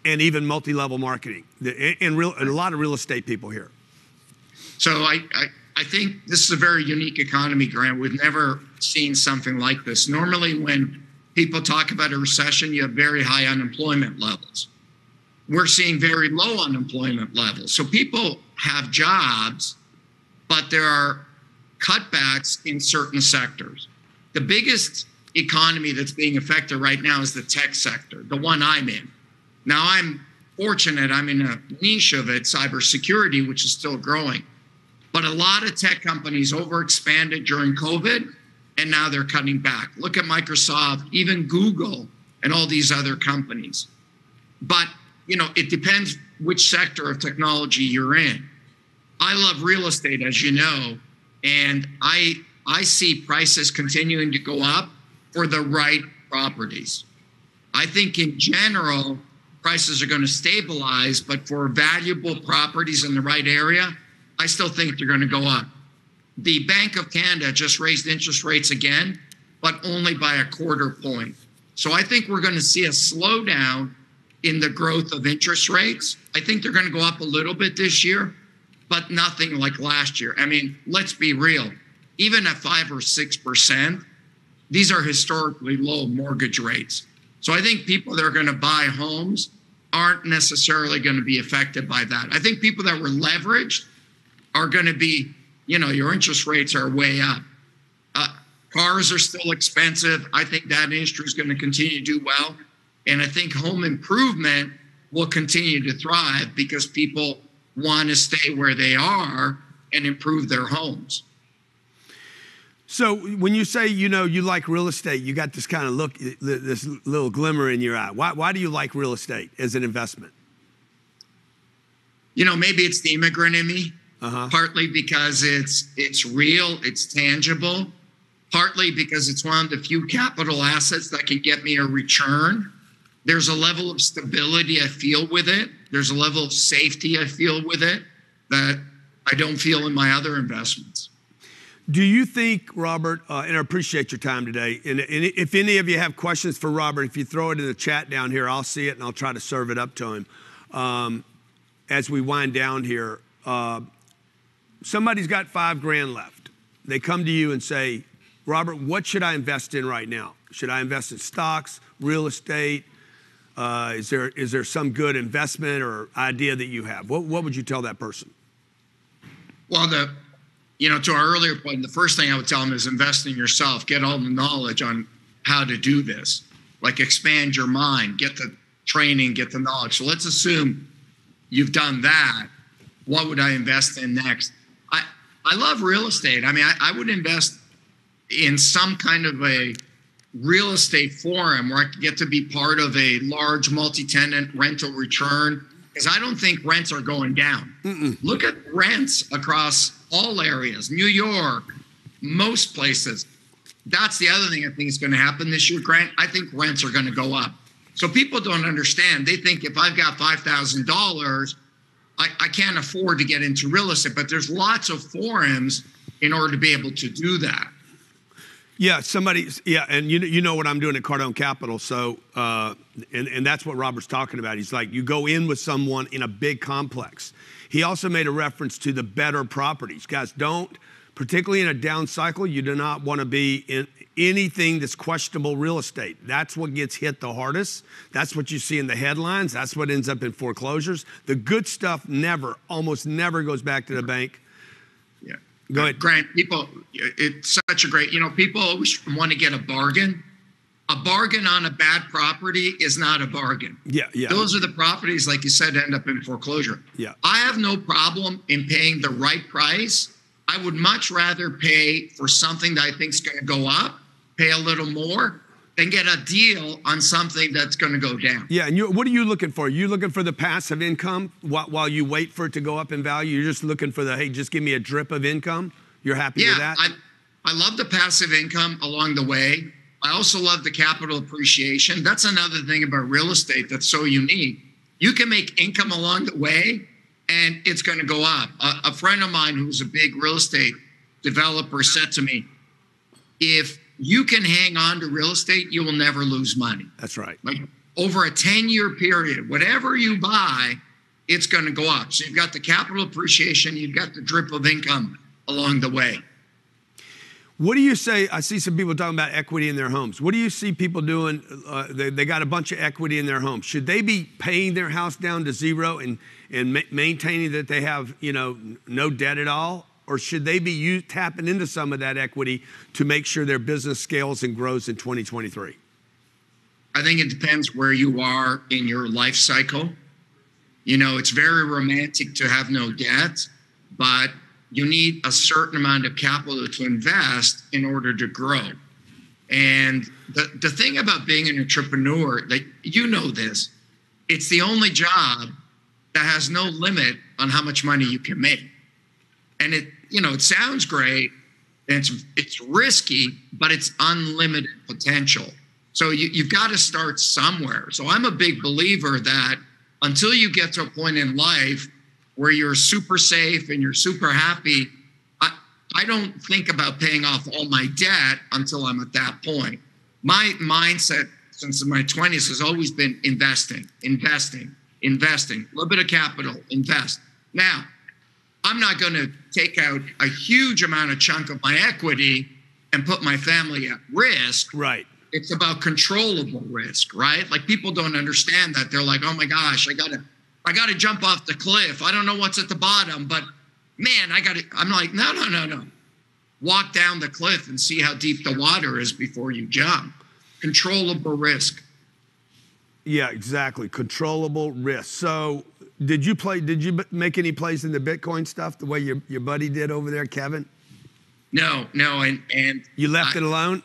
S33: and even multi-level marketing, and a lot of real estate people here.
S2: So I think this is a very unique economy, Grant. We've never seen something like this. Normally when people talk about a recession, you have very high unemployment levels. We're seeing very low unemployment levels. So people have jobs, but there are cutbacks in certain sectors. The biggest economy that's being affected right now is the tech sector, the one I'm in. Now, I'm fortunate, I'm in a niche of it, cybersecurity, which is still growing. But a lot of tech companies overexpanded during COVID, and now they're cutting back. Look at Microsoft, even Google, and all these other companies. But, you know, it depends which sector of technology you're in. I love real estate, as you know, and I see prices continuing to go up for the right properties. I think in general, prices are going to stabilize, but for valuable properties in the right area, I still think they're going to go up. The Bank of Canada just raised interest rates again, but only by a quarter point. So I think we're going to see a slowdown in the growth of interest rates. I think they're going to go up a little bit this year, but nothing like last year. I mean, let's be real. Even at 5 or 6%, these are historically low mortgage rates. So I think people that are going to buy homes aren't necessarily going to be affected by that. I think people that were leveraged are going to be, you know, your interest rates are way up. Cars are still expensive. I think that industry is going to continue to do well. And I think home improvement will continue to thrive because people want to stay where they are and improve their homes.
S33: So when you say, you know, you like real estate, you got this kind of look, this little glimmer in your eye. Why do you like real estate as an investment?
S2: You know, maybe it's the immigrant in me. Partly because it's real, it's tangible. Partly because it's one of the few capital assets that can get me a return. There's a level of stability I feel with it. There's a level of safety I feel with it that I don't feel in my other investments.
S33: Do you think, Robert, and I appreciate your time today, and if any of you have questions for Robert, if you throw it in the chat down here, I'll see it and I'll try to serve it up to him. As we wind down here, somebody's got $5,000 left. They come to you and say, Robert, what should I invest in right now? Should I invest in stocks, real estate? Is there some good investment or idea that you have? What would you tell that person?
S2: Well, to our earlier point, the first thing I would tell them is invest in yourself. Get all the knowledge on how to do this. Like expand your mind, get the training, get the knowledge. So let's assume you've done that. What would I invest in next? I love real estate. I mean, I would invest in some kind of a real estate forum where I could get to be part of a large multi-tenant rental return, because I don't think rents are going down. Look at rents across all areas, New York, most places. That's the other thing I think is going to happen this year, Grant. I think rents are going to go up. So people don't understand. They think if I've got $5,000, I can't afford to get into real estate, but there's lots of forums in order to be able to do that.
S33: Yeah, and you know what I'm doing at Cardone Capital, so, and that's what Robert's talking about. He's like, you go in with someone in a big complex. He also made a reference to the better properties. Guys, particularly in a down cycle, you do not want to be in anything that's questionable real estate. That's what gets hit the hardest. That's what you see in the headlines. That's what ends up in foreclosures. The good stuff almost never goes back to the bank.
S2: Yeah.
S33: Go ahead.
S2: Grant, it's such a great, people always want to get a bargain. A bargain on a bad property is not a bargain.
S33: Yeah.
S2: Those are the properties, like you said, end up in foreclosure.
S33: Yeah.
S2: I have no problem in paying the right price. I would much rather pay for something that I think is going to go up, pay a little more, than get a deal on something that's going to go down.
S33: Yeah, and what are you looking for? Are you looking for the passive income while you wait for it to go up in value? You're just looking for hey, just give me a drip of income? You're happy with that?
S2: I love the passive income along the way. I also love the capital appreciation. That's another thing about real estate that's so unique. You can make income along the way, and it's going to go up. A friend of mine who's a big real estate developer said to me, if you can hang on to real estate, you will never lose money.
S33: That's right.
S2: Like over a 10-year period, whatever you buy, it's going to go up. So you've got the capital appreciation, you've got the drip of income along the way.
S33: What do you say? I see some people talking about equity in their homes. What do you see people doing? They got a bunch of equity in their homes. Should they be paying their house down to zero and maintaining that they have, no debt at all? Or should they be tapping into some of that equity to make sure their business scales and grows in 2023?
S2: I think it depends where you are in your life cycle. It's very romantic to have no debt, but you need a certain amount of capital to invest in order to grow. And the thing about being an entrepreneur, that this, it's the only job that has no limit on how much money you can make. And it sounds great, and it's risky, but it's unlimited potential. So you've got to start somewhere. So I'm a big believer that until you get to a point in life where you're super safe and you're super happy, I don't think about paying off all my debt until I'm at that point. My mindset since my 20s has always been investing, a little bit of capital, invest. Now, I'm not going to take out a huge amount of chunk of my equity and put my family at risk.
S33: Right.
S2: It's about controllable risk, right? Like people don't understand that. They're like, oh my gosh, I gotta jump off the cliff. I don't know what's at the bottom, but man, I'm like, no. Walk down the cliff and see how deep the water is before you jump. Controllable risk.
S33: Yeah, exactly. Controllable risk. So did you make any plays in the Bitcoin stuff the way your buddy did over there, Kevin?
S2: No. And
S33: you left it alone?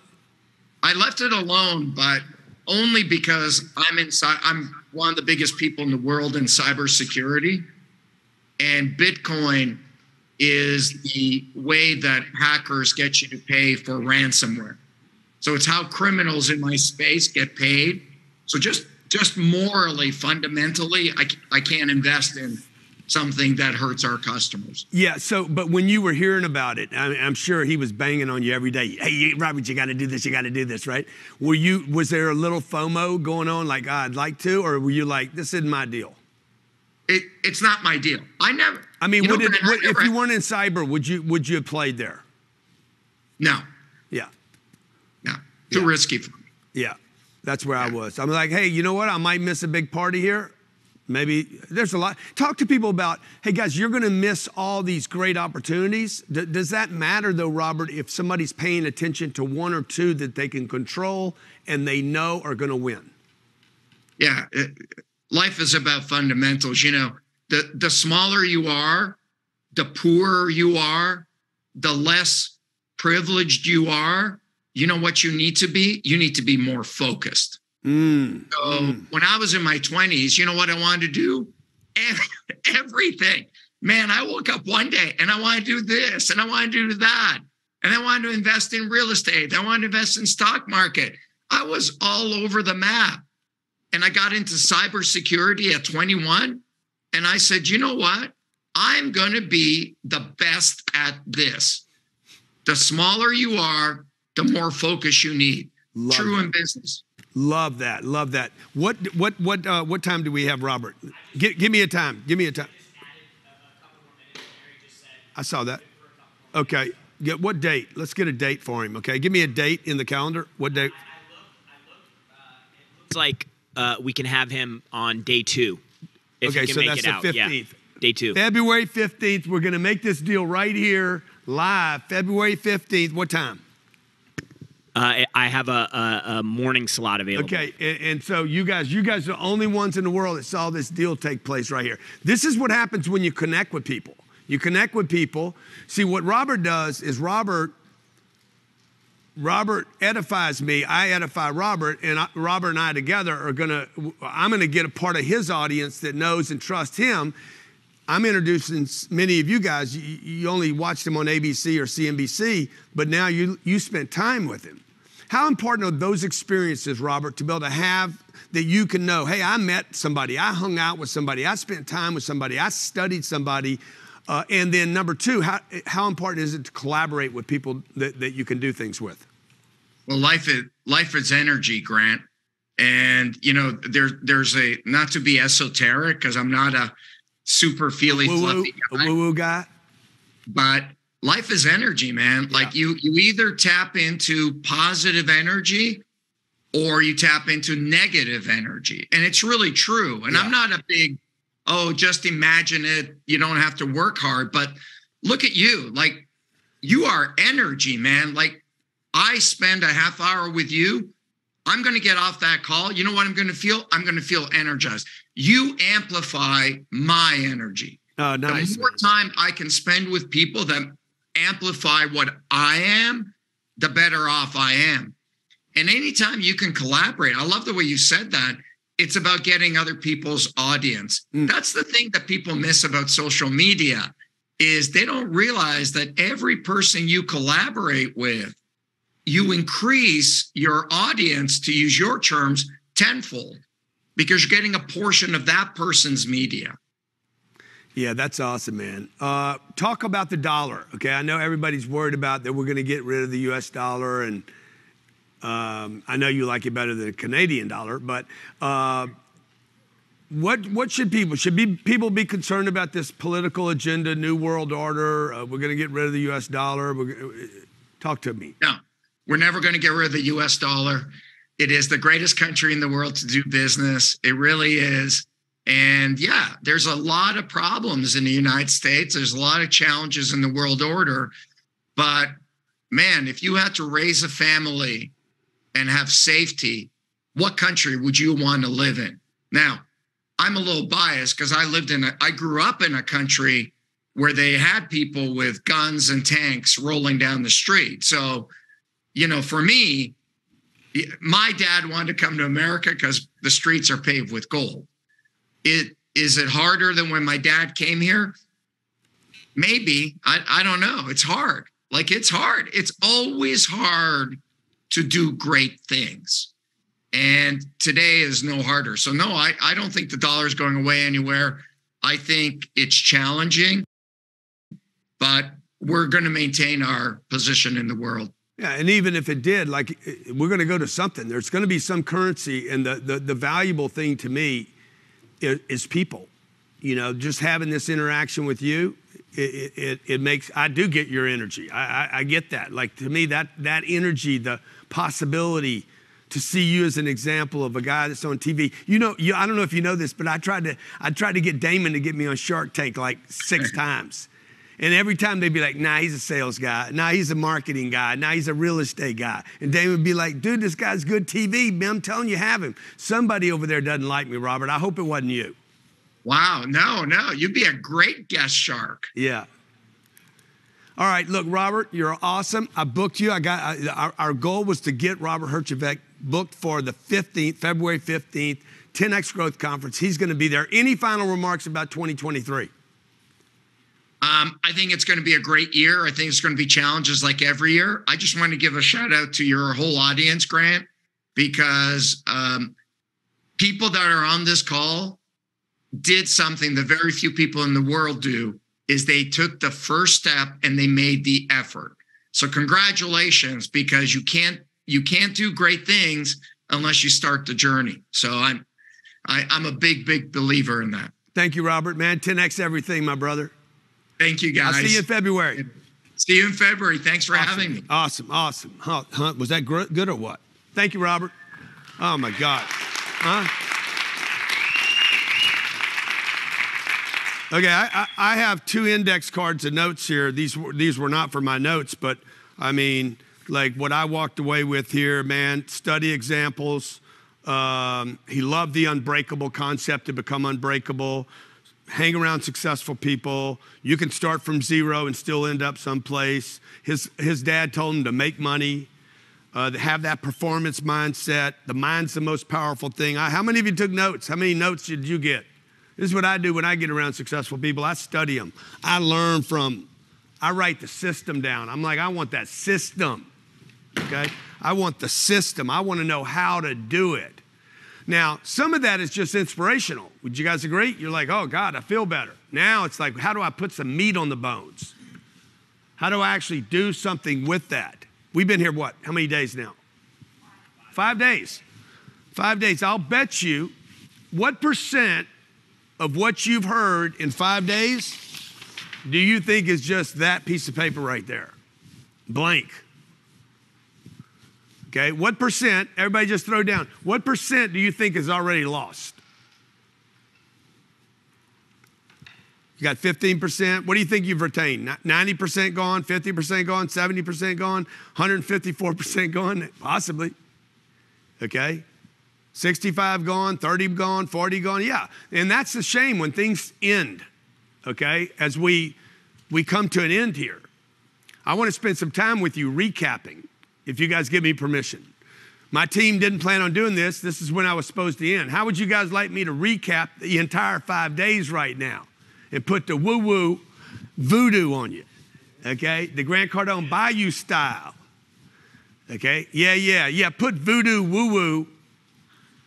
S2: I left it alone, but only because I'm one of the biggest people in the world in cybersecurity, and Bitcoin is the way that hackers get you to pay for ransomware. So it's how criminals in my space get paid. So just morally, fundamentally, I can't invest in something that hurts our customers.
S33: Yeah, but when you were hearing about it, I'm sure he was banging on you every day. Hey, Robert, you got to do this, right? Was there a little FOMO going on, like, I'd like to, or were you like, this isn't my deal?
S2: It's not my deal.
S33: If you weren't in cyber, would you have played there?
S2: No.
S33: Yeah.
S2: No. Too risky for me.
S33: Yeah. That's where I was. I'm like, hey, you know what? I might miss a big party here. Maybe there's a lot. Talk to people about, hey guys, you're going to miss all these great opportunities. Does that matter though, Robert, if somebody's paying attention to one or two that they can control and they know are going to win?
S2: Yeah. Life is about fundamentals. The smaller you are, the poorer you are, the less privileged you are. You know what you need to be? You need to be more focused. So when I was in my 20s, you know what I wanted to do? Everything. Man, I woke up one day and I want to do this and I want to do that. And I wanted to invest in real estate. I wanted to invest in stock market. I was all over the map. And I got into cybersecurity at 21. And I said, you know what? I'm going to be the best at this. The smaller you are, the more focus you need. True in business.
S33: Love that. What time do we have, Robert? Give me a time. I saw that. Okay. What date? Let's get a date for him. Okay. Give me a date in the calendar. What date?
S3: It's like we can have him on day 2. If he can
S33: so
S3: make
S33: that's
S3: it
S33: the
S3: out.
S33: 15th.
S3: Yeah. Day 2.
S33: February 15th. We're going to make this deal right here live. February 15th. What time?
S3: I have a morning slot available.
S33: Okay, and so you guys are the only ones in the world that saw this deal take place right here. This is what happens when you connect with people. You connect with people. See, what Robert does is Robert edifies me, I edify Robert, and Robert and I together I'm gonna get a part of his audience that knows and trusts him. I'm introducing many of you guys, you only watched him on ABC or CNBC, but now you spent time with him. How important are those experiences, Robert, to be able to have that you can know, hey, I met somebody, I hung out with somebody, I spent time with somebody, I studied somebody, and then number 2, how important is it to collaborate with people that you can do things with?
S2: Well, life is energy, Grant. And, you know, there's a, not to be esoteric, because I'm not a super feely, fluffy
S33: woo-woo guy,
S2: but life is energy, man. Like you either tap into positive energy or you tap into negative energy. And it's really true. And I'm not a big, just imagine it, you don't have to work hard. But look at you, like you are energy, man. Like I spend a half hour with you, I'm going to get off that call. You know what I'm going to feel? I'm going to feel energized. You amplify my energy.
S33: Oh, nice.
S2: The more time I can spend with people that amplify what I am, the better off I am. And anytime you can collaborate, I love the way you said that. It's about getting other people's audience. That's the thing that people miss about social media, is they don't realize that every person you collaborate with, you increase your audience, to use your terms, tenfold, because you're getting a portion of that person's media.
S33: Yeah, that's awesome, man. Talk about the dollar. Okay, I know everybody's worried about that we're going to get rid of the U.S. dollar, and I know you like it better than the Canadian dollar, but what should people be concerned about this political agenda, new world order? We're going to get rid of the U.S. dollar. Talk to me.
S2: No, we're never going to get rid of the U.S. dollar. It is the greatest country in the world to do business. It really is. And yeah, there's a lot of problems in the United States. There's a lot of challenges in the world order. But man, if you had to raise a family and have safety, what country would you want to live in? Now, I'm a little biased because I grew up in a country where they had people with guns and tanks rolling down the street. So, you know, for me, my dad wanted to come to America because the streets are paved with gold. Is it harder than when my dad came here? Maybe. I don't know. It's hard. Like, it's hard. It's always hard to do great things. And today is no harder. So no, I don't think the dollar is going away anywhere. I think it's challenging, but we're going to maintain our position in the world.
S33: Yeah, and even if it did, like, we're going to go to something. There's going to be some currency, and the valuable thing to me is people. You know, just having this interaction with you, it makes, I do get your energy. I get that. Like, to me, that energy, the possibility to see you as an example of a guy that's on TV. You know, I don't know if you know this, but I tried to get Damon to get me on Shark Tank like 6 times. And every time they'd be like, nah, he's a sales guy. Nah, he's a marketing guy. Nah, he's a real estate guy. And Damon would be like, dude, this guy's good TV. Man, I'm telling you, have him. Somebody over there doesn't like me, Robert. I hope it wasn't you.
S2: Wow, no. You'd be a great guest shark.
S33: Yeah. All right, look, Robert, you're awesome. I booked you. Our goal was to get Robert Herjavec booked for the 15th, February 15th, 10X Growth Conference. He's going to be there. Any final remarks about 2023?
S2: I think it's going to be a great year. I think it's going to be challenges like every year. I just want to give a shout out to your whole audience, Grant, because people that are on this call did something that very few people in the world do, is they took the first step and they made the effort. So congratulations, because you can't do great things unless you start the journey. So I'm a big believer in that.
S33: Thank you, Robert, man. 10X everything, my brother.
S2: Thank you, guys.
S33: I'll see you in February.
S2: See you in February. Thanks for having me.
S33: Awesome. Hunt, was that good or what? Thank you, Robert. Oh, my God. Okay, I have 2 index cards of notes here. These were not for my notes, but I mean, like what I walked away with here, man, study examples. He loved the unbreakable concept to become unbreakable. Hang around successful people. You can start from zero and still end up someplace. His dad told him to make money, to have that performance mindset. The mind's the most powerful thing. How many of you took notes? How many notes did you get? This is what I do when I get around successful people. I study them. I learn from, I write the system down. I'm like, I want that system, okay? I want the system. I want to know how to do it. Now, some of that is just inspirational. Would you guys agree? You're like, oh God, I feel better. Now it's like, how do I put some meat on the bones? How do I actually do something with that? We've been here, what, how many days now? 5 days. 5 days. I'll bet you, what percent of what you've heard in 5 days do you think is just that piece of paper right there? Blank. Okay, what percent, everybody just throw down, what percent do you think is already lost? You got 15%. What do you think you've retained? 90% gone, 50% gone, 70% gone, 154% gone? Possibly. Okay? 65 gone, 30 gone, 40 gone. Yeah. And that's a shame when things end, okay, as we come to an end here. I want to spend some time with you recapping, if you guys give me permission. My team didn't plan on doing this. This is when I was supposed to end. How would you guys like me to recap the entire 5 days right now and put the woo-woo voodoo on you, okay? The Grant Cardone Bayou style, okay? Yeah. Put voodoo woo-woo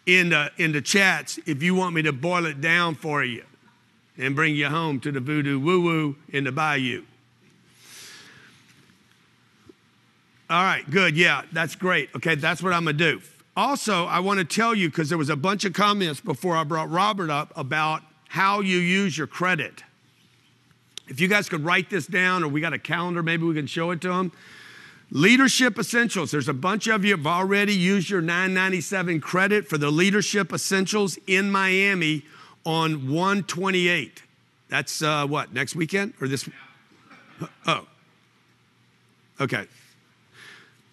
S33: in the chats if you want me to boil it down for you and bring you home to the voodoo woo-woo in the bayou. All right, good, yeah, that's great. Okay, that's what I'm gonna do. Also, I wanna tell you, because there was a bunch of comments before I brought Robert up about how you use your credit. If you guys could write this down, or we got a calendar, maybe we can show it to them. Leadership Essentials. There's a bunch of you have already used your $9.97 credit for the Leadership Essentials in Miami on 1/28. That's what, next weekend or this? Oh, okay.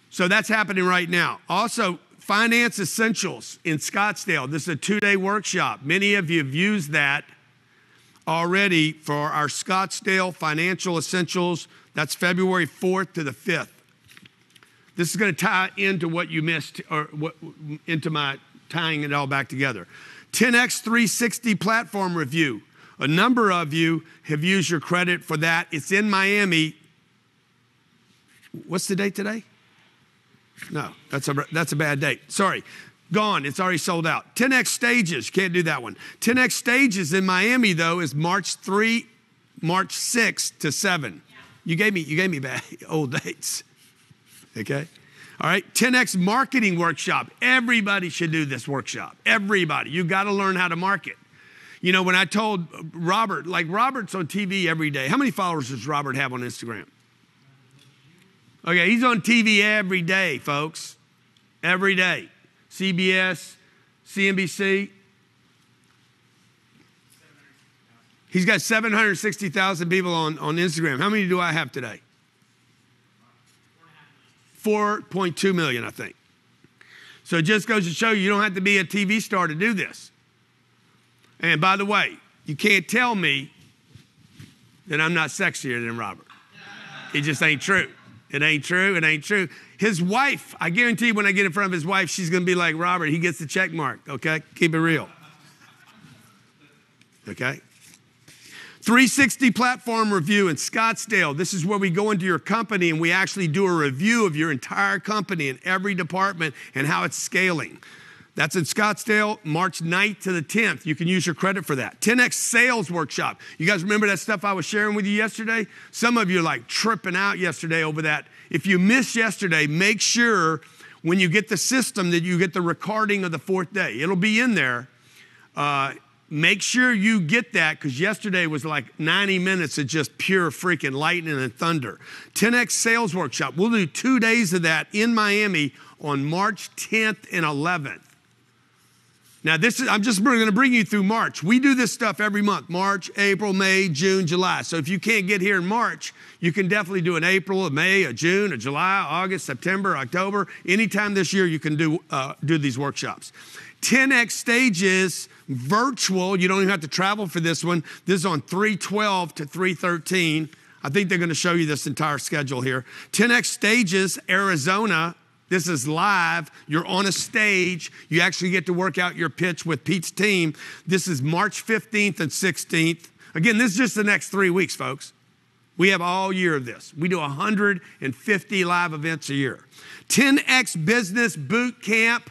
S33: So that's happening right now. Also, Finance Essentials in Scottsdale. This is a 2-day workshop. Many of you have used that already for our Scottsdale Financial Essentials. That's February 4th to the 5th. This is going to tie into what you missed, or into my tying it all back together. 10X 360 platform review. A number of you have used your credit for that. It's in Miami. What's the date today? No, that's a bad date. Sorry, gone. It's already sold out. 10X Stages, can't do that one. 10X Stages in Miami though is March 6 to 7. You gave me bad old dates. Okay. All right. 10X Marketing Workshop. Everybody should do this workshop. Everybody. You got to learn how to market. You know, when I told Robert, like Robert's on TV every day. How many followers does Robert have on Instagram? Okay, he's on TV every day, folks. Every day. CBS, CNBC. He's got 760,000 people on Instagram. How many do I have today? 4.2 million, I think. So it just goes to show you don't have to be a TV star to do this. And by the way, you can't tell me that I'm not sexier than Robert. It just ain't true. It ain't true. It ain't true. His wife, I guarantee when I get in front of his wife, she's going to be like Robert. He gets the check mark, okay? Keep it real. Okay? 360 platform review in Scottsdale. This is where we go into your company and we actually do a review of your entire company in every department and how it's scaling. That's in Scottsdale, March 9th to the 10th. You can use your credit for that. 10X Sales Workshop. You guys remember that stuff I was sharing with you yesterday? Some of you are like tripping out yesterday over that. If you missed yesterday, make sure when you get the system that you get the recording of the 4th day. It'll be in there. Make sure you get that, because yesterday was like 90 minutes of just pure freaking lightning and thunder. 10X Sales Workshop. We'll do 2 days of that in Miami on March 10th and 11th. Now I'm just going to bring you through March. We do this stuff every month, March, April, May, June, July. So if you can't get here in March, you can definitely do an April, a May, a June, a July, August, September, October. Anytime this year you can do these workshops. 10X Stages, virtual. You don't even have to travel for this one. This is on 3/12 to 3/13. I think they're going to show you this entire schedule here. 10X Stages, Arizona. This is live. You're on a stage. You actually get to work out your pitch with Pete's team. This is March 15th and 16th. Again, this is just the next 3 weeks, folks. We have all year of this. We do 150 live events a year. 10X Business Boot Camp.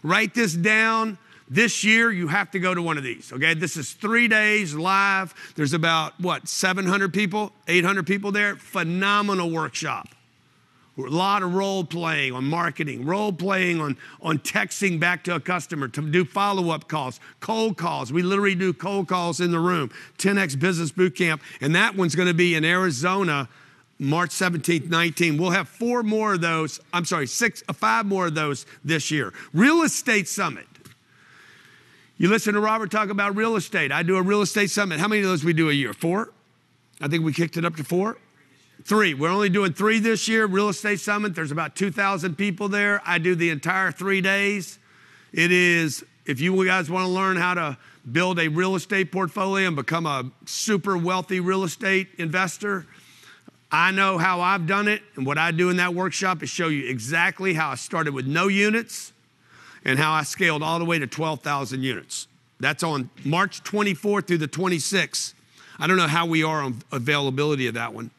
S33: Write this down. This year, you have to go to one of these, okay? This is 3 days live. There's about, 700 people, 800 people there. Phenomenal workshop. A lot of role playing on marketing, role playing on texting back to a customer to do follow-up calls, cold calls. We literally do cold calls in the room, 10X Business Bootcamp, and that one's going to be in Arizona, March 17th, 19th. We'll have 5 more of those this year. Real Estate Summit. You listen to Robert talk about real estate. I do a real estate summit. How many of those we do a year? 4? I think we kicked it up to 4. 3. We're only doing 3 this year. Real Estate Summit. There's about 2,000 people there. I do the entire 3 days. It is, if you guys want to learn how to build a real estate portfolio and become a super wealthy real estate investor, I know how I've done it. And what I do in that workshop is show you exactly how I started with no units and how I scaled all the way to 12,000 units. That's on March 24th through the 26th. I don't know how we are on availability of that one.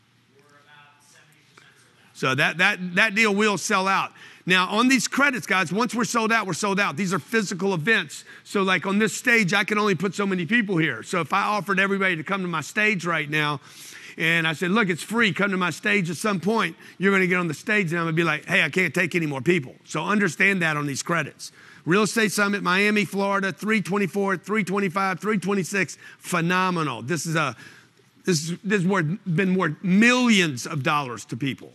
S33: So that deal will sell out. Now, on these credits, guys, once we're sold out, we're sold out. These are physical events. So like on this stage, I can only put so many people here. So if I offered everybody to come to my stage right now, and I said, look, it's free, come to my stage at some point, you're going to get on the stage and I'm going to be like, hey, I can't take any more people. So understand that on these credits. Real Estate Summit, Miami, Florida, 324, 325, 326, phenomenal. This has been worth millions of dollars to people.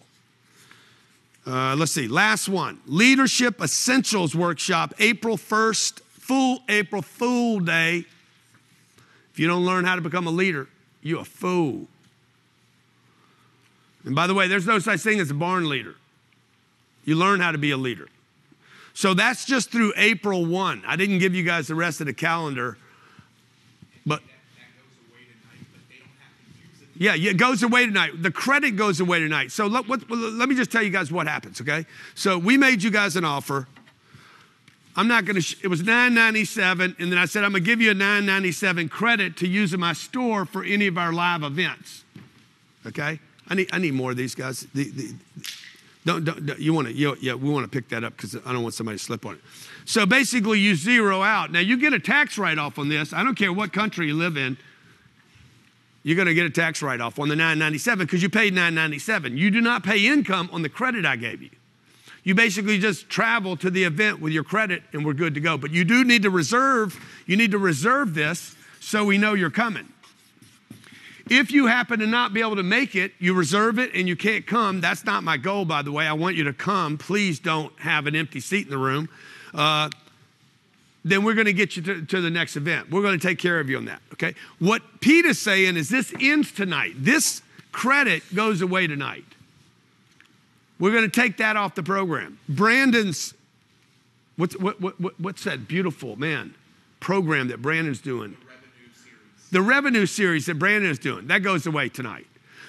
S33: Let's see, last one. Leadership Essentials Workshop, April 1st, April Fool Day. If you don't learn how to become a leader, you're a fool. And by the way, there's no such thing as a barn leader. You learn how to be a leader. So that's just through April 1. I didn't give you guys the rest of the calendar, but yeah, it goes away tonight. The credit goes away tonight. So let me just tell you guys what happens, okay? So we made you guys an offer. I'm not going to, it was $9.97, and then I said, I'm going to give you a $9.97 credit to use in my store for any of our live events, okay? I need more of these guys. We want to pick that up because I don't want somebody to slip on it. So basically you zero out. Now you get a tax write-off on this. I don't care what country you live in. You're going to get a tax write-off on the $9.97 because you paid $9.97. You do not pay income on the credit I gave you. You basically just travel to the event with your credit and we're good to go. But you do need to reserve, this so we know you're coming. If you happen to not be able to make it, you reserve it and you can't come. That's not my goal, by the way. I want you to come. Please don't have an empty seat in the room. Then we're going to get you to the next event. We're going to take care of you on that, okay? What Pete is saying is this ends tonight. This credit goes away tonight. We're going to take that off the program. Brandon's, what's that beautiful, man, program that Brandon's doing? The revenue series that Brandon is doing, that goes away tonight.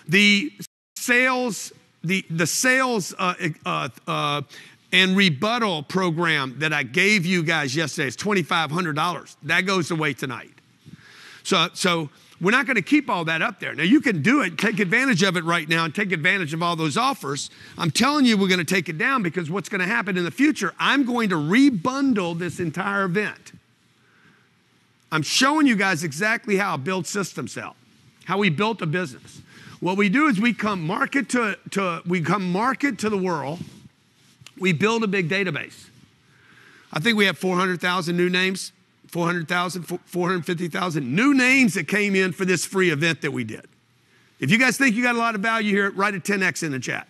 S33: The sales, and rebuttal program that I gave you guys yesterday is $2,500. That goes away tonight. So we're not going to keep all that up there. Now you can do it, take advantage of it right now and take advantage of all those offers. I'm telling you we're going to take it down because what's going to happen in the future, I'm going to rebundle this entire event. I'm showing you guys exactly how I build systems out, how we built a business. What we do is we come market to the world. We build a big database. I think we have 400,000 new names, 400,000, 450,000 new names that came in for this free event that we did. If you guys think you got a lot of value here, write a 10X in the chat.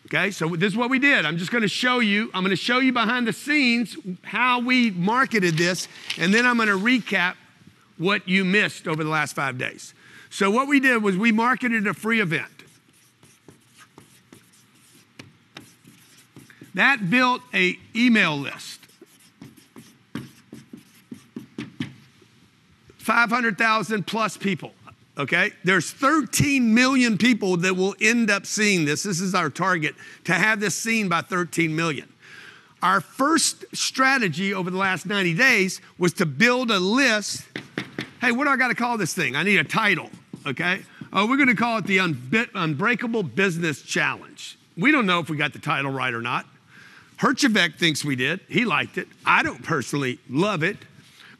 S33: Okay, so this is what we did. I'm going to show you behind the scenes how we marketed this, and then I'm going to recap what you missed over the last 5 days. So what we did was we marketed a free event. That built an email list. 500,000 plus people, okay? There's 13 million people that will end up seeing this. This is our target, to have this seen by 13 million. Our first strategy over the last 90 days was to build a list. Hey, what do I got to call this thing? I need a title, okay? Oh, we're going to call it the Unbreakable Business Challenge. We don't know if we got the title right or not. Herchevek thinks we did. He liked it. I don't personally love it.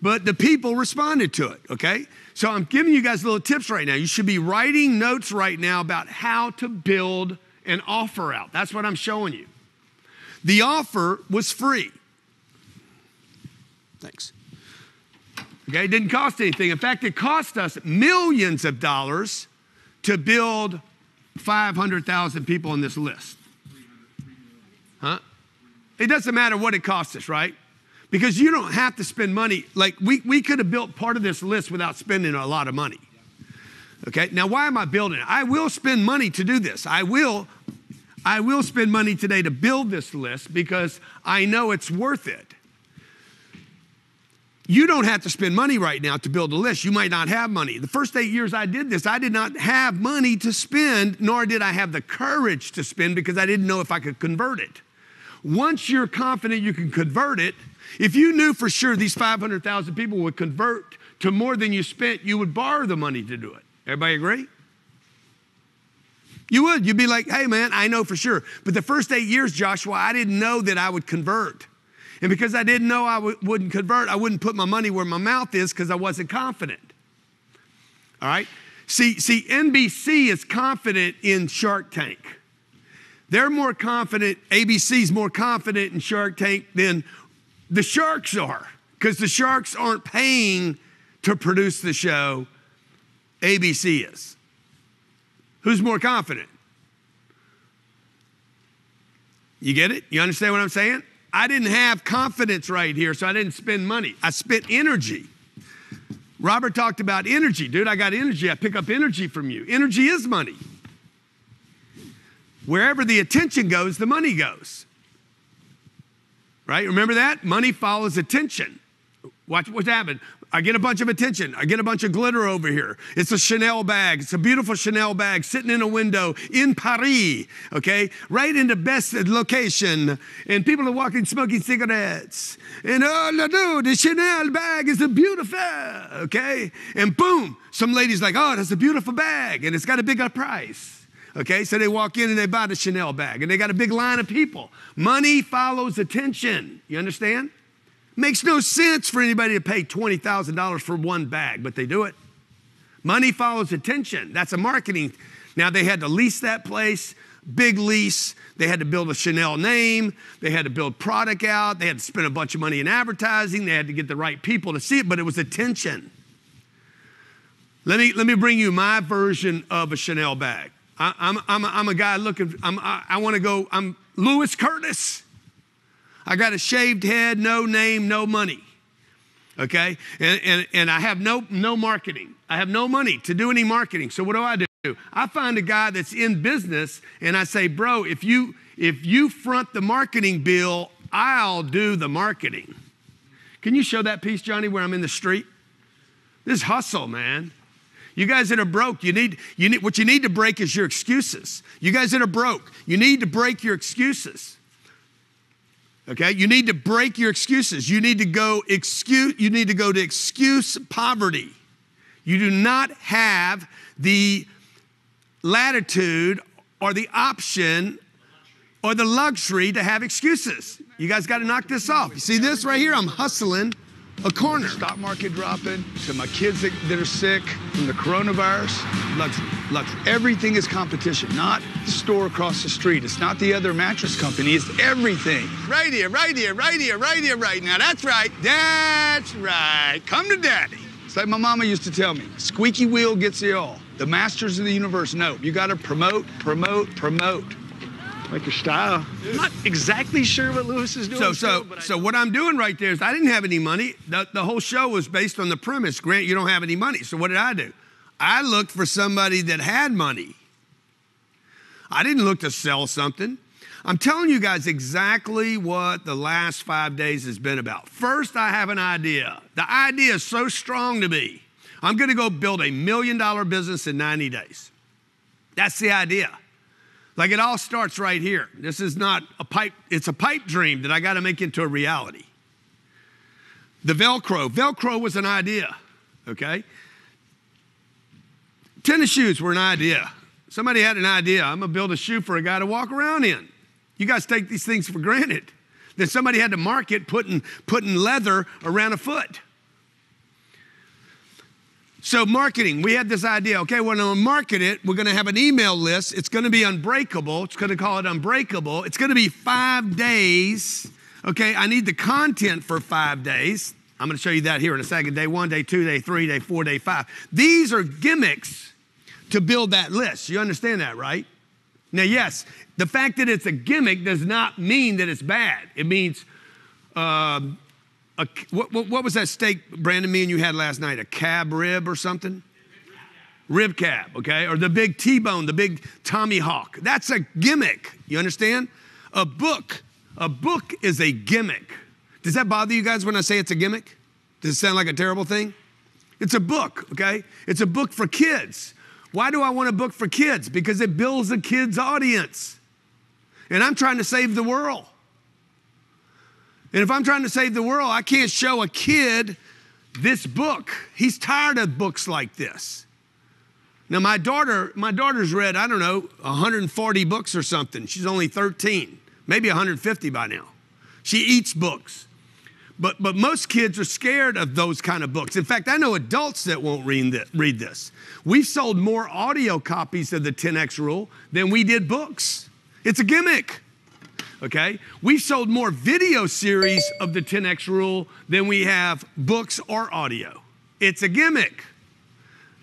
S33: But the people responded to it, okay? So I'm giving you guys little tips right now. You should be writing notes right now about how to build an offer out. That's what I'm showing you. The offer was free. Thanks. Okay, it didn't cost anything. In fact, it cost us millions of dollars to build 500,000 people on this list. Huh? It doesn't matter what it cost us, right? Because you don't have to spend money. Like we could have built part of this list without spending a lot of money. Okay, now why am I building it? I will spend money to do this. I will spend money today to build this list because I know it's worth it. You don't have to spend money right now to build a list. You might not have money. The first 8 years I did this, I did not have money to spend, nor did I have the courage to spend because I didn't know if I could convert it. Once you're confident you can convert it, if you knew for sure these 500,000 people would convert to more than you spent, you would borrow the money to do it. Everybody agree? You would. You'd be like, hey, man, I know for sure. But the first 8 years, Joshua, I didn't know that I would convert. And because I didn't know I wouldn't convert, I wouldn't put my money where my mouth is because I wasn't confident. All right? See, NBC is confident in Shark Tank. They're more confident, ABC's more confident in Shark Tank than the sharks are, because the sharks aren't paying to produce the show. ABC is. Who's more confident? You get it? You understand what I'm saying? I didn't have confidence right here, so I didn't spend money. I spent energy. Robert talked about energy. Dude, I got energy. I pick up energy from you. Energy is money. Wherever the attention goes, the money goes. Right? Remember that? Money follows attention. Watch what's happened. I get a bunch of attention. I get a bunch of glitter over here. It's a Chanel bag. It's a beautiful Chanel bag sitting in a window in Paris, okay? Right in the best location. And people are walking smoking cigarettes. And oh, the Chanel bag is a beautiful, okay? And boom, some lady's like, oh, that's a beautiful bag. And it's got a bigger price. Okay, so they walk in and they buy the Chanel bag. And they got a big line of people. Money follows attention. You understand? Makes no sense for anybody to pay $20,000 for one bag, but they do it. Money follows attention. That's a marketing. Now, they had to lease that place, big lease. They had to build a Chanel name. They had to build product out. They had to spend a bunch of money in advertising. They had to get the right people to see it, but it was attention. Let me bring you my version of a Chanel bag. I'm a guy looking, I'm Louis Curtis. I got a shaved head, no name, no money. Okay? And I have no marketing. I have no money to do any marketing. So what do? I find a guy that's in business and I say, bro, if you front the marketing bill, I'll do the marketing. Can you show that piece, Johnny, where I'm in the street? This is hustle, man. You guys that are broke, what you need to break is your excuses. You guys that are broke, you need to break your excuses. Okay? You need to break your excuses. You need to go to excuse poverty. You do not have the latitude or the option or the luxury to have excuses. You guys got to knock this off. You see this right here? I'm hustling a corner.
S4: Stock market dropping, to my kids that are sick from the coronavirus. Luxury. Everything is competition, not the store across the street. It's not the other mattress company. It's everything. Right here. Now, that's right. Come to daddy. It's like my mama used to tell me, squeaky wheel gets you all. The masters of the universe know. You got to promote. Like your style. I'm not exactly sure what Lewis is doing.
S33: So what I'm doing right there is I didn't have any money. The whole show was based on the premise, Grant, you don't have any money. So what did I do? I looked for somebody that had money. I didn't look to sell something. I'm telling you guys exactly what the last 5 days has been about. First, I have an idea. The idea is so strong to me. I'm going to go build $1 million business in 90 days. That's the idea. Like, it all starts right here. This is not a pipe, it's a pipe dream that I got to make into a reality. The Velcro was an idea, okay? Tennis shoes were an idea. Somebody had an idea. I'm going to build a shoe for a guy to walk around in. You guys take these things for granted. Then somebody had to market putting leather around a foot. So marketing, we had this idea, okay, we're going to market it. We're going to have an email list. It's going to be Unbreakable. It's going to call it Unbreakable. It's going to be 5 days. Okay, I need the content for 5 days. I'm going to show you that here in a second. Day 1, day 2, day 3, day 4, day 5. These are gimmicks to build that list. You understand that, right? Now, yes, the fact that it's a gimmick does not mean that it's bad. It means, what was that steak, Brandon, me and you had last night? A cab rib or something? Rib cab, okay? Or the big T-bone, the big Tommy Hawk. That's a gimmick. You understand? A book is a gimmick. Does that bother you guys when I say it's a gimmick? Does it sound like a terrible thing? It's a book, okay? It's a book for kids. Why do I want a book for kids? Because it builds a kid's audience. And I'm trying to save the world. And if I'm trying to save the world, I can't show a kid this book. He's tired of books like this. Now, my daughter's read, I don't know, 140 books or something. She's only 13, maybe 150 by now. She eats books. But most kids are scared of those kind of books. In fact, I know adults that won't read this. We've sold more audio copies of the 10X rule than we did books. It's a gimmick, okay? We've sold more video series of the 10X rule than we have books or audio. It's a gimmick.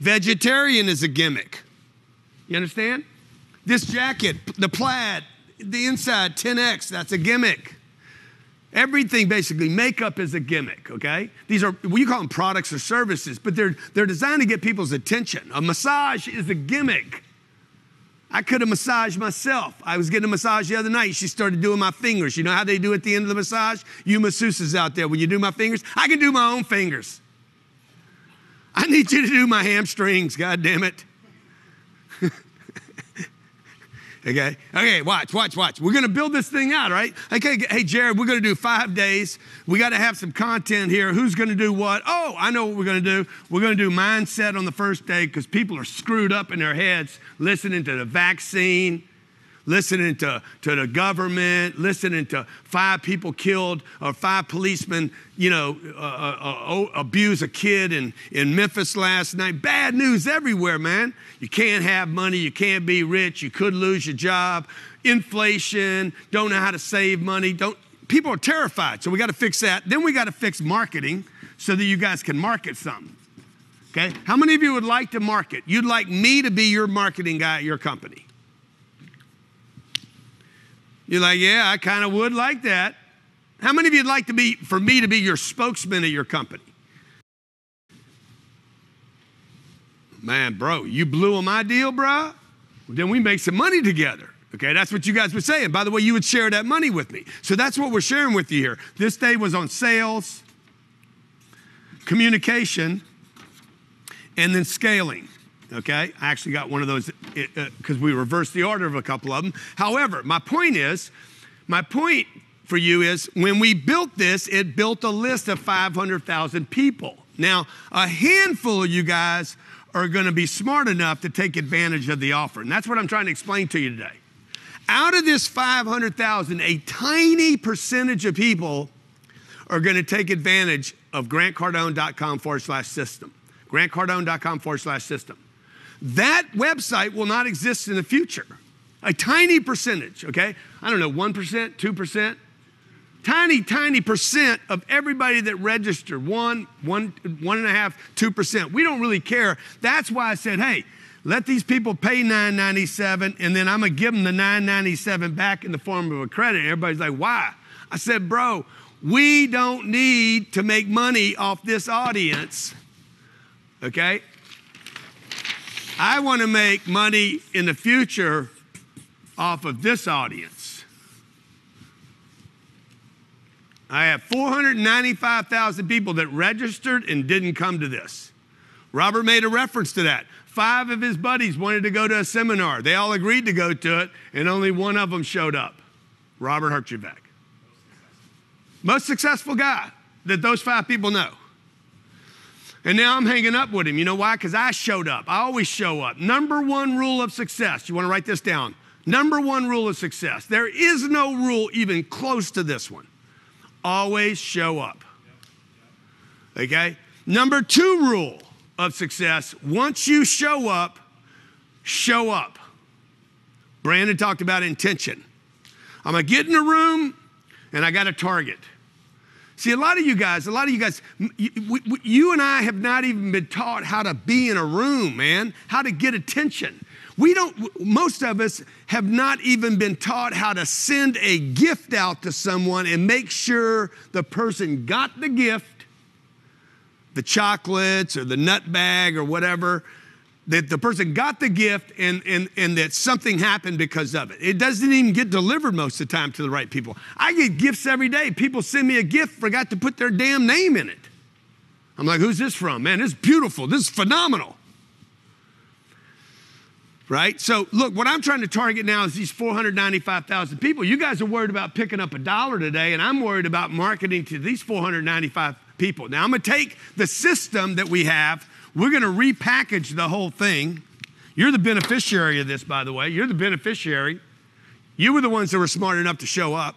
S33: Vegetarian is a gimmick. You understand? This jacket, the plaid, the inside 10X, that's a gimmick. Everything basically, makeup is a gimmick, okay? These are, we call them products or services, but they're designed to get people's attention. A massage is a gimmick. I could have massaged myself. I was getting a massage the other night. She started doing my fingers. You know how they do at the end of the massage? You masseuses out there, when you do my fingers, I can do my own fingers. I need you to do my hamstrings, God damn it. Okay, watch. We're going to build this thing out, right? Okay, hey, Jared, we're going to do 5 days. We got to have some content here. Who's going to do what? Oh, I know what we're going to do. We're going to do mindset on the first day because people are screwed up in their heads listening to the vaccine, listening to the government, listening to 5 people killed or 5 policemen, abuse a kid in Memphis last night. Bad news everywhere, man. You can't have money. You can't be rich. You could lose your job. Inflation. Don't know how to save money. People are terrified. So we got to fix that. Then we got to fix marketing so that you guys can market something. Okay? How many of you would like to market? You'd like me to be your marketing guy at your company? You're like, yeah, I kind of would like that. How many of you'd like for me to be your spokesman at your company? Man, bro, you blew on my deal, bro? Then we make some money together. Okay, that's what you guys were saying. By the way, you would share that money with me. So that's what we're sharing with you here. This day was on sales, communication, and then scaling. Okay, I actually got one of those because we reversed the order of a couple of them. However, my point for you is when we built this, it built a list of 500,000 people. Now, a handful of you guys are going to be smart enough to take advantage of the offer. And that's what I'm trying to explain to you today. Out of this 500,000, a tiny percentage of people are going to take advantage of grantcardone.com/system. grantcardone.com/system. That website will not exist in the future. A tiny percentage, okay? I don't know, 1%, 2%. Tiny percent of everybody that registered, 1.5%, 2%. We don't really care. That's why I said, hey, let these people pay $9.97, and then I'm going to give them the $9.97 back in the form of a credit. Everybody's like, why? I said, bro, we don't need to make money off this audience, okay? I want to make money in the future off of this audience. I have 495,000 people that registered and didn't come to this. Robert made a reference to that. 5 of his buddies wanted to go to a seminar. They all agreed to go to it, and only one of them showed up. Robert Herjavec. Most successful guy that those 5 people know. And now I'm hanging up with him. You know why? Because I showed up. I always show up. Number 1 rule of success. You want to write this down? Number 1 rule of success. There is no rule even close to this one. Always show up. Okay? Number 2 rule. of success. Once you show up, show up. Brandon talked about intention. I'm going to get in a room and I got a target. See, a lot of you guys, you and I have not even been taught how to be in a room, man, how to get attention. Most of us have not even been taught how to send a gift out to someone and make sure the person got the gift, the chocolates or the nut bag or whatever, that the person got the gift and that something happened because of it. It doesn't even get delivered most of the time to the right people. I get gifts every day. People send me a gift, forgot to put their damn name in it. I'm like, who's this from? Man, this is beautiful. This is phenomenal. Right? So look, what I'm trying to target now is these 495,000 people. You guys are worried about picking up $1 today, and I'm worried about marketing to these 495 people. Now I'm going to take the system that we have. We're going to repackage the whole thing. You're the beneficiary of this, by the way. You're the beneficiary. You were the ones that were smart enough to show up.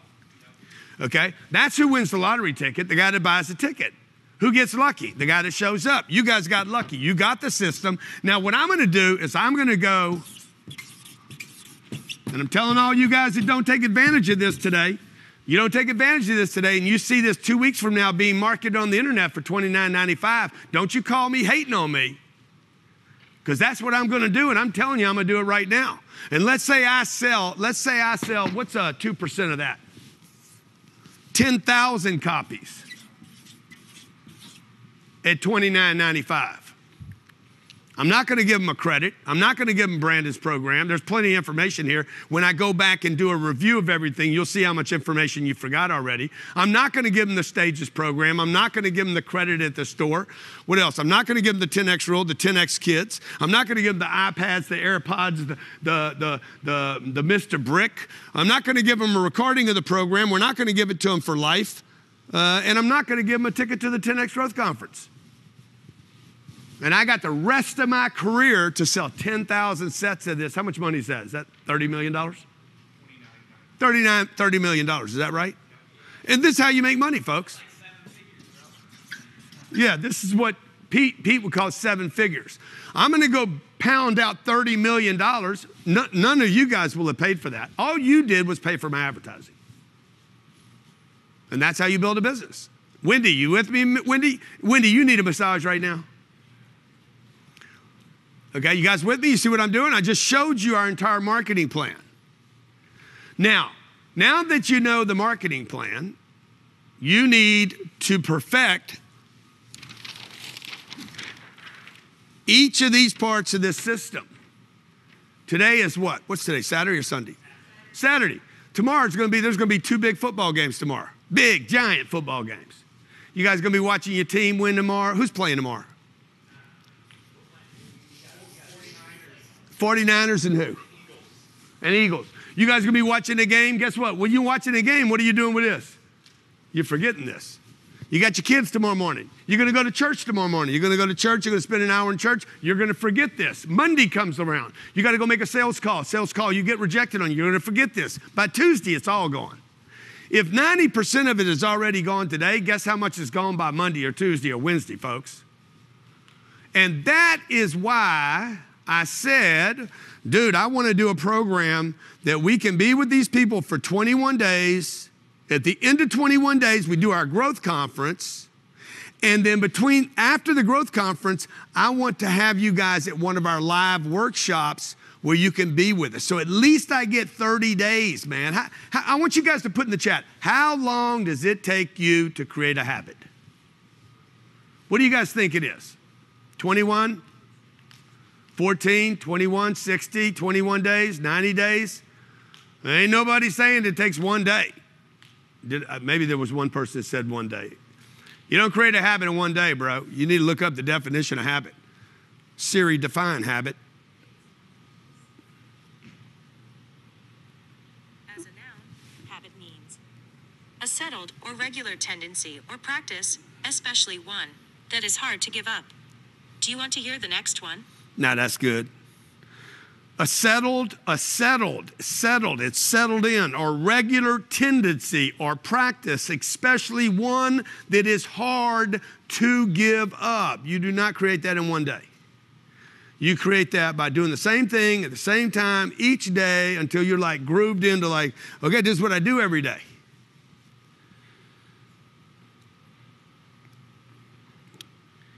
S33: Okay? That's who wins the lottery ticket, the guy that buys the ticket. Who gets lucky? The guy that shows up. You guys got lucky. You got the system. Now, what I'm going to do is I'm going to go, and I'm telling all you guys that don't take advantage of this today, you don't take advantage of this today, and you see this 2 weeks from now being marketed on the internet for $29.95, don't you call me hating on me, because that's what I'm going to do, and I'm telling you I'm going to do it right now. And let's say I sell, what's 2% of that? 10,000 copies at $29.95. I'm not going to give them a credit. I'm not going to give them Brandon's program. There's plenty of information here. When I go back and do a review of everything, you'll see how much information you forgot already. I'm not going to give them the Stages program. I'm not going to give them the credit at the store. What else? I'm not going to give them the 10X rule, the 10X kids. I'm not going to give them the iPads, the AirPods, the Mr. Brick. I'm not going to give them a recording of the program. We're not going to give it to them for life. And I'm not going to give them a ticket to the 10X Growth Conference. And I got the rest of my career to sell 10,000 sets of this. How much money is that? Is that $30 million? $30 million, is that right? And this is how you make money, folks. Yeah, this is what Pete would call 7 figures. I'm going to go pound out $30 million. None of you guys will have paid for that. All you did was pay for my advertising. And that's how you build a business. Wendy, you with me? Wendy, you need a massage right now. Okay, you guys with me? You see what I'm doing? I just showed you our entire marketing plan. Now that you know the marketing plan, you need to perfect each of these parts of this system. Today is what? What's today, Saturday or Sunday? Saturday. Tomorrow there's going to be 2 big football games tomorrow. Big, giant football games. You guys going to be watching your team win tomorrow? Who's playing tomorrow? 49ers and who? And Eagles. You guys going to be watching the game? Guess what? When you're watching the game, what are you doing with this? You're forgetting this. You got your kids tomorrow morning. You're going to go to church tomorrow morning. You're going to go to church. You're going to spend an hour in church. You're going to forget this. Monday comes around. You got to go make a sales call. Sales call, you get rejected on. You're going to forget this. By Tuesday, it's all gone. If 90% of it is already gone today, guess how much is gone by Monday or Tuesday or Wednesday, folks? And that is why I said, dude, I want to do a program that we can be with these people for 21 days. At the end of 21 days, we do our growth conference. And then after the growth conference, I want to have you guys at one of our live workshops where you can be with us. So at least I get 30 days, man. I want you guys to put in the chat, how long does it take you to create a habit? What do you guys think it is? 21? 14, 21, 60, 21 days, 90 days? There ain't nobody saying it takes 1 day. Maybe there was one person that said 1 day. You don't create a habit in 1 day, bro. You need to look up the definition of habit. Siri, define habit.
S5: As a noun, habit means a settled or regular tendency or practice, especially one that is hard to give up. Do you want to hear the next one?
S33: Now that's good. it's settled in, or regular tendency or practice, especially one that is hard to give up. You do not create that in one day. You create that by doing the same thing at the same time each day until you're like grooved into like, okay, this is what I do every day.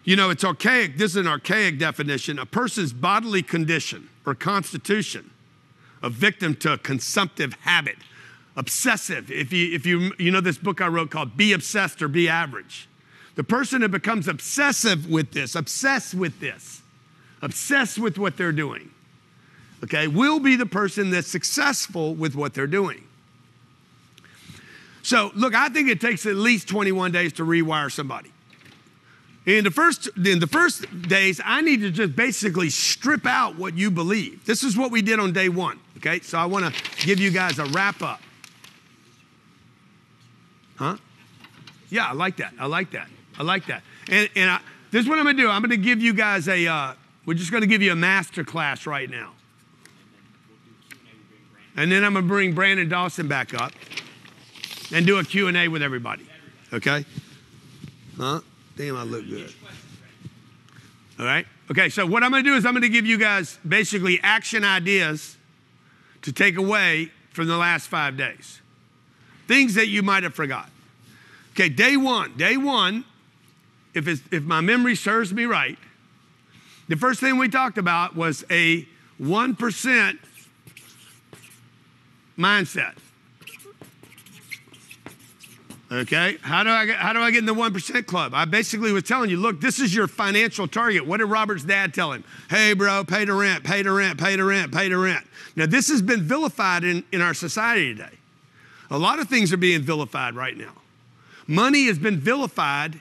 S33: You know, it's archaic. This is an archaic definition. A person's bodily condition or constitution, a victim to a consumptive habit, obsessive. If you know this book I wrote called Be Obsessed or Be Average. The person that becomes obsessive with this, obsessed with what they're doing, okay, will be the person that's successful with what they're doing. So, look, I think it takes at least 21 days to rewire somebody. In the first days, I need to just basically strip out what you believe. This is what we did on day one, okay? So I want to give you guys a wrap up. Huh? Yeah, I like that. And this is what I'm going to do. I'm going to give you guys we're just going to give you a master class right now. And then I'm going to bring Brandon Dawson back up and do a Q&A with everybody, okay? Huh? Damn, I look good. All right? Okay, so what I'm going to do is I'm going to give you guys basically action ideas to take away from the last 5 days. Things that you might have forgot. Okay, day one, if my memory serves me right, the first thing we talked about was a 1% mindset. Okay, how do I get in the 1% club? I basically was telling you, look, this is your financial target. What did Robert's dad tell him? Hey, bro, pay the rent, pay the rent, pay the rent, pay the rent. Now, this has been vilified in our society today. A lot of things are being vilified right now. Money has been vilified,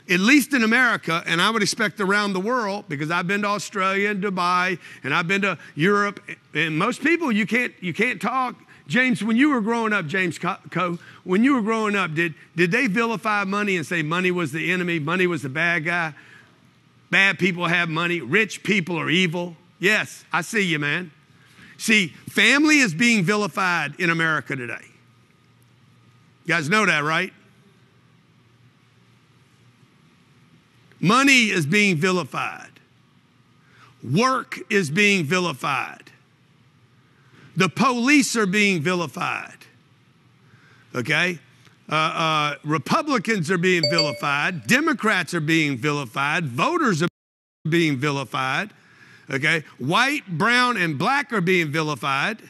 S33: at least in America, and I would expect around the world, because I've been to Australia and Dubai, and I've been to Europe, and most people, you can't talk. James, when you were growing up, when you were growing up, did they vilify money and say money was the enemy, money was the bad guy, bad people have money, rich people are evil? Yes, I see you, man. See, family is being vilified in America today. You guys know that, right? Money is being vilified. Work is being vilified. The police are being vilified, okay? Republicans are being vilified. Democrats are being vilified. Voters are being vilified, okay? White, brown, and black are being vilified.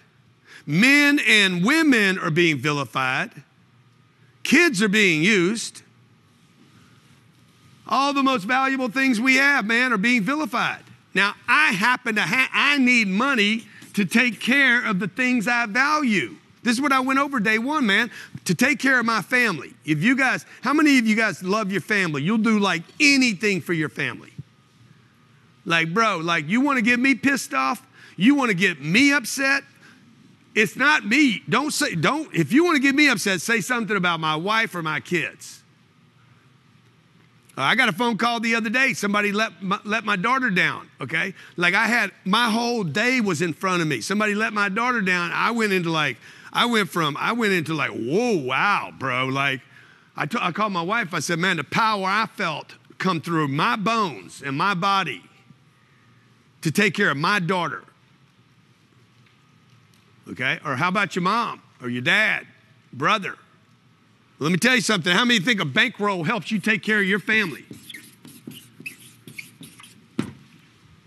S33: Men and women are being vilified. Kids are being used. All the most valuable things we have, man, are being vilified. Now, I need money to take care of the things I value. This is what I went over day one, man. To take care of my family. How many of you guys love your family? You'll do like anything for your family. Like, bro, like you want to get me pissed off? You want to get me upset? It's not me. If you want to get me upset, say something about my wife or my kids. I got a phone call the other day. Somebody let my daughter down, okay? Like my whole day was in front of me. Somebody let my daughter down. I went into like, whoa, wow, bro. Like, I called my wife. I said, man, the power I felt come through my bones and my body to take care of my daughter, okay? Or how about your mom or your dad, brother? Let me tell you something. How many think a bankroll helps you take care of your family?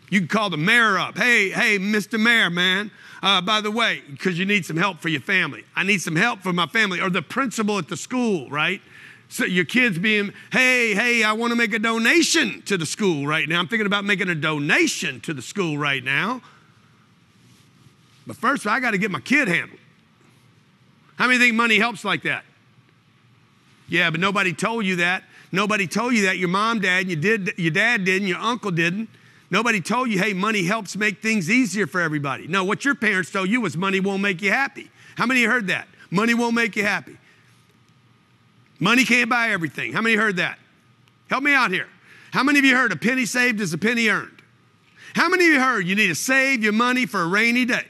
S33: You can call the mayor up. Hey, Mr. Mayor, man. By the way, because you need some help for your family. I need some help for my family. Or the principal at the school, right? So your kids being, hey, I want to make a donation to the school right now. I'm thinking about making a donation to the school right now. But first, I got to get my kid handled. How many think money helps like that? Yeah, but nobody told you that. Nobody told you that. Your mom, dad, your dad didn't, your uncle didn't. Nobody told you, hey, money helps make things easier for everybody. No, what your parents told you was money won't make you happy. How many of you heard that? Money won't make you happy. Money can't buy everything. How many heard that? Help me out here. How many of you heard a penny saved is a penny earned? How many of you heard you need to save your money for a rainy day?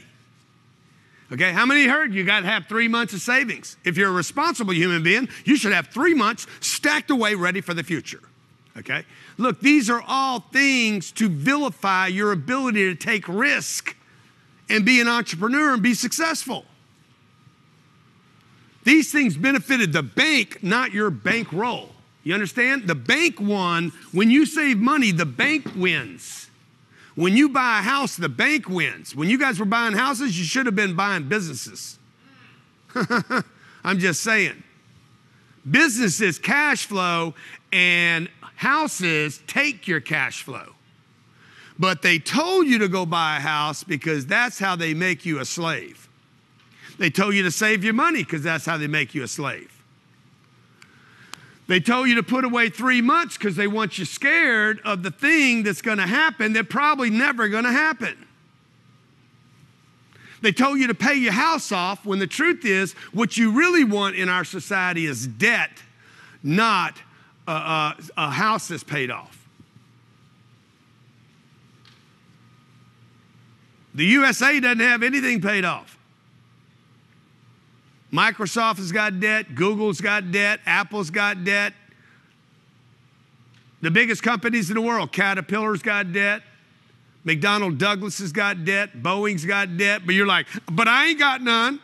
S33: Okay, how many heard you got to have 3 months of savings? If you're a responsible human being, you should have 3 months stacked away ready for the future. Okay? Look, these are all things to vilify your ability to take risk and be an entrepreneur and be successful. These things benefited the bank, not your bankroll. You understand? The bank won. When you save money, the bank wins. When you buy a house, the bank wins. When you guys were buying houses, you should have been buying businesses. I'm just saying. Businesses cash flow and houses take your cash flow. But they told you to go buy a house because that's how they make you a slave. They told you to save your money because that's how they make you a slave. They told you to put away 3 months because they want you scared of the thing that's going to happen that probably never going to happen. They told you to pay your house off when the truth is what you really want in our society is debt, not a house that's paid off. The USA doesn't have anything paid off. Microsoft has got debt, Google's got debt, Apple's got debt. The biggest companies in the world, Caterpillar's got debt, McDonnell Douglas has got debt, Boeing's got debt, but you're like, but I ain't got none.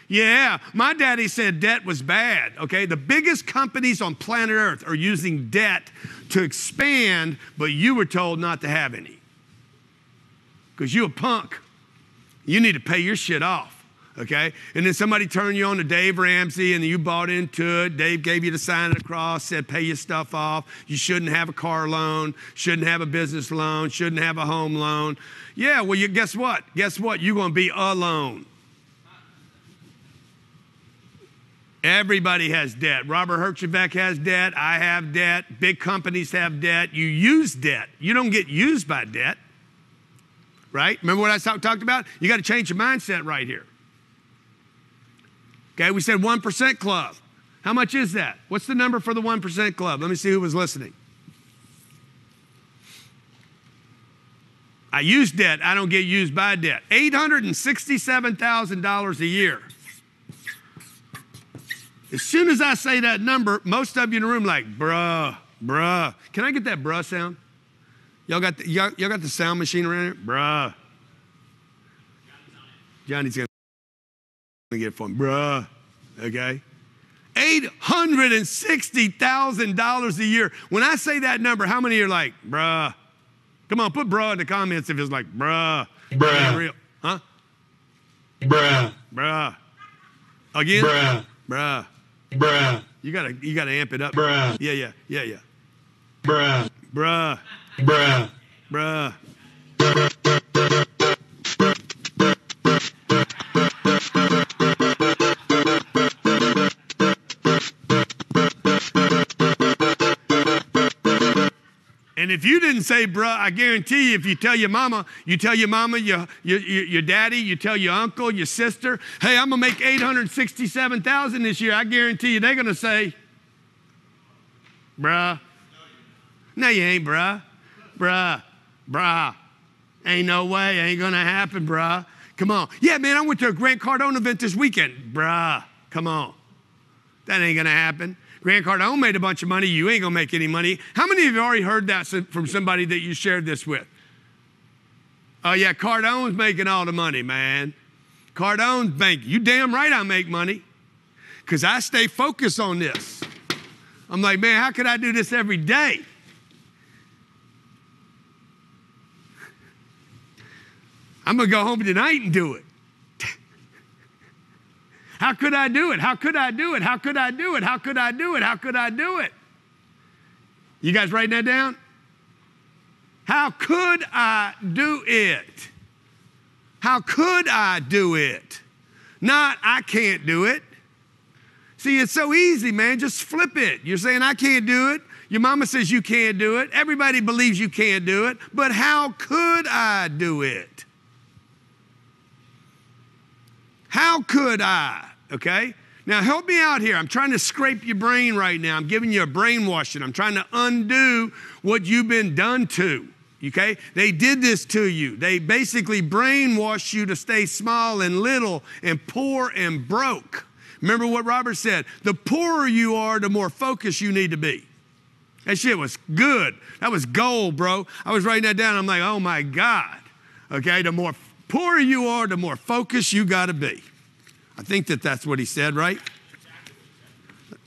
S33: Yeah, my daddy said debt was bad, okay? The biggest companies on planet Earth are using debt to expand, but you were told not to have any. Because you a punk. You need to pay your shit off. Okay? And then somebody turned you on to Dave Ramsey and you bought into it. Dave gave you the sign of the cross, said pay your stuff off. You shouldn't have a car loan, shouldn't have a business loan, shouldn't have a home loan. Yeah, well, guess what? Guess what? You're going to be alone. Everybody has debt. Robert Herjavec has debt. I have debt. Big companies have debt. You use debt. You don't get used by debt. Right? Remember what I talked about? You got to change your mindset right here. Okay, we said 1% club. How much is that? What's the number for the 1% club? Let me see who was listening. I use debt. I don't get used by debt. $867,000 a year. As soon as I say that number, most of you in the room like, bruh. Can I get that bruh sound? Y'all got the sound machine around here? Bruh. Johnny's going to get it for him. Bruh. Okay? $860,000 a year. When I say that number, how many are like, bruh? Come on, put bruh in the comments if it's like, bruh.
S6: Bruh.
S33: Real. Huh?
S6: Bruh.
S33: Bruh. Again?
S6: Bruh.
S33: Bruh.
S6: Bruh.
S33: You gotta amp it up.
S6: Bruh.
S33: Yeah.
S6: Bruh.
S33: Bruh.
S6: Bruh.
S33: Bruh. And if you didn't say bruh, I guarantee you, if you tell your mama, your daddy, you tell your uncle, your sister, hey, I'm gonna make $867,000 this year, I guarantee you they're gonna say, bruh. No, you ain't, bruh. Bruh. Ain't no way, ain't gonna happen, bruh. Come on. Yeah, man, I went to a Grant Cardone event this weekend. Bruh, come on. That ain't gonna happen. Grant Cardone made a bunch of money. You ain't gonna make any money. How many of you already heard that from somebody that you shared this with? Oh yeah, Cardone's making all the money, man. Cardone's bank. You damn right I make money. Because I stay focused on this. I'm like, man, how could I do this every day? I'm gonna go home tonight and do it. How could I do it? How could I do it? How could I do it? How could I do it? How could I do it? You guys writing that down? How could I do it? How could I do it? Not, I can't do it. See, it's so easy, man. Just flip it. You're saying, I can't do it. Your mama says you can't do it. Everybody believes you can't do it. But how could I do it? How could I? Okay? Now help me out here. I'm trying to scrape your brain right now. I'm giving you a brainwashing. I'm trying to undo what you've been done to. Okay? They did this to you. They basically brainwashed you to stay small and little and poor and broke. Remember what Robert said, the poorer you are, the more focused you need to be. That shit was good. That was gold, bro. I was writing that down. I'm like, oh my God. Okay, the more poorer you are, the more focused you got to be. I think that's what he said, right?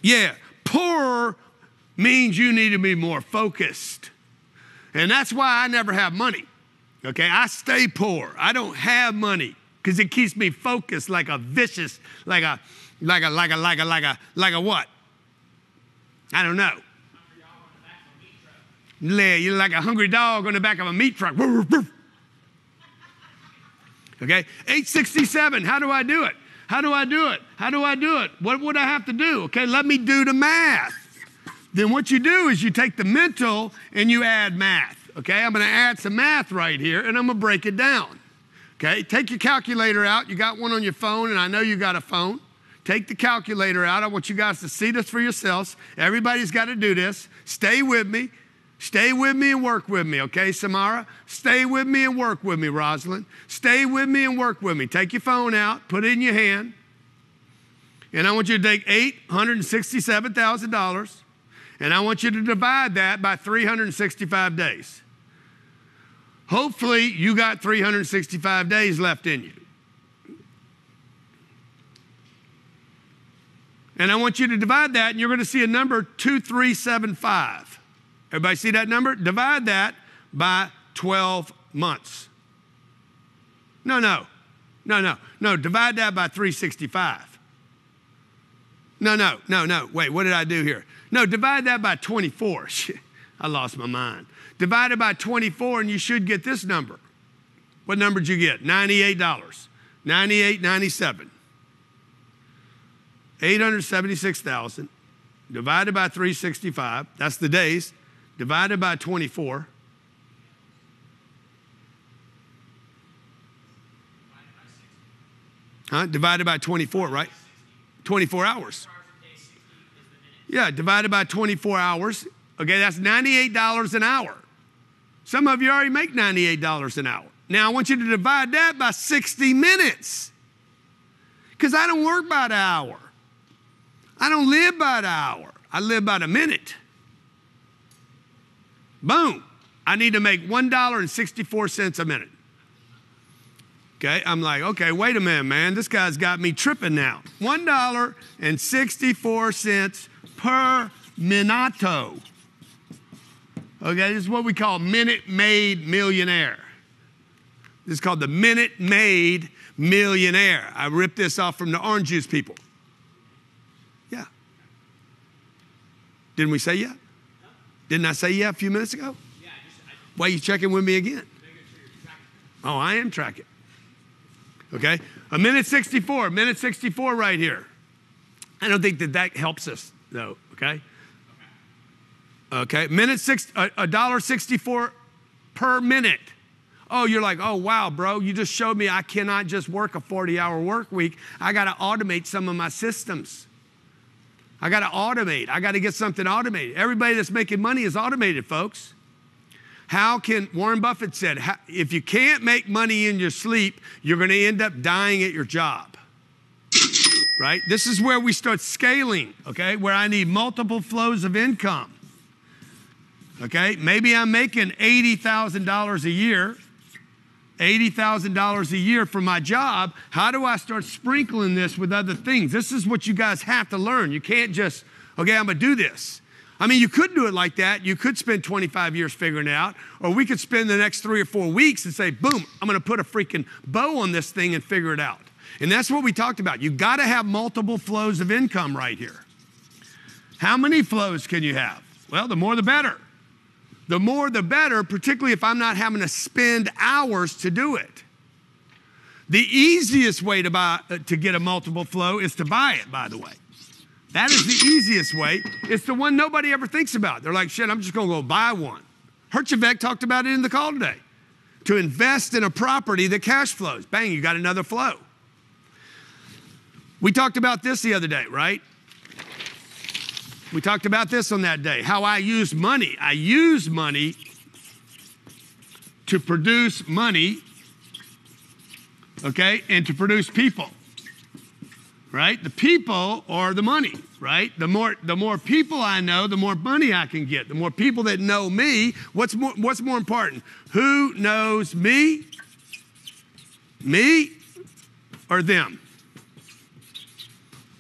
S33: Yeah, poorer means you need to be more focused. And that's why I never have money. Okay, I stay poor. I don't have money because it keeps me focused like a vicious, like a what? I don't know. You're like a hungry dog on the back of a meat truck. Okay, 867, how do I do it? How do I do it? How do I do it? What would I have to do? Okay, let me do the math. Then what you do is you take the mental and you add math. Okay, I'm gonna add some math right here and I'm gonna break it down. Okay, take your calculator out. You got one on your phone and I know you got a phone. Take the calculator out. I want you guys to see this for yourselves. Everybody's got to do this. Stay with me. Stay with me and work with me, okay, Samara? Stay with me and work with me, Rosalind. Stay with me and work with me. Take your phone out, put it in your hand, and I want you to take $867,000, and I want you to divide that by 365 days. Hopefully, you got 365 days left in you. And I want you to divide that, and you're going to see a number 2375. Everybody see that number? Divide that by 12 months. No. Divide that by 365. No. Wait, what did I do here? No, divide that by 24. Shit, I lost my mind. Divide it by 24 and you should get this number. What number did you get? $98. $98.97. $876,000 divided by 365. That's the days. Divided by 24. Divided by 24, right? 24 hours. Yeah, divided by 24 hours. Okay, that's $98 an hour. Some of you already make $98 an hour. Now, I want you to divide that by 60 minutes. Because I don't work by the hour. I don't live by the hour. I live by the minute. Boom. I need to make $1.64 a minute. Okay, I'm like, okay, wait a minute, man. This guy's got me tripping now. $1.64 per minuto. Okay, this is what we call Minute Maid Millionaire. This is called the Minute Maid Millionaire. I ripped this off from the orange juice people. Yeah. Didn't we say yeah? Didn't I say yeah a few minutes ago? Yeah. Why are you checking with me again? Oh, I am tracking. Okay, a minute 64 right here. I don't think that helps us though, okay? Okay, $1.64 per minute. Oh, you're like, oh, wow, bro, you just showed me I cannot just work a 40-hour work week. I got to automate some of my systems. I got to automate. I got to get something automated. Everybody that's making money is automated, folks. Warren Buffett said, if you can't make money in your sleep, you're going to end up dying at your job, right? This is where we start scaling, okay, where I need multiple flows of income, okay? Maybe I'm making $80,000 a year, $80,000 a year for my job. How do I start sprinkling this with other things? This is what you guys have to learn. You can't just, okay, I'm going to do this. I mean, you could do it like that. You could spend 25 years figuring it out, or we could spend the next 3 or 4 weeks and say, boom, I'm going to put a freaking bow on this thing and figure it out. And that's what we talked about. You got to have multiple flows of income right here. How many flows can you have? Well, the more the better. The more the better, particularly if I'm not having to spend hours to do it. The easiest way to get a multiple flow is to buy it, by the way. That is the easiest way. It's the one nobody ever thinks about. They're like, shit, I'm just going to go buy one. Herchevek talked about it in the call today. To invest in a property that cash flows. Bang, you got another flow. We talked about this the other day, right? We talked about this on that day, how I use money. I use money to produce money, okay, and to produce people, right? The people are the money, right? The more people I know, the more money I can get. The more people that know me, what's more important? Who knows me? Me or them?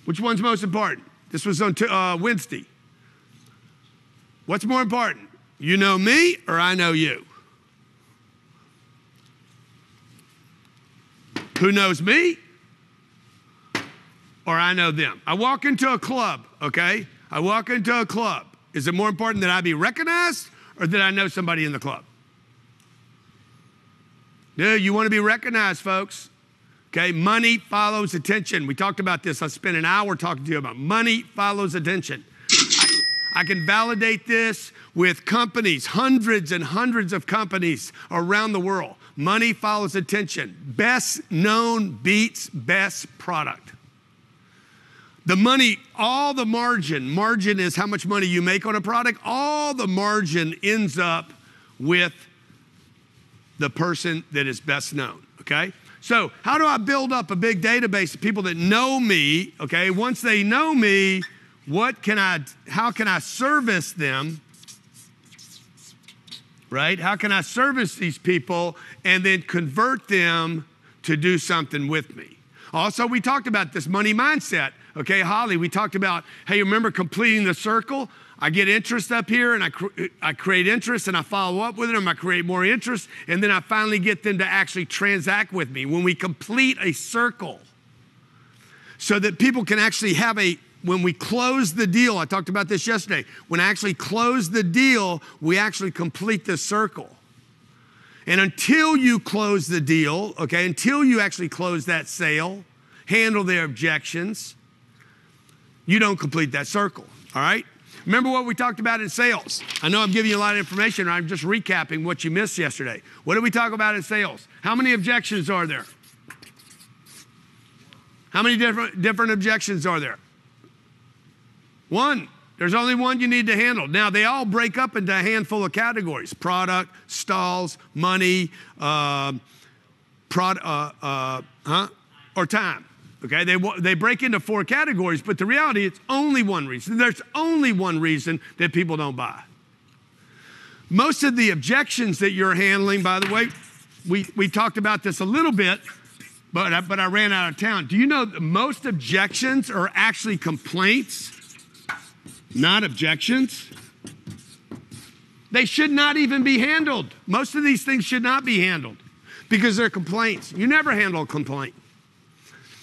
S33: Which one's most important? This was on Wednesday. What's more important? You know me or I know you? Who knows me or I know them? I walk into a club, okay? I walk into a club. Is it more important that I be recognized or that I know somebody in the club? No, you want to be recognized, folks. Okay, money follows attention. We talked about this. I spent an hour talking to you about money follows attention. I can validate this with companies, hundreds and hundreds of companies around the world. Money follows attention. Best known beats best product. The money, all the margin is how much money you make on a product. All the margin ends up with the person that is best known, okay? So how do I build up a big database of people that know me, okay? Once they know me, how can I service them, right? How can I service these people and then convert them to do something with me? Also, we talked about this money mindset, okay? Holly, we talked about, hey, remember completing the circle? I get interest up here and I create interest and I follow up with them. I create more interest and then I finally get them to actually transact with me. When we complete a circle so that people can actually have when we close the deal, I talked about this yesterday, when I actually close the deal, we actually complete the circle. And until you close the deal, okay, until you actually close that sale, handle their objections, you don't complete that circle, all right? Remember what we talked about in sales. I know I'm giving you a lot of information. I'm just recapping what you missed yesterday. What did we talk about in sales? How many objections are there? How many different objections are there? One. There's only one you need to handle. Now, they all break up into a handful of categories: product, stalls, money, or time. Okay, they break into 4 categories, but the reality, it's only one reason. There's only one reason that people don't buy. Most of the objections that you're handling, by the way, we talked about this a little bit, but I ran out of town. Do you know that most objections are actually complaints, not objections? They should not even be handled. Most of these things should not be handled because they're complaints. You never handle a complaint.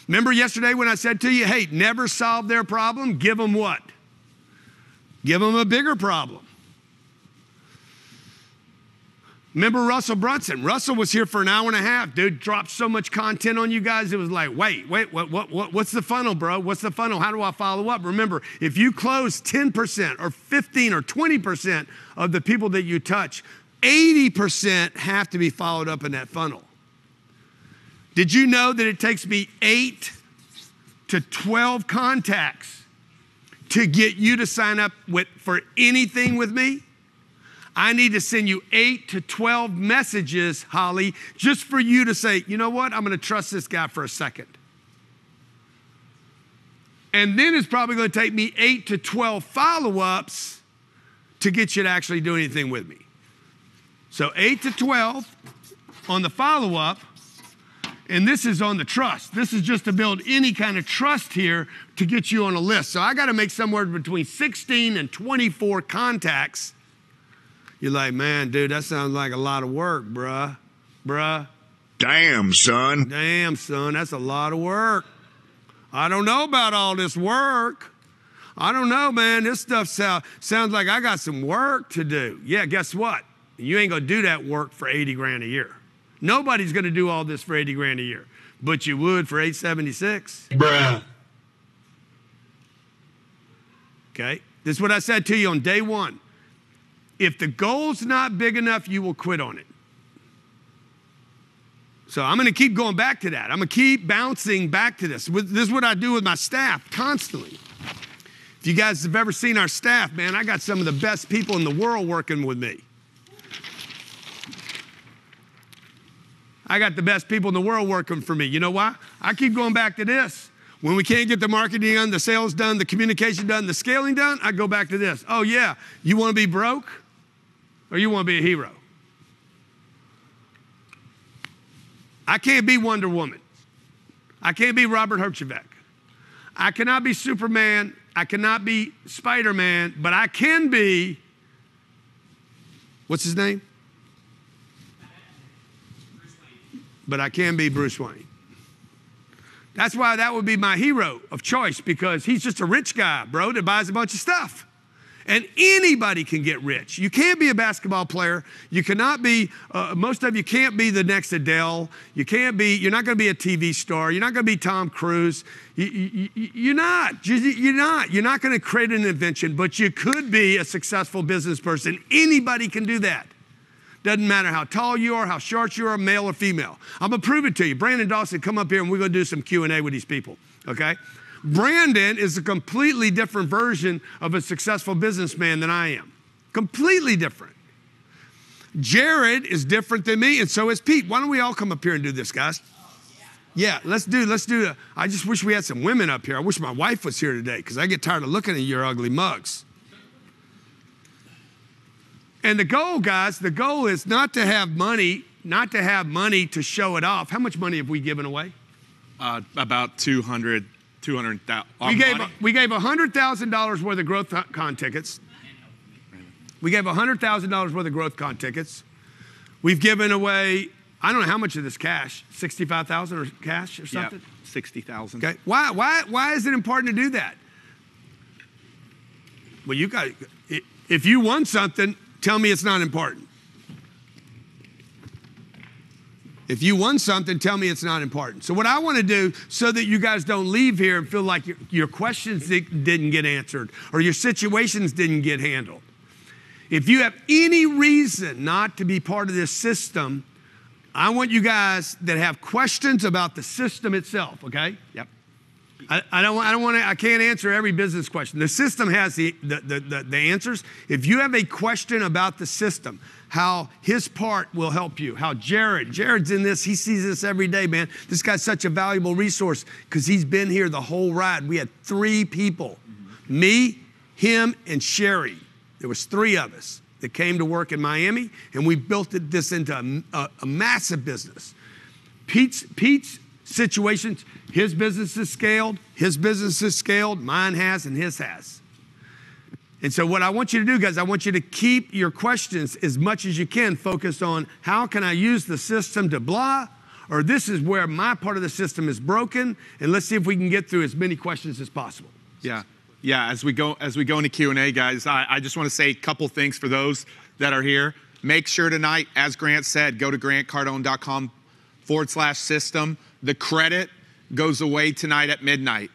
S33: Remember yesterday when I said to you, hey, never solve their problem, give them what? Give them a bigger problem. Remember Russell Brunson? Russell was here for an hour and a half. Dude dropped so much content on you guys. It was like, wait, what's the funnel, bro? What's the funnel? How do I follow up? Remember, if you close 10% or 15 or 20% of the people that you touch, 80% have to be followed up in that funnel. Did you know that it takes me 8 to 12 contacts to get you to sign up for anything with me? I need to send you 8 to 12 messages, Holly, just for you to say, you know what? I'm going to trust this guy for a second. And then it's probably going to take me 8 to 12 follow-ups to get you to actually do anything with me. So 8 to 12 on the follow-up. And this is on the trust. This is just to build any kind of trust here to get you on a list. So I got to make somewhere between 16 and 24 contacts. You're like, man, dude, that sounds like a lot of work, bruh.
S7: Damn, son.
S33: Damn, son, that's a lot of work. I don't know about all this work. I don't know, man. This stuff sounds like I got some work to do. Yeah, guess what? You ain't going to do that work for 80 grand a year. Nobody's going to do all this for 80 grand a year, but you would for 876.
S6: Bruh.
S33: Okay, this is what I said to you on day 1. If the goal's not big enough, you will quit on it. So I'm going to keep going back to that. I'm going to keep bouncing back to this. This is what I do with my staff constantly. If you guys have ever seen our staff, man, I got some of the best people in the world working with me. I got the best people in the world working for me. You know why? I keep going back to this. When we can't get the marketing done, the sales done, the communication done, the scaling done, I go back to this. Oh yeah, you want to be broke or you want to be a hero? I can't be Wonder Woman. I can't be Robert Herjavec. I cannot be Superman. I cannot be Spider-Man, but I can be, what's his name? But I can be Bruce Wayne. That's why that would be my hero of choice, because he's just a rich guy, bro, that buys a bunch of stuff. And anybody can get rich. You can't be a basketball player. You cannot be, most of you can't be the next Adele. You're not going to be a TV star. You're not going to be Tom Cruise. You're not going to create an invention, but you could be a successful business person. Anybody can do that. Doesn't matter how tall you are, how short you are, male or female. I'm going to prove it to you. Brandon Dawson, come up here and we're going to do some Q&A with these people, okay? Brandon is a completely different version of a successful businessman than I am. Completely different. Jared is different than me, and so is Pete. Why don't we all come up here and do this, guys? Yeah, let's do it. I just wish we had some women up here. I wish my wife was here today, because I get tired of looking at your ugly mugs. And the goal, guys, the goal is not to have money to show it off. How much money have we given away?
S1: About 200,000.
S33: We gave $100,000 worth of GrowthCon tickets. We gave $100,000 worth of GrowthCon tickets. We've given away, I don't know how much of this cash, 65,000 or cash or something?
S1: Yeah, 60,000.
S33: Okay. Why is it important to do that? Well, if you won something, tell me it's not important. If you won something, tell me it's not important. So what I want to do, so that you guys don't leave here and feel like your questions didn't get answered or your situations didn't get handled. If you have any reason not to be part of this system, I want you guys that have questions about the system itself, okay?
S1: Yep.
S33: I can't answer every business question. The system has the answers. If you have a question about the system, how his part will help you, how Jared's in this, he sees this every day, man. This guy's such a valuable resource because he's been here the whole ride. We had 3 people, me, him, and Sherry. There was 3 of us that came to work in Miami, and we built this into a massive business. Pete's situations, his business is scaled, mine has, and his has. And so what I want you to do, guys, I want you to keep your questions as much as you can focused on how can I use the system to blah, or this is where my part of the system is broken, and let's see if we can get through as many questions as possible.
S1: Yeah, as we go into Q&A, guys, I just want to say a couple things for those that are here. Make sure tonight, as Grant said, go to grantcardone.com/system. The credit goes away tonight at midnight.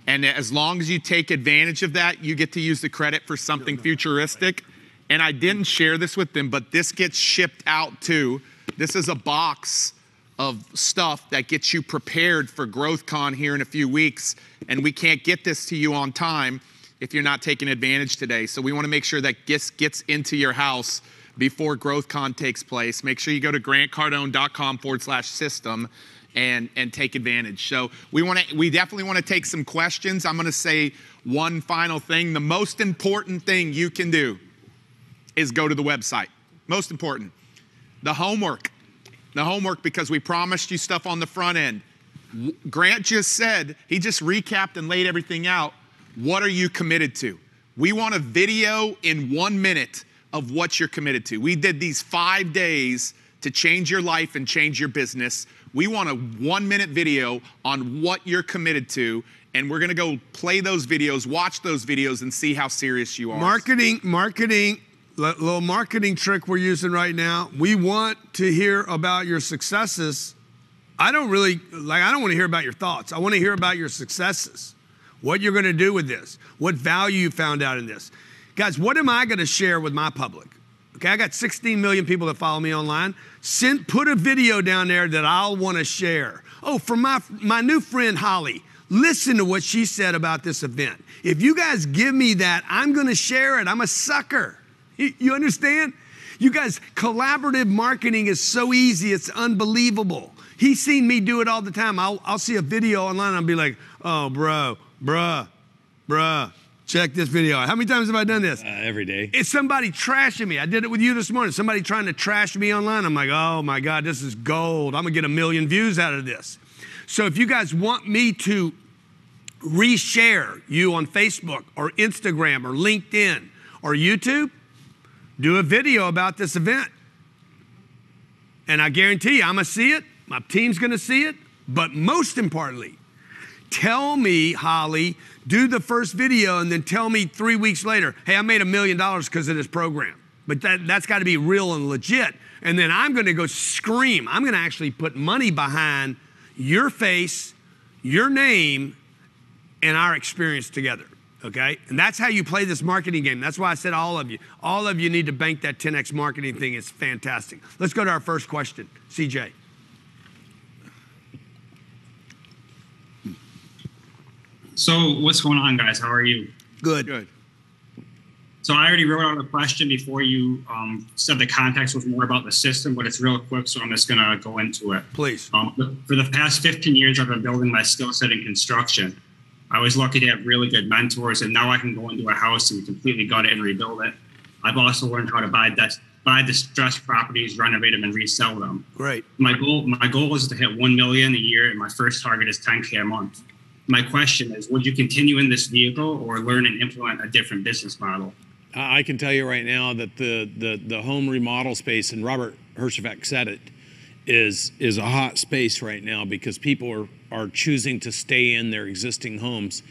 S1: And as long as you take advantage of that, you get to use the credit for something futuristic. And I didn't share this with them, but this gets shipped out too. This is a box of stuff that gets you prepared for GrowthCon here in a few weeks. And we can't get this to you on time if you're not taking advantage today. So we want to make sure that gets into your house before GrowthCon takes place. Make sure you go to grantcardone.com/system and take advantage. So we definitely want to take some questions. I'm going to say one final thing. The most important thing you can do is go to the website. Most important. The homework, because we promised you stuff on the front end. Grant just said, he just recapped and laid everything out. What are you committed to? We want a video in 1 minute of what you're committed to. We did these 5 days to change your life and change your business. We want a 1 minute video on what you're committed to, and we're gonna go play those videos, watch those videos, and see how serious you are.
S33: Marketing, little marketing trick we're using right now. We want to hear about your successes. I don't want to hear about your thoughts. I want to hear about your successes. What you're gonna do with this, what value you found out in this. Guys, what am I gonna share with my public? Okay, I got 16 million people that follow me online. Put a video down there that I'll want to share. Oh, for my new friend Holly, listen to what she said about this event. If you guys give me that, I'm going to share it. I'm a sucker. You understand? You guys, collaborative marketing is so easy, it's unbelievable. He's seen me do it all the time. I'll see a video online and I'll be like, oh, bruh, check this video out. How many times have I done this?
S8: Every day.
S33: It's somebody trashing me. I did it with you this morning. Somebody trying to trash me online. I'm like, oh my God, this is gold. I'm gonna get 1 million views out of this. So if you guys want me to reshare you on Facebook or Instagram or LinkedIn or YouTube, do a video about this event. And I guarantee you, I'm gonna see it. My team's gonna see it. But most importantly, tell me, Holly, do the first video and then tell me 3 weeks later, hey, I made $1 million because of this program. But that's got to be real and legit. And then I'm going to go scream. I'm going to actually put money behind your face, your name, and our experience together. Okay? And that's how you play this marketing game. That's why I said all of you need to bank that 10X marketing thing. It's fantastic. Let's go to our first question. CJ.
S9: So what's going on, guys? How are you?
S33: Good.
S8: Good.
S9: So I already wrote out a question before you said the context was more about the system, but it's real quick, so I'm just going to go into it.
S33: Please.
S9: For the past 15 years, I've been building my skill set in construction. I was lucky to have really good mentors, and now I can go into a house and completely gut it and rebuild it. I've also learned how to buy distressed properties, renovate them, and resell them.
S33: Great.
S9: My goal is to hit 1 million a year, and my first target is 10K a month. My question is, would you continue in this vehicle or learn and implement a different business model?
S8: I can tell you right now that the home remodel space, and Robert Herjavec said it, is a hot space right now because people are choosing to stay in their existing homes.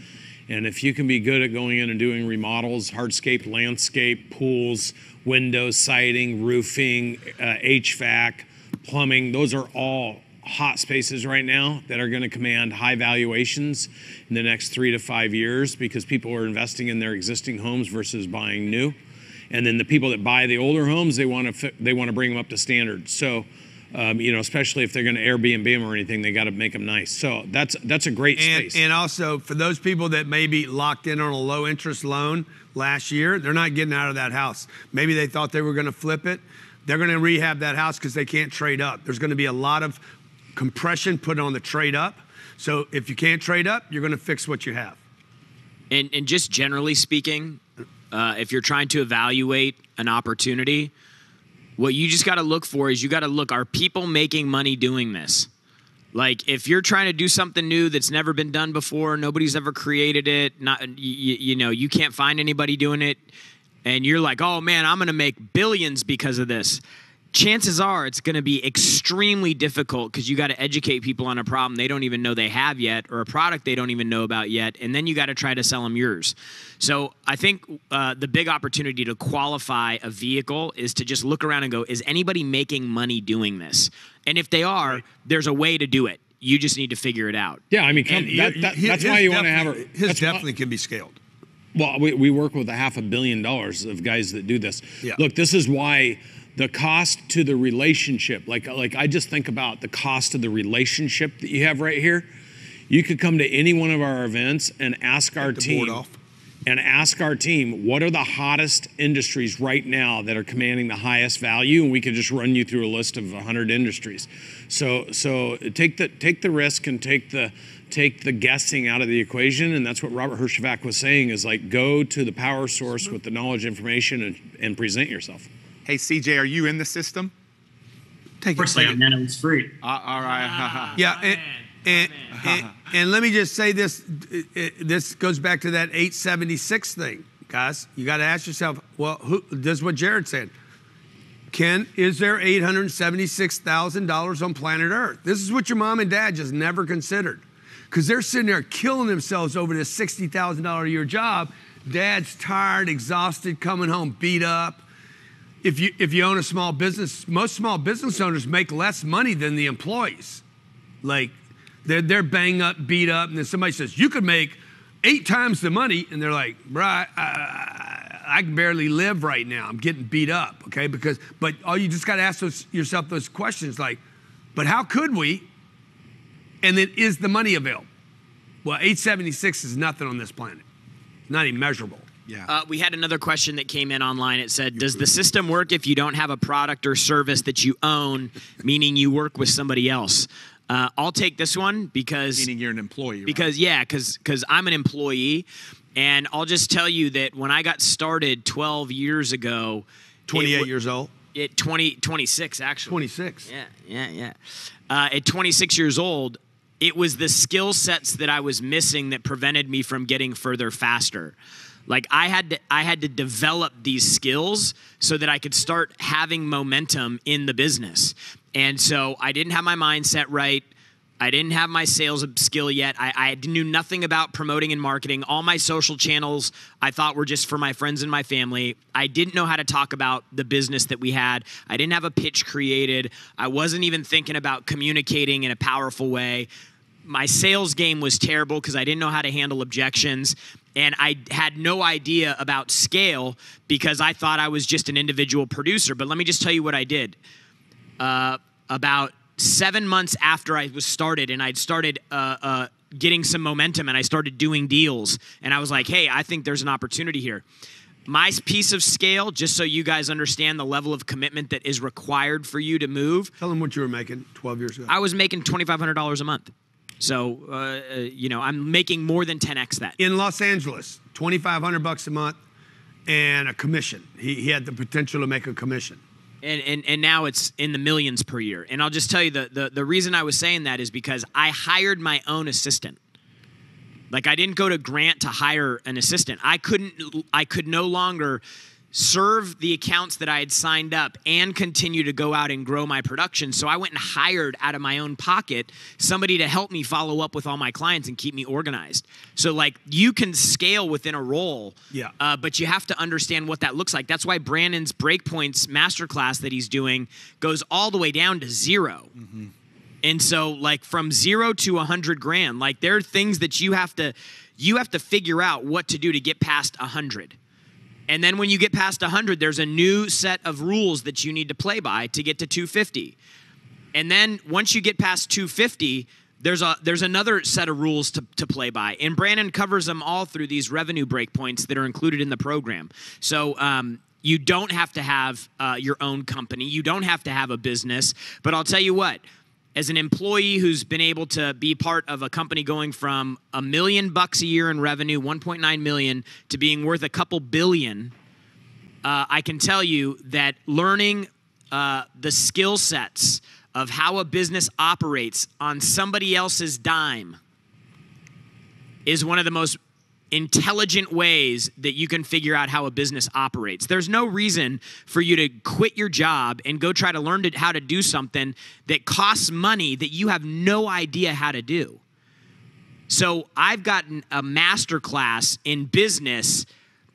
S8: And if you can be good at going in and doing remodels, hardscape, landscape, pools, windows, siding, roofing, HVAC, plumbing, those are all hot spaces right now that are going to command high valuations in the next 3 to 5 years because people are investing in their existing homes versus buying new. And then the people that buy the older homes, they want to bring them up to standard. So, especially if they're going to Airbnb them or anything, they got to make them nice. So that's a great space.
S33: And also for those people that may be locked in on a low interest loan last year, they're not getting out of that house. Maybe they thought they were going to flip it. They're going to rehab that house because they can't trade up. There's going to be a lot of compression put on the trade up. So if you can't trade up, you're going to fix what you have.
S3: And just generally speaking, if you're trying to evaluate an opportunity, what you just got to look for is are people making money doing this? Like if you're trying to do something new that's never been done before, nobody's ever created it, you can't find anybody doing it, and you're like, oh man, I'm going to make billions because of this. Chances are it's going to be extremely difficult because you got to educate people on a problem they don't even know they have yet or a product they don't even know about yet, and then you got to try to sell them yours. So I think the big opportunity to qualify a vehicle is to just look around and go, is anybody making money doing this? And if they are, there's a way to do it. You just need to figure it out.
S8: Yeah, I mean, that's why you want to have
S33: his definitely can be scaled.
S8: Well, we work with $500 million of guys that do this.
S33: Yeah.
S8: Look, this is why the cost to the relationship, like I just think about the cost of the relationship that you have right here. You could come to any one of our events and ask our team, what are the hottest industries right now that are commanding the highest value, and we could just run you through a list of 100 industries. So take the risk and take the guessing out of the equation, and that's what Robert Herjavec was saying is like go to the power source with the knowledge, information, and present yourself.
S1: Hey, CJ, are you in the system?
S9: Of course I am, man. It was free.
S1: All right.
S33: Yeah, and let me just say this. This goes back to that 876 thing, guys. You got to ask yourself, well, this is what Jared said. Is there $876,000 on planet Earth? This is what your mom and dad just never considered. Because they're sitting there killing themselves over this $60,000 a year job. Dad's tired, exhausted, coming home, beat up. If you own a small business, most small business owners make less money than the employees. Like they're banged up, beat up, and then somebody says, you could make 8 times the money, and they're like, bruh, I can barely live right now. I'm getting beat up, okay? But all you just got to ask yourself those questions like, but how could we? And then is the money available? Well, 876 is nothing on this planet. Not even measurable.
S1: Yeah.
S3: We had another question that came in online. It said, does the system work if you don't have a product or service that you own, meaning you work with somebody else? I'll take this one because...
S1: Meaning you're an employee,
S3: because,
S1: right?
S3: Because I'm an employee. And I'll just tell you that when I got started 12 years ago...
S33: 28 years old?
S3: 26, actually.
S33: 26.
S3: Yeah. At 26 years old, it was the skill sets that I was missing that prevented me from getting further faster. Like I had to develop these skills so that I could start having momentum in the business. And so I didn't have my mindset right. I didn't have my sales skill yet. I knew nothing about promoting and marketing. All my social channels I thought were just for my friends and my family. I didn't know how to talk about the business that we had. I didn't have a pitch created. I wasn't even thinking about communicating in a powerful way. My sales game was terrible because I didn't know how to handle objections. And I had no idea about scale because I thought I was just an individual producer. But let me just tell you what I did. About 7 months after I was started and I'd started getting some momentum and I started doing deals and I was like, hey, I think there's an opportunity here. My piece of scale, just so you guys understand the level of commitment that is required for you to move.
S33: Tell them what you were making 12 years ago.
S3: I was making $2,500 a month. So, I'm making more than 10x that.
S33: In Los Angeles, $2,500 a month and a commission. He had the potential to make a commission.
S3: And now it's in the millions per year. And I'll just tell you, the reason I was saying that is because I hired my own assistant. Like I didn't go to Grant to hire an assistant. I could no longer serve the accounts that I had signed up and continue to go out and grow my production. So I went and hired out of my own pocket somebody to help me follow up with all my clients and keep me organized. So like you can scale within a role, but you have to understand what that looks like. That's why Brandon's Breakpoints masterclass that he's doing goes all the way down to 0. Mm-hmm. And so like from 0 to 100 grand, like there are things that you have to figure out what to do to get past 100. And then when you get past 100, there's a new set of rules that you need to play by to get to 250. And then once you get past 250, there's another set of rules to play by. And Brandon covers them all through these revenue breakpoints that are included in the program. So you don't have to have your own company. You don't have to have a business. But I'll tell you what. As an employee who's been able to be part of a company going from $1 million a year in revenue, 1.9 million, to being worth a couple billion, I can tell you that learning the skill sets of how a business operates on somebody else's dime is one of the most intelligent ways that you can figure out how a business operates. There's no reason for you to quit your job and go try to learn how to do something that costs money that you have no idea how to do. So I've gotten a master class in business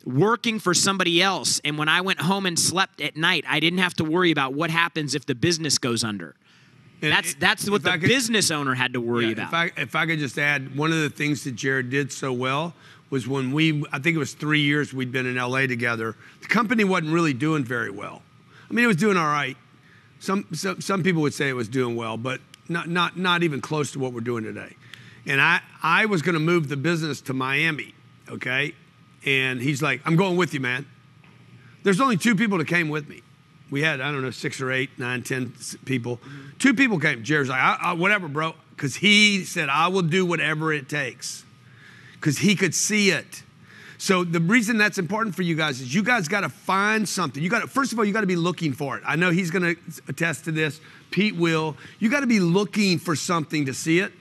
S3: working for somebody else. And when I went home and slept at night, I didn't have to worry about what happens if the business goes under. That's what the business owner had to worry about.
S33: If I could just add, one of the things that Jared did so well was when I think it was 3 years we'd been in LA together, the company wasn't really doing very well. I mean, it was doing all right. Some people would say it was doing well, but not even close to what we're doing today. And I was gonna move the business to Miami, okay? And he's like, I'm going with you, man. There's only 2 people that came with me. We had, I don't know, 6 or 8, 9, 10 people. 2 people came. Jared's like, whatever, bro. Because he said, I will do whatever it takes. Because he could see it. So the reason that's important for you guys is you guys got to find something. First of all, you got to be looking for it. I know he's going to attest to this. Pete will. You got to be looking for something to see it.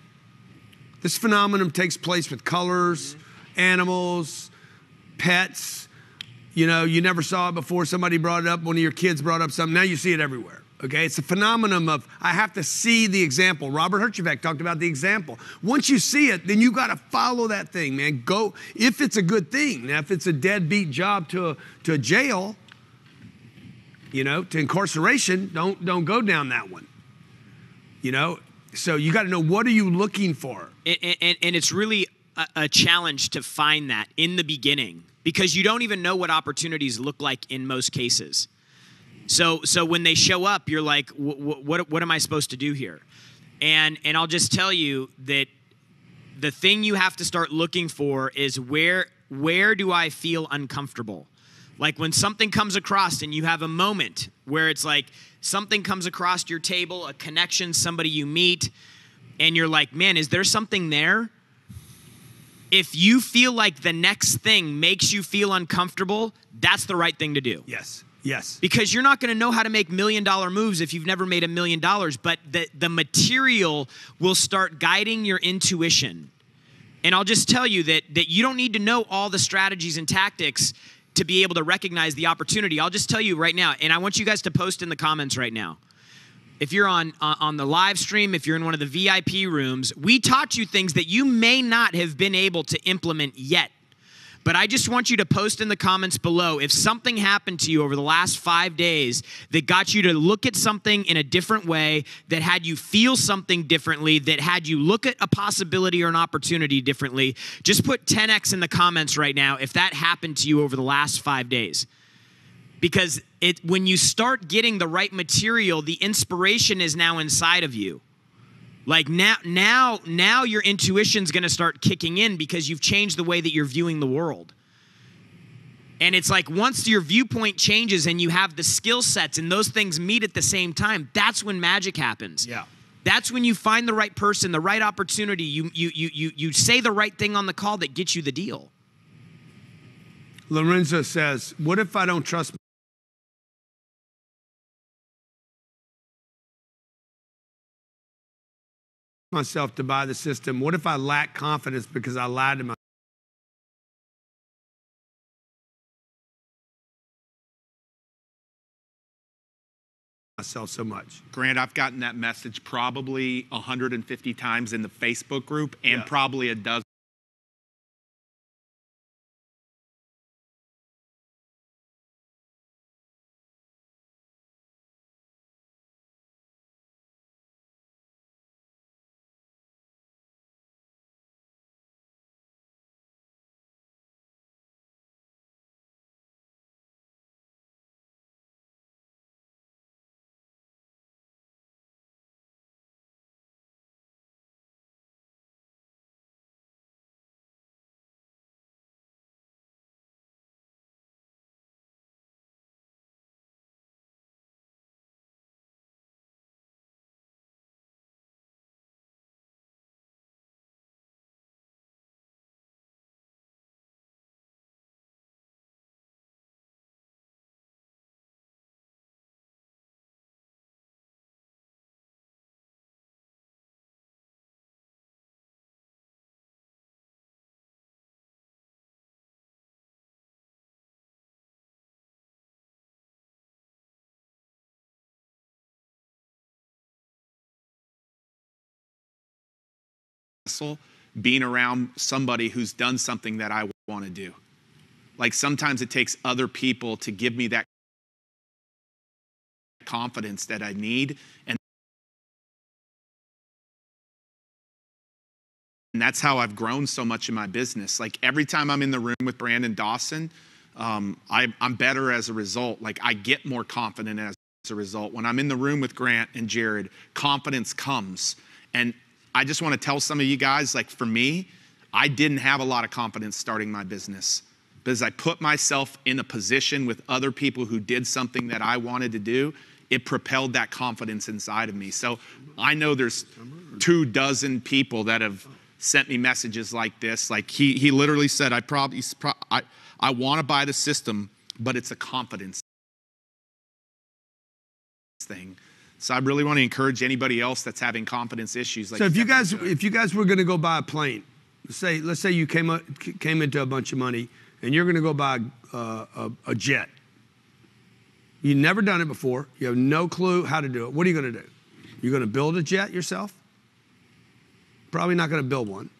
S33: This phenomenon takes place with colors, animals, pets. You know, you never saw it before. Somebody brought it up. One of your kids brought up something. Now you see it everywhere. Okay, it's a phenomenon of I have to see the example. Robert Herjavec talked about the example. Once you see it, then you got to follow that thing, man. Go if it's a good thing. Now, if it's a deadbeat job to a jail, you know, to incarceration, don't go down that one. You know, so you got to know what are you looking for.
S3: And it's really a challenge to find that in the beginning because you don't even know what opportunities look like in most cases. So when they show up, you're like, what am I supposed to do here? And I'll just tell you that the thing you have to start looking for is where where do I feel uncomfortable? Like when something comes across and you have a moment where it's like something comes across your table, a connection, somebody you meet, and you're like, man, is there something there? If you feel like the next thing makes you feel uncomfortable, that's the right thing to do.
S33: Yes. Yes.
S3: Because you're not going to know how to make $1 million moves if you've never made $1 million, but the material will start guiding your intuition. And I'll just tell you that you don't need to know all the strategies and tactics to be able to recognize the opportunity. I'll just tell you right now, and I want you guys to post in the comments right now. If you're on the live stream, if you're in one of the VIP rooms, we taught you things that you may not have been able to implement yet. But I just want you to post in the comments below if something happened to you over the last 5 days that got you to look at something in a different way, that had you feel something differently, that had you look at a possibility or an opportunity differently. Just put 10x in the comments right now if that happened to you over the last 5 days. Because when you start getting the right material, the inspiration is now inside of you. Like now your intuition's going to start kicking in because you've changed the way that you're viewing the world. And it's like once your viewpoint changes and you have the skill sets and those things meet at the same time, that's when magic happens.
S33: Yeah.
S3: That's when you find the right person, the right opportunity. You say the right thing on the call that gets you the deal.
S33: Lorenzo says, what if I don't trust myself to buy the system? What if I lack confidence because I lied to myself so much?
S1: Grant, I've gotten that message probably 150 times in the Facebook group and probably a dozen. Being around somebody who's done something that I want to do. Like sometimes it takes other people to give me that confidence that I need, and that's how I've grown so much in my business. Like every time I'm in the room with Brandon Dawson, I'm better as a result. Like I get more confident as a result. When I'm in the room with Grant and Jared, confidence comes. And I just want to tell some of you guys, like for me, I didn't have a lot of confidence starting my business because I put myself in a position with other people who did something that I wanted to do. It propelled that confidence inside of me. So I know there's 24 people that have sent me messages like this. Like he literally said, I want to buy the system, but it's a confidence thing. So I really want to encourage anybody else that's having confidence issues. Like
S33: so if you guys were going to go buy a plane, let's say you came into a bunch of money and you're going to go buy a jet. You've never done it before. You have no clue how to do it. What are you going to do? You're going to build a jet yourself? Probably not going to build one.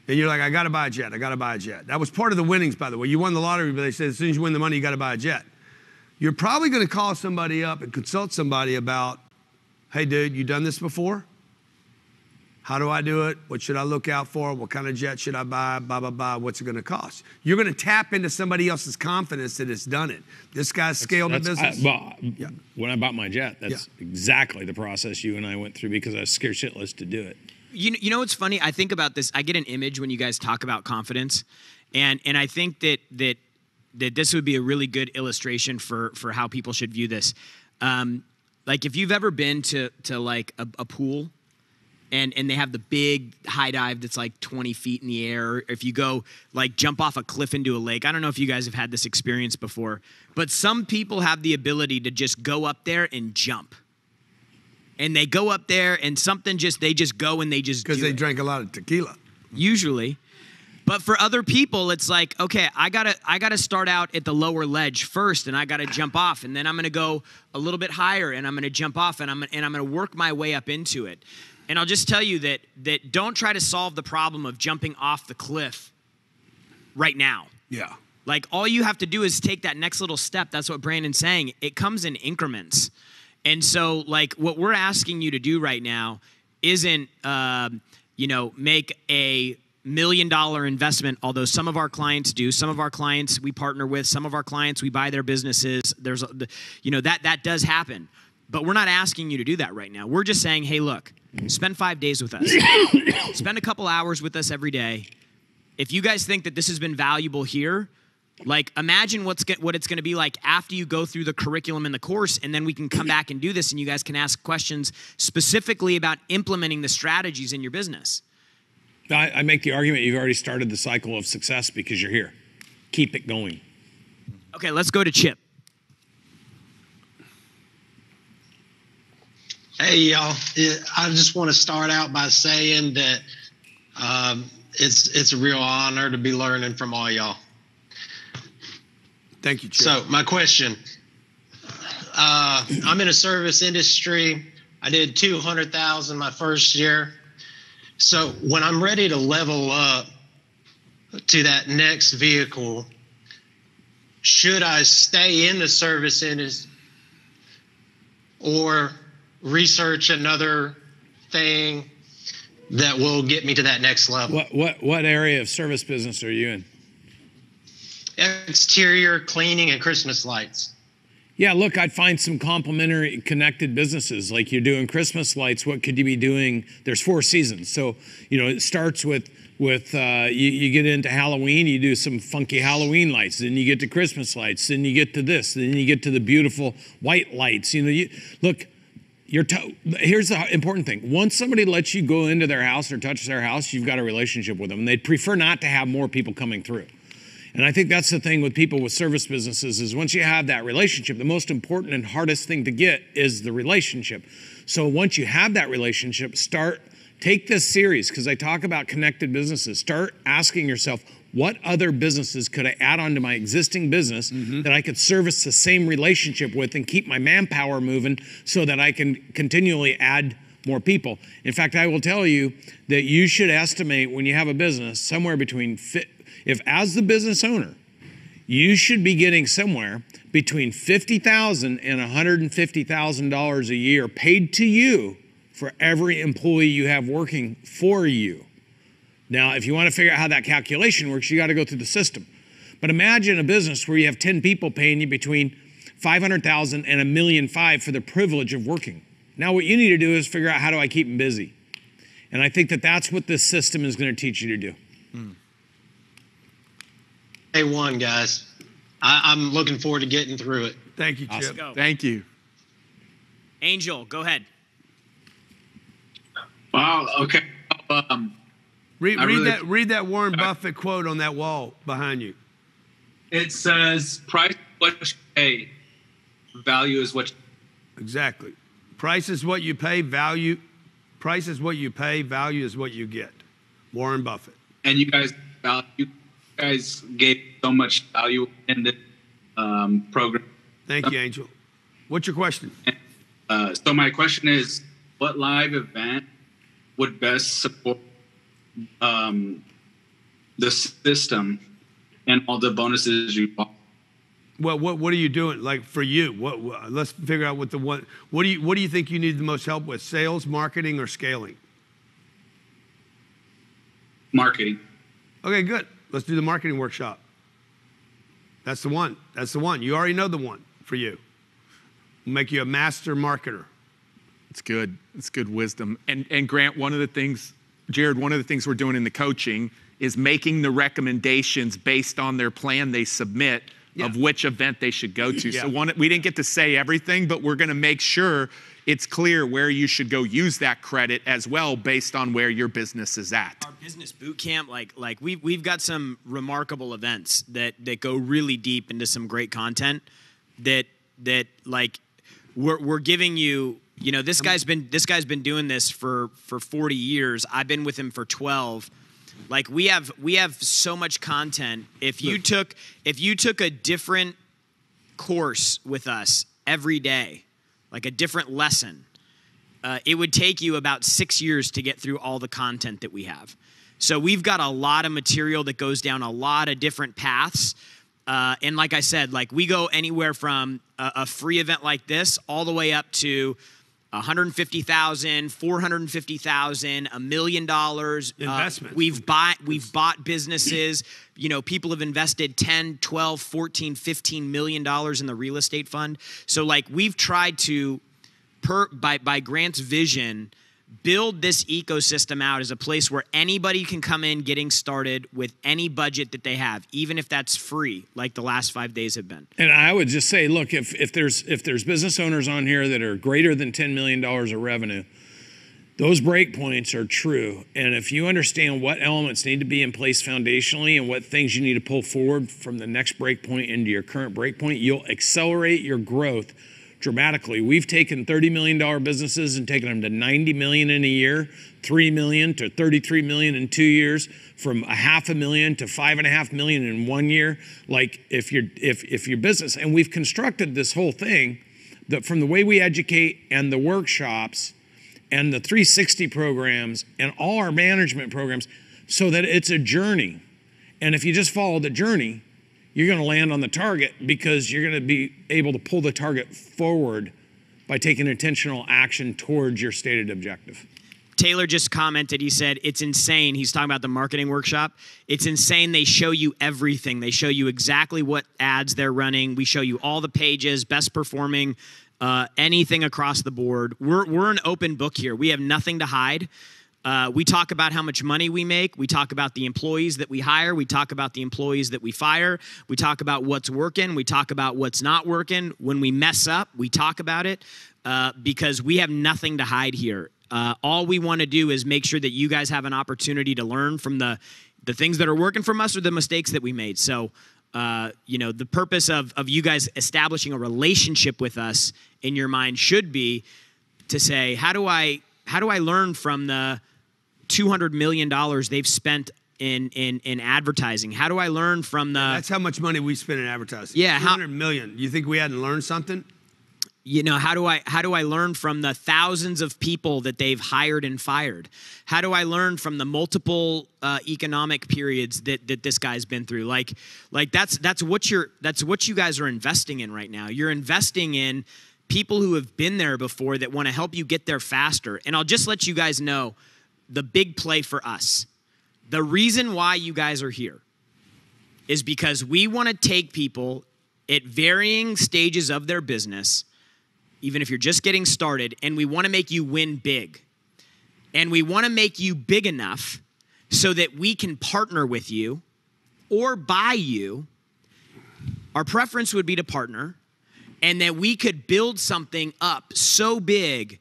S33: And you're like, I got to buy a jet. I got to buy a jet. That was part of the winnings, by the way. You won the lottery, but they said as soon as you win the money, you got to buy a jet. You're probably going to call somebody up and consult somebody about, hey, dude, you done this before? How do I do it? What should I look out for? What kind of jet should I buy? Blah, blah, blah. What's it going to cost? You're going to tap into somebody else's confidence that it's done it. This guy's scaled the business.
S8: When I bought my jet, that's exactly the process you and I went through because I was scared shitless to do it.
S3: You know what's funny? I think about this. I get an image when you guys talk about confidence. And I think that this would be a really good illustration for how people should view this. Like if you've ever been to like a pool and they have the big high dive that's like 20 feet in the air, or if you go like jump off a cliff into a lake. I don't know if you guys have had this experience before, but some people have the ability to just go up there and jump. And they go up there and they just go and they just do
S33: because they
S3: it.
S33: drank a lot of tequila.
S3: Usually. But for other people, it's like, okay, I gotta start out at the lower ledge first, and I gotta jump off, and then I'm gonna go a little bit higher, and I'm gonna jump off, and I'm gonna work my way up into it. And I'll just tell you that don't try to solve the problem of jumping off the cliff right now.
S33: Yeah.
S3: Like all you have to do is take that next little step. That's what Brandon's saying. It comes in increments. And so like what we're asking you to do right now isn't, make a $1 million investment, although some of our clients do. Some of our clients we partner with, some of our clients we buy their businesses. There's, that does happen. But we're not asking you to do that right now. We're just saying, hey, look, spend 5 days with us. Spend a couple hours with us every day. If you guys think that this has been valuable here, like imagine what it's going to be like after you go through the curriculum and the course, and then we can come back and do this, and you guys can ask questions specifically about implementing the strategies in your business.
S8: I make the argument you've already started the cycle of success because you're here. Keep it going.
S3: Okay, let's go to Chip.
S10: Hey, y'all. I just want to start out by saying that it's a real honor to be learning from all y'all.
S33: Thank you, Chip.
S10: So my question, I'm in a service industry. I did $200,000 my first year. So when I'm ready to level up to that next vehicle, should I stay in the service industry or research another thing that will get me to that next level?
S8: What area of service business are you in?
S10: Exterior cleaning and Christmas lights.
S8: Yeah, look, I'd find some complementary connected businesses. Like you're doing Christmas lights, what could you be doing? There's 4 seasons. So, it starts with you get into Halloween, you do some funky Halloween lights, then you get to Christmas lights, then you get to this, then you get to the beautiful white lights. Look, here's the important thing. Once somebody lets you go into their house or touch their house, you've got a relationship with them. And they'd prefer not to have more people coming through. And I think that's the thing with people with service businesses is once you have that relationship, the most important and hardest thing to get is the relationship. So once you have that relationship, take this series, because I talk about connected businesses. Start asking yourself, what other businesses could I add on to my existing business that I could service the same relationship with and keep my manpower moving so that I can continually add more people. In fact, I will tell you that you should estimate when you have a business somewhere between, if as the business owner, you should be getting somewhere between $50,000 and $150,000 a year paid to you for every employee you have working for you. Now, if you want to figure out how that calculation works, you got to go through the system. But imagine a business where you have 10 people paying you between $500,000 and $1.5 million for the privilege of working. Now, what you need to do is figure out how do I keep them busy. And I think that that's what this system is going to teach you to do.
S10: Day one, guys. I'm looking forward to getting through it.
S33: Thank you, Chip.
S3: Awesome. Go.
S1: Thank you.
S3: Angel, go ahead.
S13: Wow. Okay.
S33: Read that Warren Buffett quote on that wall behind you.
S13: It says, "Price is what you pay, value is what."
S33: Exactly. Price is what you pay. Value. Price is what you pay. Value is what you get. Warren Buffett.
S13: And you guys gave so much value in this program.
S33: Thank you, Angel. What's your question?
S13: So my question is, what live event would best support the system and all the bonuses you offer?
S33: Well, what are you doing? Like for you, let's figure out what do you think you need the most help with? Sales, marketing, or scaling?
S13: Marketing.
S33: Okay, good. Let's do the marketing workshop. That's the one. That's the one. You already know the one for you. We'll make you a master marketer.
S1: It's good. It's good wisdom. And Grant, one of the things Jared, one of the things we're doing in the coaching is making the recommendations based on their plan they submit of which event they should go to. So we didn't get to say everything, but we're going to make sure it's clear where you should go use that credit as well based on where your business is at.
S3: Our business boot camp, like we've got some remarkable events that go really deep into some great content that like we're giving you. You know, this guy's been doing this for 40 years. I've been with him for 12. Like we have so much content. If you took a different course with us every day, like a different lesson, it would take you about 6 years to get through all the content that we have. So we've got a lot of material that goes down a lot of different paths. And like I said, like we go anywhere from a free event like this all the way up to $150,000, $450,000, $1 million
S33: investment.
S3: We've bought businesses. You know, people have invested 10, 12, 14, $15 million in the real estate fund. So like we've tried to, by Grant's vision, build this ecosystem out as a place where anybody can come in getting started with any budget that they have, even if that's free, like the last 5 days have been.
S8: And I would just say, look, if there's business owners on here that are greater than $10 million of revenue, those break points are true. And if you understand what elements need to be in place foundationally and what things you need to pull forward from the next break point into your current break point, you'll accelerate your growth dramatically. We've taken $30 million businesses and taken them to $90 million in a year, $3 million to $33 million in 2 years, from $500,000 to $5.5 million in 1 year. Like if your business, and we've constructed this whole thing that from the way we educate and the workshops and the 360 programs and all our management programs, so that it's a journey. And if you just follow the journey, you're going to land on the target because you're going to be able to pull the target forward by taking intentional action towards your stated objective.
S3: Taylor just commented, he said, it's insane. He's talking about the marketing workshop. It's insane. They show you everything. They show you exactly what ads they're running. We show you all the pages, best performing, anything across the board. We're an open book here. We have nothing to hide. We talk about how much money we make. We talk about the employees that we hire. We talk about the employees that we fire. We talk about what's working. We talk about what's not working. When we mess up, we talk about it because we have nothing to hide here. All we want to do is make sure that you guys have an opportunity to learn from the things that are working from us or the mistakes that we made. So, the purpose of you guys establishing a relationship with us in your mind should be to say, how do I learn from the $200 million they've spent in advertising? How do I learn from the...
S33: That's how much money we spend in advertising.
S3: Yeah.
S33: $200 million. You think we hadn't learned something?
S3: You know, how do I learn from the thousands of people that they've hired and fired? How do I learn from the multiple economic periods that this guy's been through? Like that's what you guys are investing in right now. You're investing in people who have been there before that want to help you get there faster. And I'll just let you guys know the big play for us. The reason why you guys are here is because we want to take people at varying stages of their business, even if you're just getting started, and we want to make you win big. And we want to make you big enough so that we can partner with you or buy you. Our preference would be to partner, and that we could build something up so big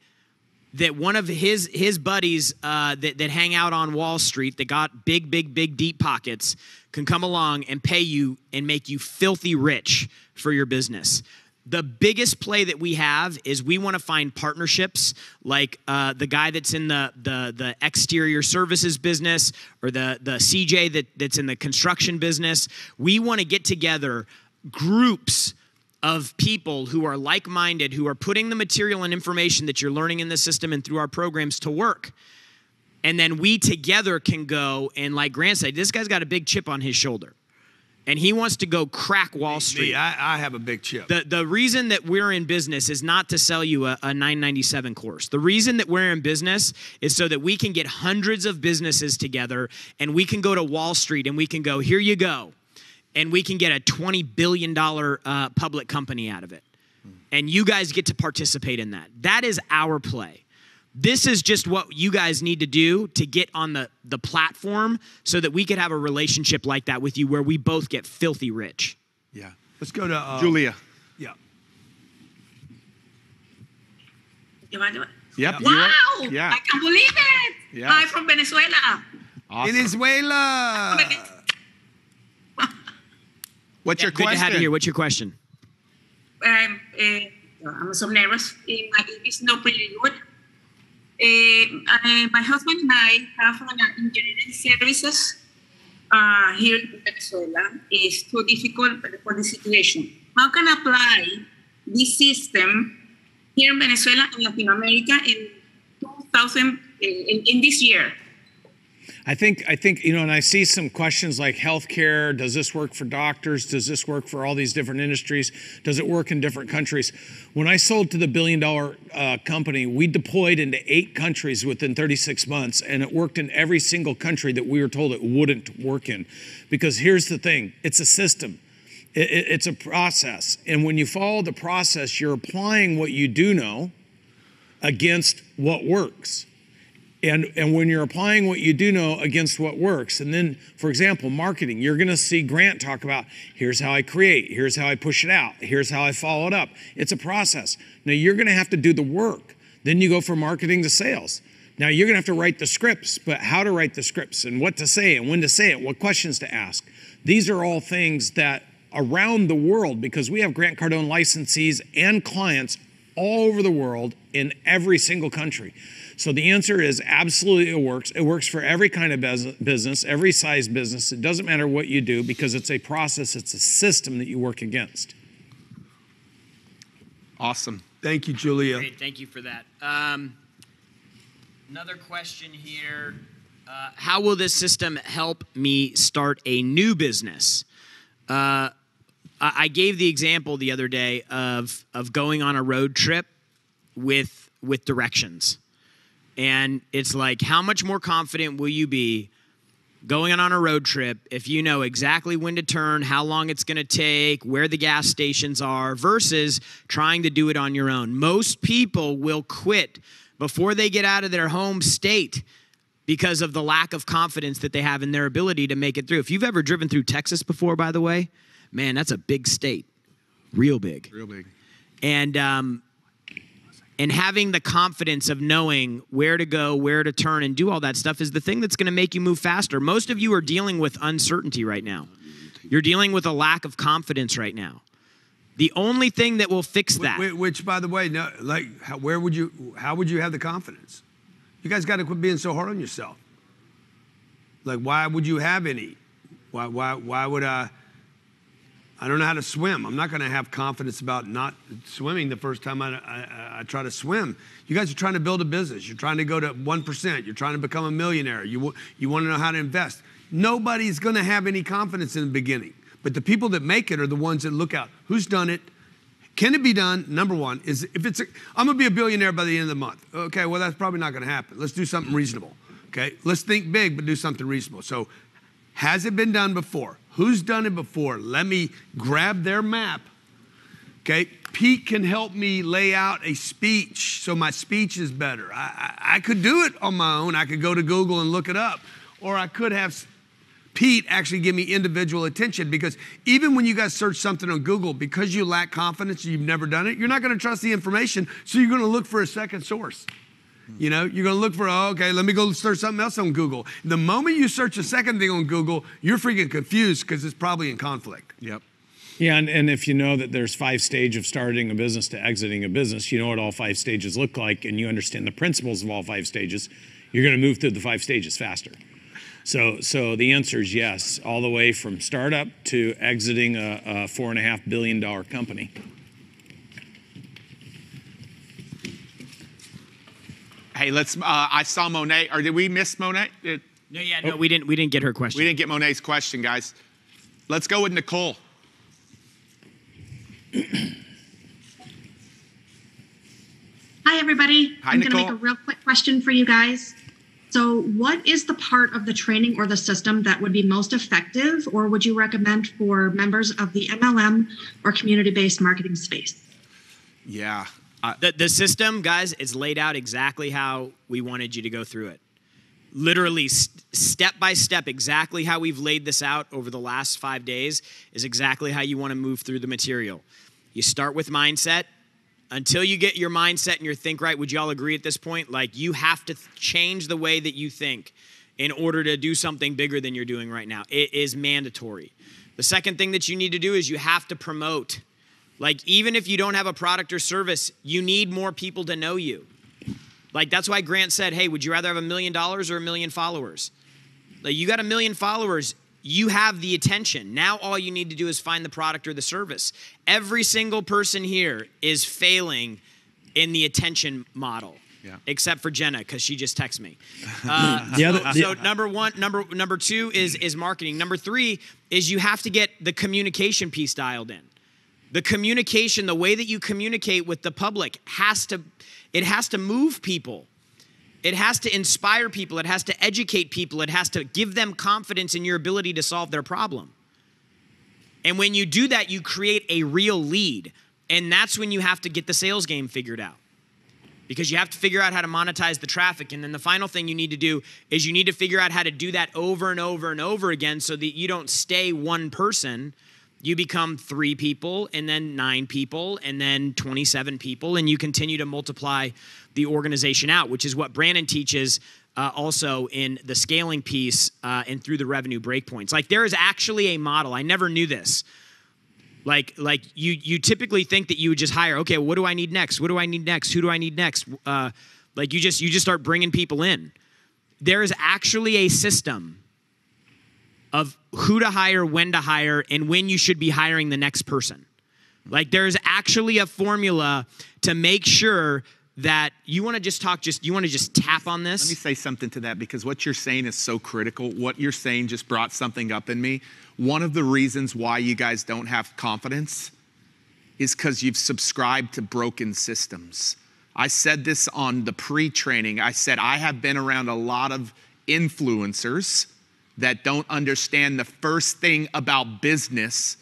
S3: that one of his buddies that hang out on Wall Street that got big, deep pockets can come along and pay you and make you filthy rich for your business. The biggest play that we have is we want to find partnerships like the guy that's in the exterior services business or the CJ that's in the construction business. We want to get together groups of people who are like-minded, who are putting the material and information that you're learning in the system and through our programs to work. And then we together can go and, like Grant said, this guy's got a big chip on his shoulder. And he wants to go crack Wall Street.
S33: I have a big chip.
S3: The reason that we're in business is not to sell you a $9.97 course. The reason that we're in business is so that we can get hundreds of businesses together and we can go to Wall Street and we can go, here you go. And we can get a $20 billion public company out of it. And you guys get to participate in that. That is our play. This is just what you guys need to do to get on the platform so that we could have a relationship like that with you where we both get filthy rich.
S33: Yeah. Let's go to
S1: Julia.
S33: Yeah.
S1: Yep.
S14: Wow.
S1: Yeah.
S14: I can't believe it.
S1: Yeah.
S14: Hi from Venezuela.
S1: Awesome.
S33: Venezuela.
S1: What's your
S3: Good
S1: question?
S3: to have you here. What's your question?
S14: I'm so nervous. My baby is not pretty good. My husband and I have an engineering services here in Venezuela. It's too difficult for the situation. How can I apply this system here in Venezuela and Latin America in 2000 in this year?
S8: I think and I see some questions like healthcare. Does this work for doctors? Does this work for all these different industries? Does it work in different countries? When I sold to the $1 billion company, we deployed into 8 countries within 36 months, and it worked in every single country that we were told it wouldn't work in. Because here's the thing, it's a system. It's a process. And when you follow the process, you're applying what you do know against what works. And when you're applying what you do know against what works, and then, for example, marketing, you're going to see Grant talk about, here's how I create, here's how I push it out, here's how I follow it up. It's a process. Now, you're going to have to do the work. Then you go from marketing to sales. Now, you're going to have to write the scripts, but how to write the scripts and what to say and when to say it, what questions to ask. These are all things that around the world, because we have Grant Cardone licensees and clients all over the world in every single country. So the answer is absolutely it works. It works for every kind of business, every size business. It doesn't matter what you do because it's a process, it's a system that you work against.
S33: Awesome. Thank you, Julia.
S3: Great, thank you for that. Another question here. How will this system help me start a new business? I gave the example the other day of going on a road trip with directions. And it's like, how much more confident will you be going on a road trip if you know exactly when to turn, how long it's going to take, where the gas stations are, versus trying to do it on your own? Most people will quit before they get out of their home state because of the lack of confidence that they have in their ability to make it through. If you've ever driven through Texas before, by the way, man, that's a big state. Real big.
S1: Real big.
S3: And having the confidence of knowing where to go, where to turn, and do all that stuff is the thing that's going to make you move faster. Most of you are dealing with uncertainty right now. You're dealing with a lack of confidence right now. The only thing that will fix that.
S33: Which, by the way, no, like, how would you have the confidence? You guys got to quit being so hard on yourself. Like, why would you have any? Why would I don't know how to swim. I'm not going to have confidence about not swimming the first time I try to swim. You guys are trying to build a business. You're trying to go to 1%. You're trying to become a millionaire. You want to know how to invest. Nobody's going to have any confidence in the beginning. But the people that make it are the ones that look out. Who's done it? Can it be done? Number one is I'm going to be a billionaire by the end of the month. Okay, well, that's probably not going to happen. Let's do something reasonable. Okay, let's think big, but do something reasonable. So has it been done before? Who's done it before? Let me grab their map. Okay, Pete can help me lay out a speech so my speech is better. I could do it on my own. I could go to Google and look it up. Or I could have Pete actually give me individual attention, because even when you guys search something on Google, because you lack confidence and you've never done it, you're not going to trust the information, so you're going to look for a second source. You know, you're going to look for, okay, let me go search something else on Google. The moment you search a second thing on Google, you're freaking confused because it's probably in conflict.
S1: Yep.
S8: Yeah, and if you know that there's 5 stages of starting a business to exiting a business, you know what all 5 stages look like, and you understand the principles of all 5 stages, you're going to move through the 5 stages faster. So the answer is yes, all the way from startup to exiting a $4.5 billion company.
S1: Hey, I saw Monet, or did we miss Monet?
S3: No, we didn't get her question.
S1: We didn't get Monet's question, guys. Let's go with Nicole.
S15: Hi, everybody.
S1: Hi,
S15: I'm going to
S1: Nicole.
S15: make a real quick question for you guys. So what is the part of the training or the system that would be most effective, or would you recommend for members of the MLM or community-based marketing space?
S1: Yeah.
S3: The system, guys, is laid out exactly how we wanted you to go through it. Literally, step by step, exactly how we've laid this out over the last 5 days is exactly how you want to move through the material. You start with mindset. Until you get your mindset and your think right, would you all agree at this point? Like, you have to change the way that you think in order to do something bigger than you're doing right now. It is mandatory. The second thing that you need to do is you have to promote. Like, even if you don't have a product or service, you need more people to know you. Like, that's why Grant said, hey, would you rather have $1 million or 1 million followers? Like, you got 1 million followers, you have the attention. Now all you need to do is find the product or the service. Every single person here is failing in the attention model. Yeah. Except for Jenna, because she just texted me. So number two is marketing. Number three is you have to get the communication piece dialed in. The communication, the way that you communicate with the public has to move people. It has to inspire people. It has to educate people. It has to give them confidence in your ability to solve their problem. And when you do that, you create a real lead. And that's when you have to get the sales game figured out. Because you have to figure out how to monetize the traffic. And then the final thing you need to do is you need to figure out how to do that over and over and over again so that you don't stay one person. You become 3 people, and then 9 people, and then 27 people, and you continue to multiply the organization out, which is what Brandon teaches also in the scaling piece and through the revenue breakpoints. Like, there is actually a model. I never knew this. Like you typically think that you would just hire, okay, what do I need next? What do I need next? Who do I need next? Like, you just start bringing people in. There is actually a system of who to hire, when to hire, and when you should be hiring the next person. Like, there's actually a formula to make sure that you want to just tap on this.
S1: Let me say something to that, because what you're saying is so critical. What you're saying just brought something up in me. One of the reasons why you guys don't have confidence is because you've subscribed to broken systems. I said this on the pre-training. I said, I have been around a lot of influencers that don't understand the first thing about business,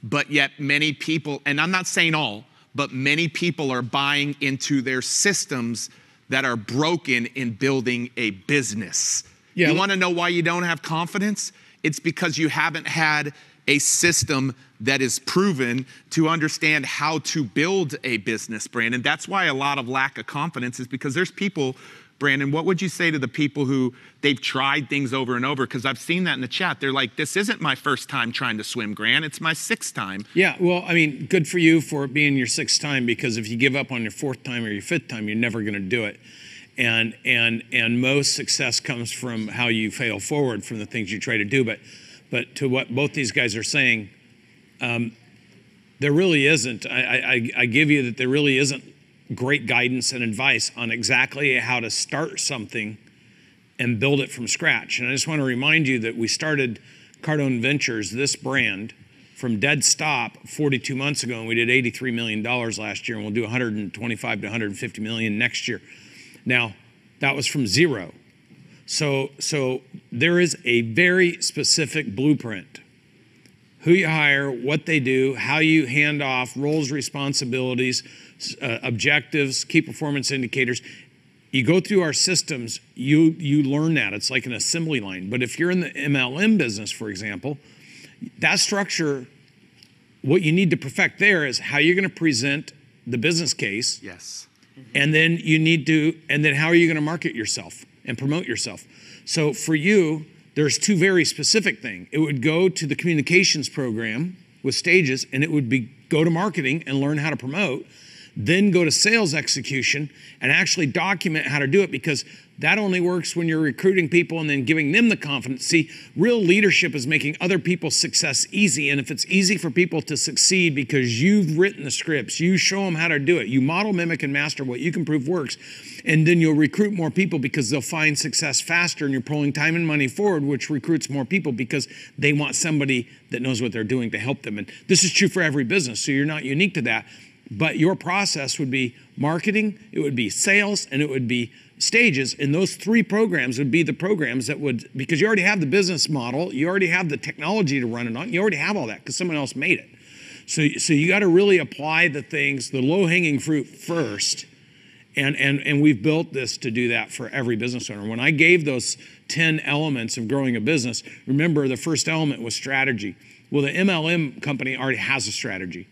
S1: but yet many people, and I'm not saying all, but many people are buying into their systems that are broken in building a business. Yeah. You want to know why you don't have confidence? It's because you haven't had a system that is proven to understand how to build a business, Brandon. That's why a lot of lack of confidence is because there's people. Brandon, what would you say to the people who they've tried things over and over? Because I've seen that in the chat. They're like, this isn't my first time trying to swim, Grant. It's my 6th time.
S8: Yeah, well, I mean, good for you for it being your 6th time, because if you give up on your 4th time or your 5th time, you're never going to do it. And most success comes from how you fail forward from the things you try to do. But to what both these guys are saying, there really isn't. I give you that there really isn't great guidance and advice on exactly how to start something and build it from scratch. And I just want to remind you that we started Cardone Ventures, this brand, from dead stop 42 months ago, and we did $83 million last year, and we'll do 125 to 150 million next year. Now, that was from zero. So there is a very specific blueprint. Who you hire, what they do, how you hand off roles, responsibilities, objectives, key performance indicators. You go through our systems, you learn that. It's like an assembly line. But if you're in the MLM business, for example, that structure, what you need to perfect there is how you're going to present the business case.
S1: Yes.
S8: And then how are you going to market yourself and promote yourself? So for you, there's 2 very specific things. It would go to the communications program with stages, and it would be go to marketing and learn how to promote, then go to sales execution and actually document how to do it, because that only works when you're recruiting people and then giving them the confidence. See, real leadership is making other people's success easy. And if it's easy for people to succeed because you've written the scripts, you show them how to do it, you model, mimic, and master what you can prove works, and then you'll recruit more people because they'll find success faster, and you're pulling time and money forward, which recruits more people because they want somebody that knows what they're doing to help them. And this is true for every business, so you're not unique to that. But your process would be marketing, it would be sales, and it would be stages. And those 3 programs would be the programs that would, because you already have the business model, you already have the technology to run it on, you already have all that because someone else made it. So you got to really apply the things, the low-hanging fruit first. And we've built this to do that for every business owner. When I gave those 10 elements of growing a business, remember the first element was strategy. Well, the MLM company already has a strategy.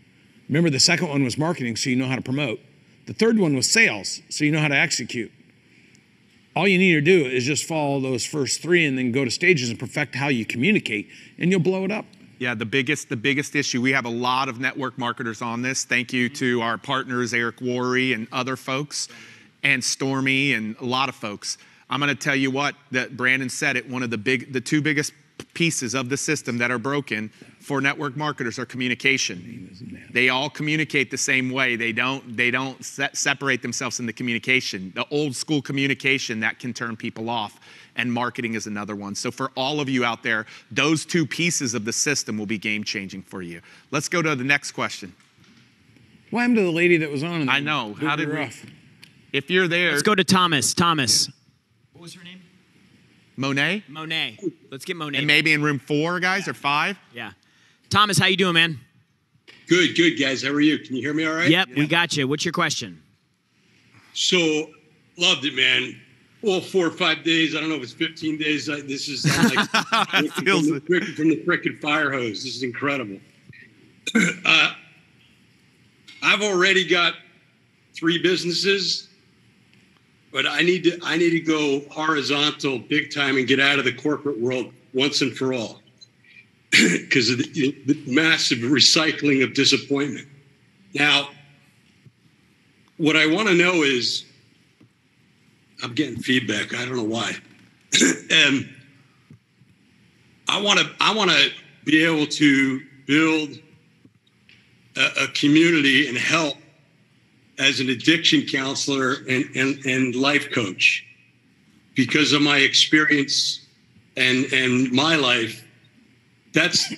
S8: Remember the second one was marketing, so you know how to promote. The third one was sales, so you know how to execute. All you need to do is just follow those first three and then go to stages and perfect how you communicate, and you'll blow it up.
S1: Yeah, the biggest issue, we have a lot of network marketers on this. Thank you to our partners, Eric Worre and other folks, and Stormy and a lot of folks. I'm gonna tell you what, that Brandon said it, the two biggest pieces of the system that are broken for network marketers are communication. They all communicate the same way. They don't separate themselves in the communication. The old school communication that can turn people off, and marketing is another one. So for all of you out there, those two pieces of the system will be game changing for you. Let's go to the next question.
S8: What happened to the lady that was on?
S1: I know. How did we? If you're there,
S3: let's go to Thomas. Thomas. What was her name?
S1: Monet?
S3: Monet. Let's get Monet.
S1: And maybe in room 4, guys, or 5?
S3: Yeah. Thomas, how you doing, man?
S6: Good, guys. How are you? Can you hear me all right?
S3: Yep, we got you. What's your question?
S6: So, loved it, man. Well, 4 or 5 days. I don't know if it's 15 days. This is I'm like from the frickin' fire hose. This is incredible. I've already got 3 businesses, but I need to go horizontal big time and get out of the corporate world once and for all because of the massive recycling of disappointment. Now, what I want to know is, I'm getting feedback. I don't know why. I want to be able to build a community and help as an addiction counselor and life coach because of my experience and my life. That's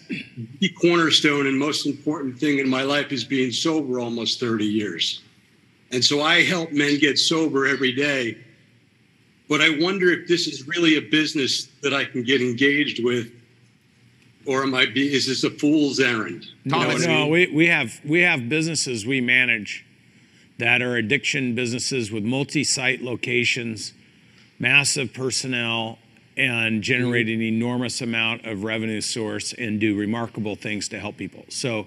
S6: the cornerstone and most important thing in my life is being sober almost 30 years. And so I help men get sober every day. But I wonder if this is really a business that I can get engaged with, or is this a fool's errand?
S8: We have businesses we manage that are addiction businesses with multi-site locations, massive personnel, and generate an enormous amount of revenue source and do remarkable things to help people. So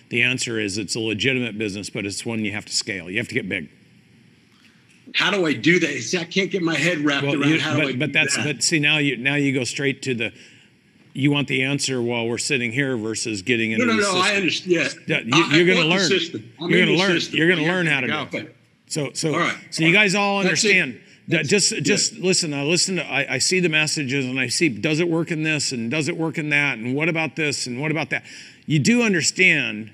S8: the answer is it's a legitimate business, but it's one you have to scale. You have to get big.
S6: How do I do that? See, I can't get my head wrapped around how do I do that.
S8: But see, now you go straight to you want the answer while we're sitting here versus getting into the system.
S6: No, I understand.
S8: Yeah. You're going to learn. You're going to learn how to do it. So you guys all understand. Just listen. I see the messages and I see, does it work in this and does it work in that and what about this and what about that? You do understand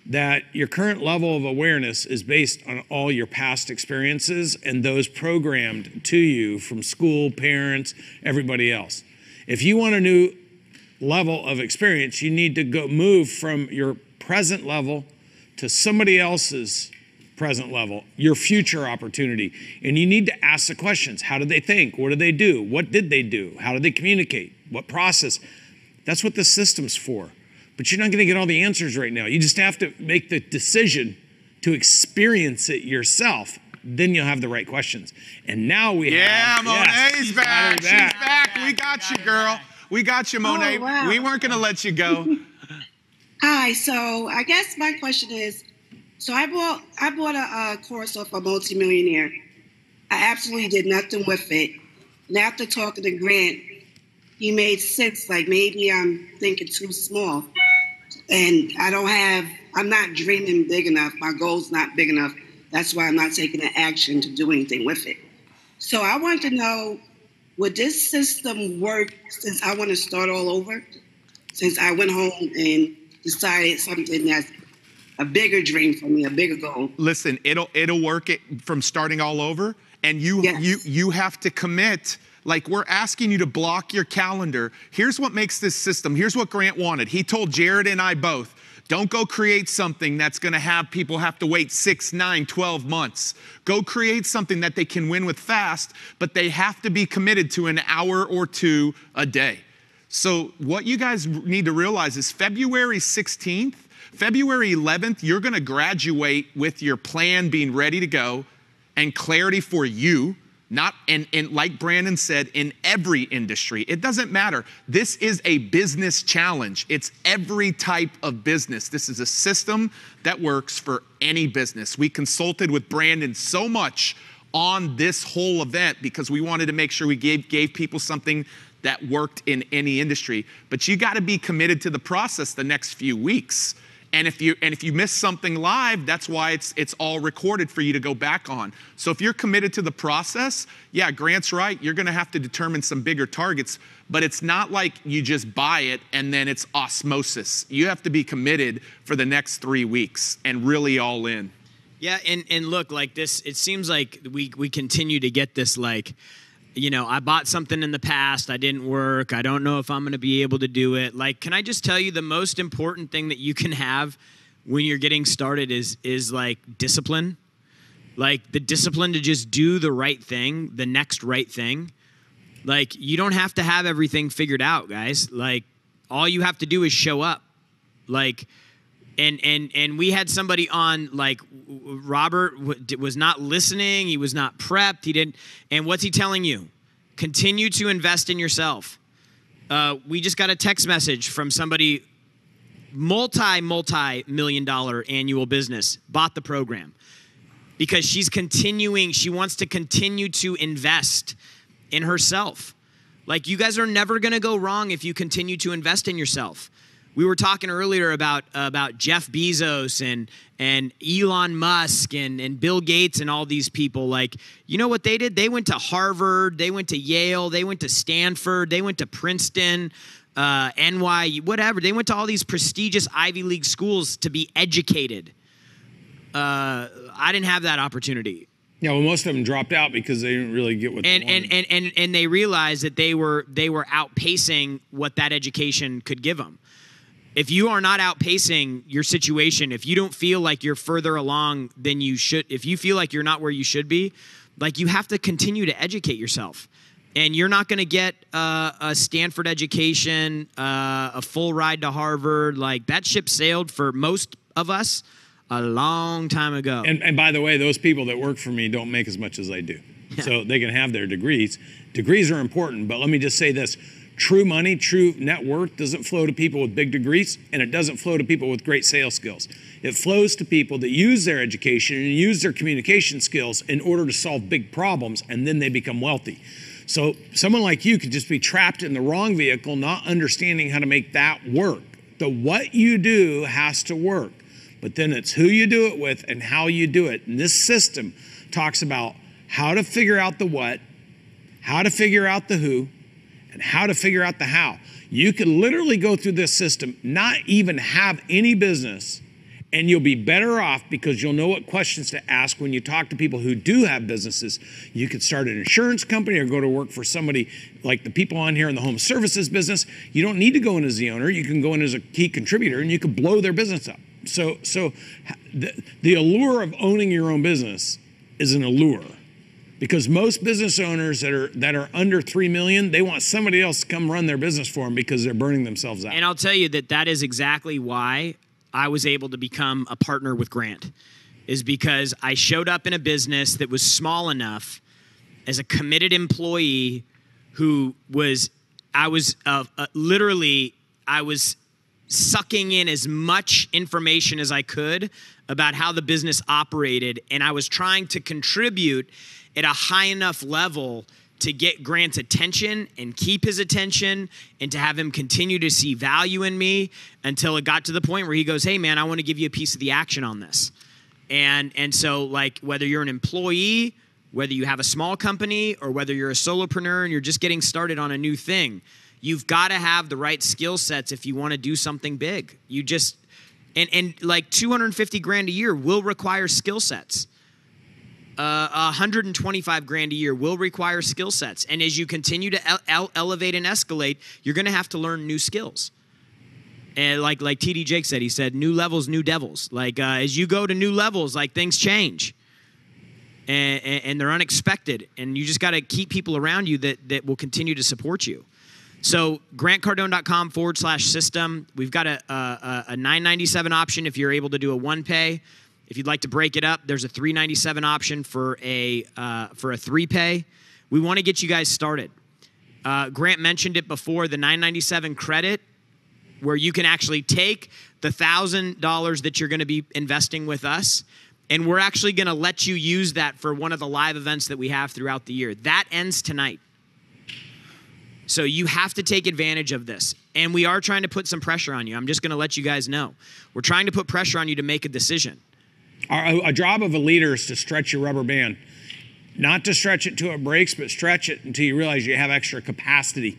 S8: that your current level of awareness is based on all your past experiences and those programmed to you from school, parents, everybody else. If you want a new level of experience, you need to move from your present level to somebody else's present level, your future opportunity. And you need to ask the questions. How did they think? What did they do? What did they do? How did they communicate? What process? That's what the system's for. But you're not going to get all the answers right now. You just have to make the decision to experience it yourself. Then you'll have the right questions. And now we have...
S1: Yeah, Monet's back. She's back. We got you, girl. We got you, Monet.
S12: Oh, wow.
S1: We weren't going to let you go.
S12: Hi. So I guess my question is, so I bought a course off a multimillionaire. I absolutely did nothing with it. And after talking to Grant, he made sense. Like maybe I'm thinking too small. And I'm not dreaming big enough. My goal's not big enough. That's why I'm not taking the action to do anything with it. So I want to know, would this system work since I want to start all over? Since I went home and decided something that's a bigger dream for me, a bigger goal.
S1: Listen, it'll work from starting all over. And you have to commit. Like, we're asking you to block your calendar. Here's what makes this system. Here's what Grant wanted. He told Jared and I both, don't go create something that's going to have people have to wait 6, 9, 12 months. Go create something that they can win with fast, but they have to be committed to an hour or 2 a day. So what you guys need to realize is February 16th, February 11th, you're going to graduate with your plan being ready to go and clarity for you. Not, and like Brandon said, in every industry. It doesn't matter. This is a business challenge. It's every type of business. This is a system that works for any business. We consulted with Brandon so much on this whole event because we wanted to make sure we gave people something that worked in any industry. But you got to be committed to the process the next few weeks. And if you miss something live, that's why it's all recorded for you to go back on. So if you're committed to the process, yeah, Grant's right. You're going to have to determine some bigger targets, but it's not like you just buy it and then it's osmosis. You have to be committed for the next 3 weeks and really all in.
S3: Yeah, and look, like this, it seems like we continue to get this like, you know, I bought something in the past, I didn't work, I don't know if I'm going to be able to do it. Like, can I just tell you the most important thing that you can have when you're getting started is like discipline. Like the discipline to just do the right thing, the next right thing. Like you don't have to have everything figured out, guys. Like all you have to do is show up. Like and we had somebody on, like Robert was not listening. He was not prepped. He didn't. And what's he telling you? Continue to invest in yourself. We just got a text message from somebody, multi-million-dollar annual business, bought the program because she's continuing. She wants to continue to invest in herself. Like you guys are never going to go wrong if you continue to invest in yourself. We were talking earlier about Jeff Bezos and Elon Musk and Bill Gates and all these people. Like, you know what they did? They went to Harvard, they went to Yale, they went to Stanford, they went to Princeton, NYU, whatever. They went to all these prestigious Ivy League schools to be educated. I didn't have that opportunity.
S8: Yeah, well, most of them dropped out because they didn't really get what they wanted.
S3: And they realized that they were outpacing what that education could give them. If you are not outpacing your situation, if you don't feel like you're further along than you should, if you feel like you're not where you should be, like you have to continue to educate yourself. And you're not going to get a Stanford education, a full ride to Harvard. Like that ship sailed for most of us a long time ago.
S8: And by the way, those people that work for me don't make as much as I do. Yeah. So they can have their degrees. Degrees are important, but let me just say this. True money, true net worth doesn't flow to people with big degrees, and it doesn't flow to people with great sales skills. It flows to people that use their education and use their communication skills in order to solve big problems, and then they become wealthy. So someone like you could just be trapped in the wrong vehicle, not understanding how to make that work. The what you do has to work, but then it's who you do it with and how you do it. And this system talks about how to figure out the what, how to figure out the who, and how to figure out the how. You could literally go through this system, not even have any business, and you'll be better off because you'll know what questions to ask when you talk to people who do have businesses. You could start an insurance company or go to work for somebody like the people on here in the home services business. You don't need to go in as the owner. You can go in as a key contributor and you could blow their business up. So the allure of owning your own business is an allure. Because most business owners that are under 3 million, they want somebody else to come run their business for them because they're burning themselves out.
S3: And I'll tell you that is exactly why I was able to become a partner with Grant, is because I showed up in a business that was small enough as a committed employee who I was sucking in as much information as I could about how the business operated, and I was trying to contribute at a high enough level to get Grant's attention and keep his attention and to have him continue to see value in me until it got to the point where he goes, hey man, I want to give you a piece of the action on this. And so like whether you're an employee, whether you have a small company or whether you're a solopreneur and you're just getting started on a new thing, you've got to have the right skill sets if you want to do something big. You just, and like 250 grand a year will require skill sets. 125 grand a year will require skill sets. And as you continue to elevate and escalate, you're going to have to learn new skills. And like TD Jake said, he said, new levels, new devils. Like as you go to new levels, like things change and they're unexpected. And you just got to keep people around you that will continue to support you. So grantcardone.com/system. We've got a $9.97 option if you're able to do a one pay. If you'd like to break it up, there's a $3.97 option for a 3-pay. We want to get you guys started. Grant mentioned it before, the $9.97 credit, where you can actually take the $1,000 that you're going to be investing with us, and we're actually going to let you use that for one of the live events that we have throughout the year. That ends tonight. So you have to take advantage of this. And we are trying to put some pressure on you. I'm just going to let you guys know. We're trying to put pressure on you to make a decision.
S8: A job of a leader is to stretch your rubber band. Not to stretch it till it breaks, but stretch it until you realize you have extra capacity,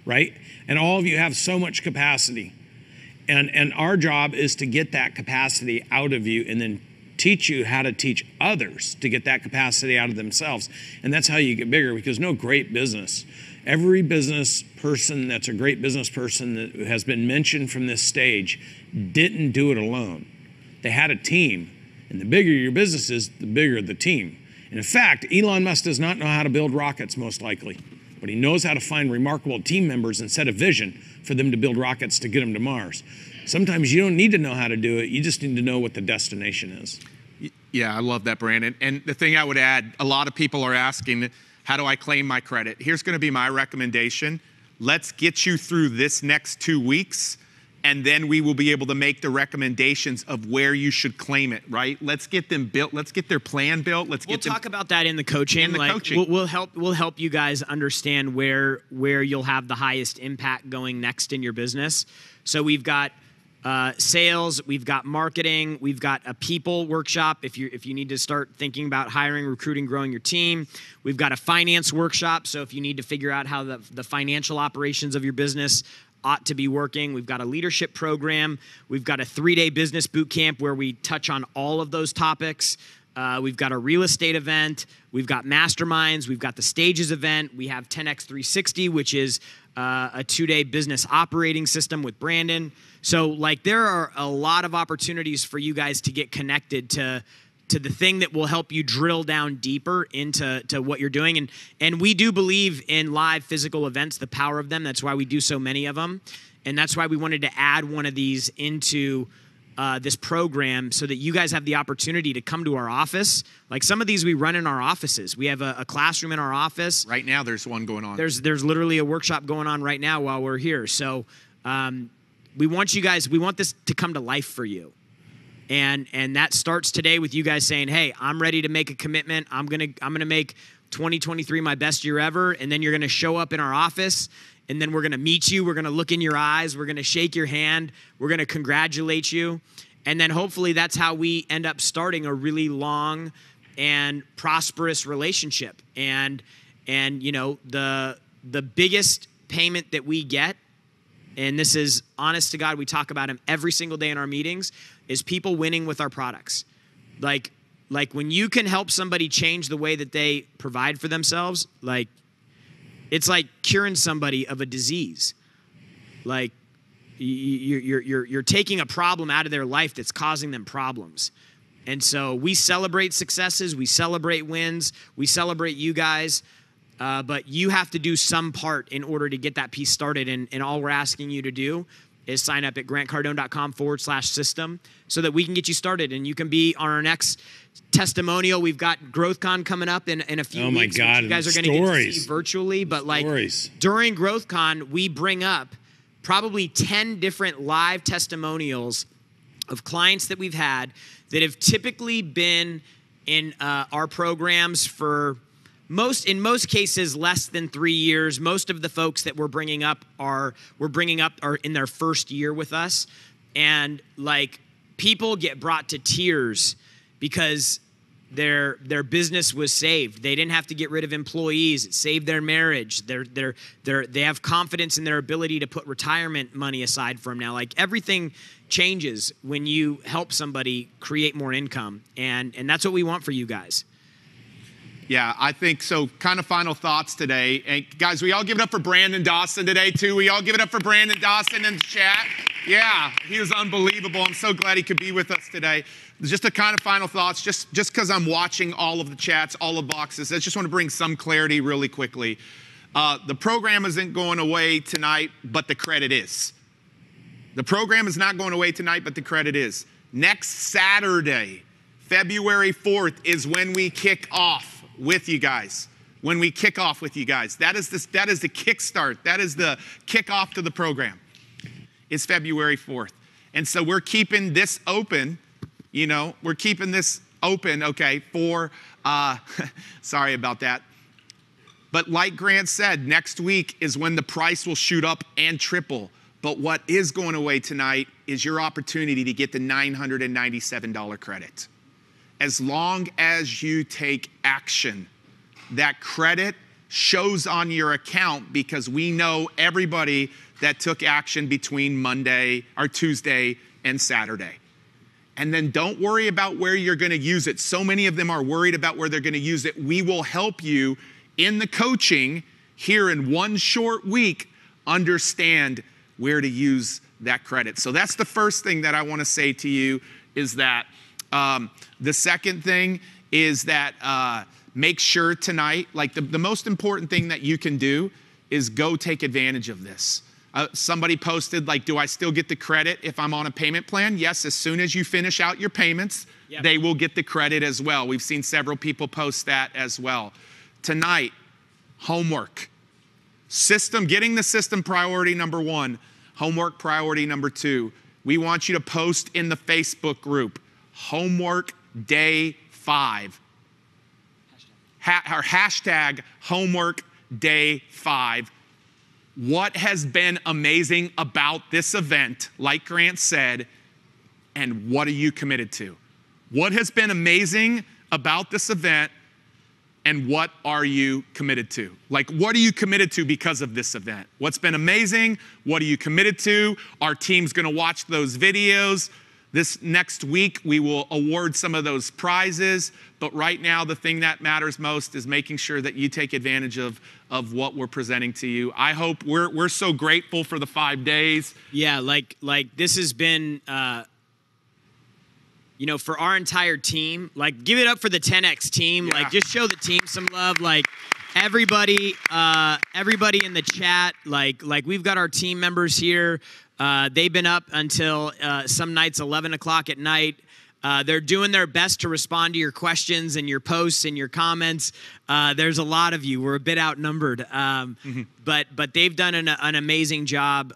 S8: right? And all of you have so much capacity. And our job is to get that capacity out of you and then teach you how to teach others to get that capacity out of themselves. And that's how you get bigger, because no great business. Every business person that's a great business person that has been mentioned from this stage didn't do it alone. They had a team. And the bigger your business is, the bigger the team. And in fact, Elon Musk does not know how to build rockets, most likely. But he knows how to find remarkable team members and set a vision for them to build rockets to get them to Mars. Sometimes you don't need to know how to do it. You just need to know what the destination is.
S1: Yeah, I love that, Brandon. And the thing I would add, a lot of people are asking, how do I claim my credit? Here's going to be my recommendation. Let's get you through this next 2 weeks, and then we will be able to make the recommendations of where you should claim it, right? Let's get them built. Let's get their plan built.
S3: We'll talk about that in the coaching.
S1: In the coaching.
S3: We'll help you guys understand where you'll have the highest impact going next in your business. So we've got sales, we've got marketing, we've got a people workshop if you need to start thinking about hiring, recruiting, growing your team. We've got a finance workshop, so if you need to figure out how the financial operations of your business ought to be working. We've got a leadership program. We've got a 3-day business boot camp where we touch on all of those topics. We've got a real estate event. We've got masterminds. We've got the stages event. We have 10X 360, which is a 2-day business operating system with Brandon. So there are a lot of opportunities for you guys to get connected to the thing that will help you drill down deeper into what you're doing. And we do believe in live physical events, the power of them. That's why we do so many of them. And that's why we wanted to add one of these into this program so that you guys have the opportunity to come to our office. Like some of these we run in our offices. We have a classroom in our office.
S1: Right now there's one going on.
S3: There's literally a workshop going on right now while we're here. So we want this to come to life for you. And that starts today with you guys saying, hey, I'm ready to make a commitment. I'm gonna make 2023 my best year ever. And then you're gonna show up in our office, and then we're gonna meet you. We're gonna look in your eyes. We're gonna shake your hand. We're gonna congratulate you. And then hopefully that's how we end up starting a really long and prosperous relationship. And the biggest payment that we get, and this is honest to God, we talk about him every single day in our meetings, is people winning with our products. Like when you can help somebody change the way that they provide for themselves, it's like curing somebody of a disease. Like you're taking a problem out of their life that's causing them problems. And so we celebrate successes, we celebrate wins, we celebrate you guys. But you have to do some part in order to get that piece started. And all we're asking you to do is sign up at grantcardone.com/system so that we can get you started. And you can be on our next testimonial. We've got GrowthCon coming up in a few weeks.
S8: Oh my God,
S3: you guys are going to get to see virtually. But during GrowthCon, we bring up probably 10 different live testimonials of clients that we've had that have typically been in our programs for in most cases less than 3 years. Most of the folks that we're bringing up are in their first year with us, and people get brought to tears because their business was saved. They didn't have to get rid of employees. It saved their marriage. They have confidence in their ability to put retirement money aside from now. Everything changes when you help somebody create more income, and that's what we want for you guys.
S1: Yeah, I think so. Kind of final thoughts today. And guys, we all give it up for Brandon Dawson today, too. We all give it up for Brandon Dawson in the chat. Yeah, he was unbelievable. I'm so glad he could be with us today. Just a kind of final thoughts, just because I'm watching all of the chats, all the boxes, I just want to bring some clarity really quickly. The program isn't going away tonight, but the credit is. The program is not going away tonight, but the credit is. Next Saturday, February 4th, is when we kick off with you guys. When we kick off with you guys. That is the kickstart. That is the kickoff to the program. It's February 4th. And so we're keeping this open, we're keeping this open, okay, for, sorry about that. But like Grant said, next week is when the price will shoot up and triple. But what is going away tonight is your opportunity to get the $997 credit. As long as you take action, that credit shows on your account because we know everybody that took action between Monday or Tuesday and Saturday. And then don't worry about where you're going to use it. So many of them are worried about where they're going to use it. We will help you in the coaching here in one short week understand where to use that credit. So that's the first thing that I want to say to you is that the second thing is that make sure tonight, like the most important thing that you can do is go take advantage of this. Somebody posted, like, do I still get the credit if I'm on a payment plan? Yes, as soon as you finish out your payments, they will get the credit as well. We've seen several people post that as well. Tonight, homework. Getting the system priority number 1, homework priority number 2. We want you to post in the Facebook group, homework day 5. Or hashtag homework day 5. What has been amazing about this event, like Grant said, and what are you committed to? What has been amazing about this event, and what are you committed to? Like, what are you committed to because of this event? What's been amazing? What are you committed to? Our team's gonna watch those videos. This next week, we will award some of those prizes. But right now, the thing that matters most is making sure that you take advantage of what we're presenting to you. I hope we're so grateful for the 5 days.
S3: Yeah, like this has been, for our entire team. Like, give it up for the 10X team. Yeah. Like, just show the team some love. Like, everybody in the chat. Like we've got our team members here. They've been up until some nights 11 o'clock at night. They're doing their best to respond to your questions and your posts and your comments. There's a lot of you. We're a bit outnumbered, but they've done an amazing job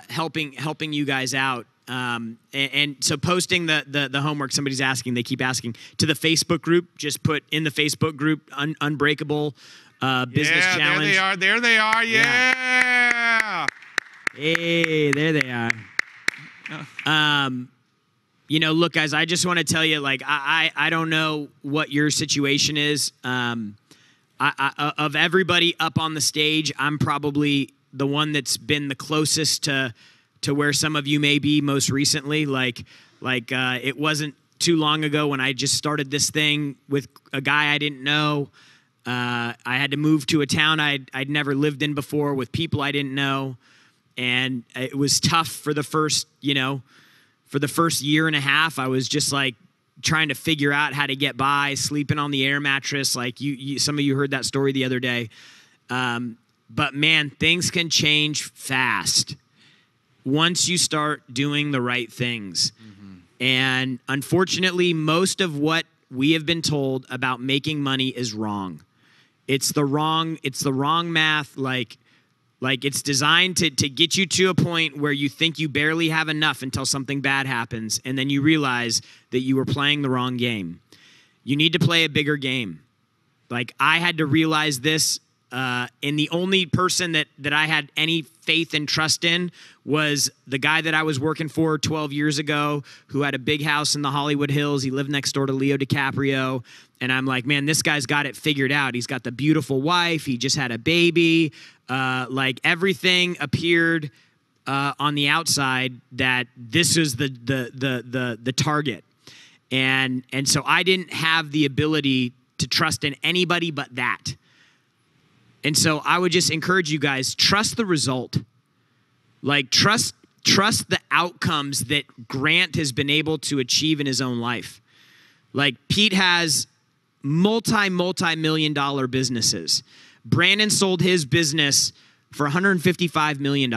S3: helping you guys out. And so posting the homework, somebody's asking, they keep asking, to the Facebook group. Just put in the Facebook group, Unbreakable Business Challenge.
S1: There they are. Yeah.
S3: Hey, there they are. Look, guys, I just want to tell you, like, I don't know what your situation is. Of everybody up on the stage, I'm probably the one that's been the closest to where some of you may be most recently. Like it wasn't too long ago when I just started this thing with a guy I didn't know. I had to move to a town I'd never lived in before with people I didn't know. And it was tough for the first year and a half. I was just like trying to figure out how to get by, sleeping on the air mattress. Like some of you heard that story the other day. But man, things can change fast once you start doing the right things. Mm-hmm. And unfortunately, most of what we have been told about making money is wrong. It's the wrong math. Like it's designed to get you to a point where you think you barely have enough until something bad happens, and then you realize that you were playing the wrong game. You need to play a bigger game. Like, I had to realize this, and the only person that I had any faith and trust in was the guy that I was working for 12 years ago who had a big house in the Hollywood Hills. He lived next door to Leo DiCaprio. And I'm like, man, this guy's got it figured out. He's got the beautiful wife. He just had a baby. Like, everything appeared on the outside that this is the target. And so I didn't have the ability to trust in anybody but that. And so I would just encourage you guys, trust the result. Like, trust the outcomes that Grant has been able to achieve in his own life. Like, Pete has multi-million-dollar businesses. Brandon sold his business for $155 million.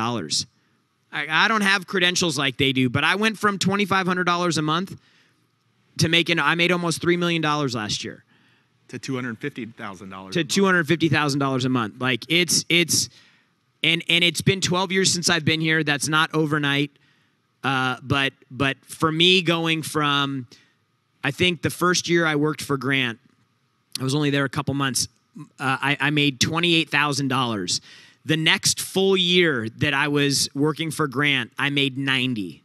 S3: I don't have credentials like they do, but I went from $2,500 a month to I made almost $3 million last year.
S1: To $250,000.
S3: To $250,000 a month. Like and it's been 12 years since I've been here. That's not overnight. But for me, going from, I think the first year I worked for Grant, I was only there a couple months. I made $28,000. The next full year that I was working for Grant, I made $90,000.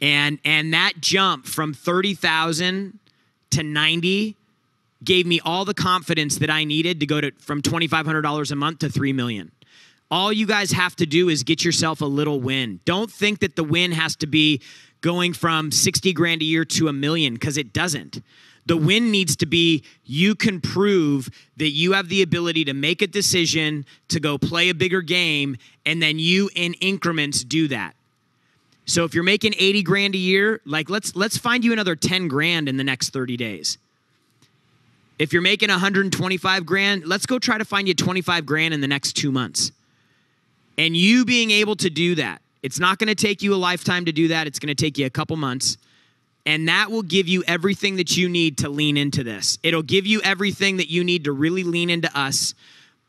S3: And that jump from $30,000 to $90,000 gave me all the confidence that I needed to go from $2,500 a month to $3 million. All you guys have to do is get yourself a little win. Don't think that the win has to be going from 60 grand a year to $1 million, because it doesn't. The win needs to be you can prove that you have the ability to make a decision to go play a bigger game, and then you in increments do that. So if you're making 80 grand a year, like let's find you another 10 grand in the next 30 days. If you're making 125 grand, let's go try to find you 25 grand in the next 2 months. And you being able to do that, it's not going to take you a lifetime to do that. It's going to take you a couple months. And that will give you everything that you need to lean into this. It'll give you everything that you need to really lean into us.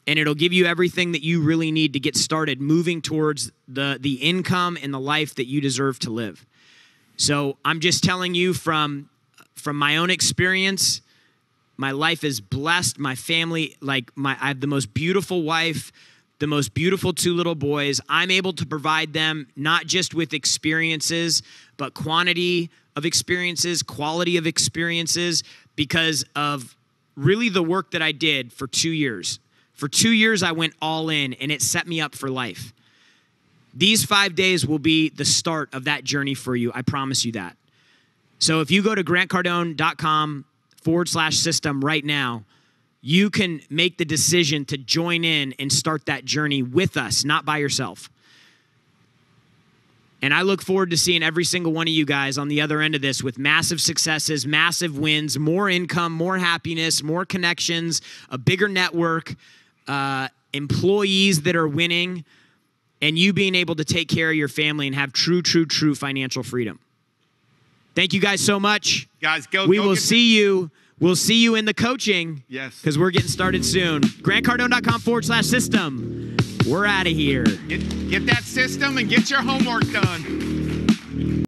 S3: And it'll give you everything that you really need to get started moving towards the income and the life that you deserve to live. So I'm just telling you from my own experience, my life is blessed. My family, I have the most beautiful wife, the most beautiful 2 little boys. I'm able to provide them not just with experiences, but quantity of experiences, quality of experiences, because of really the work that I did for 2 years. For 2 years, I went all in, and it set me up for life. These 5 days will be the start of that journey for you. I promise you that. So if you go to grantcardone.com/system right now, you can make the decision to join in and start that journey with us, not by yourself. And I look forward to seeing every single one of you guys on the other end of this with massive successes, massive wins, more income, more happiness, more connections, a bigger network, employees that are winning, and you being able to take care of your family and have true financial freedom. Thank you guys so much.
S1: Guys,
S3: we'll see you in the coaching.
S1: Yes.
S3: Because we're getting started soon. grantcardone.com/system. We're out of here.
S1: Get that system and get your homework done.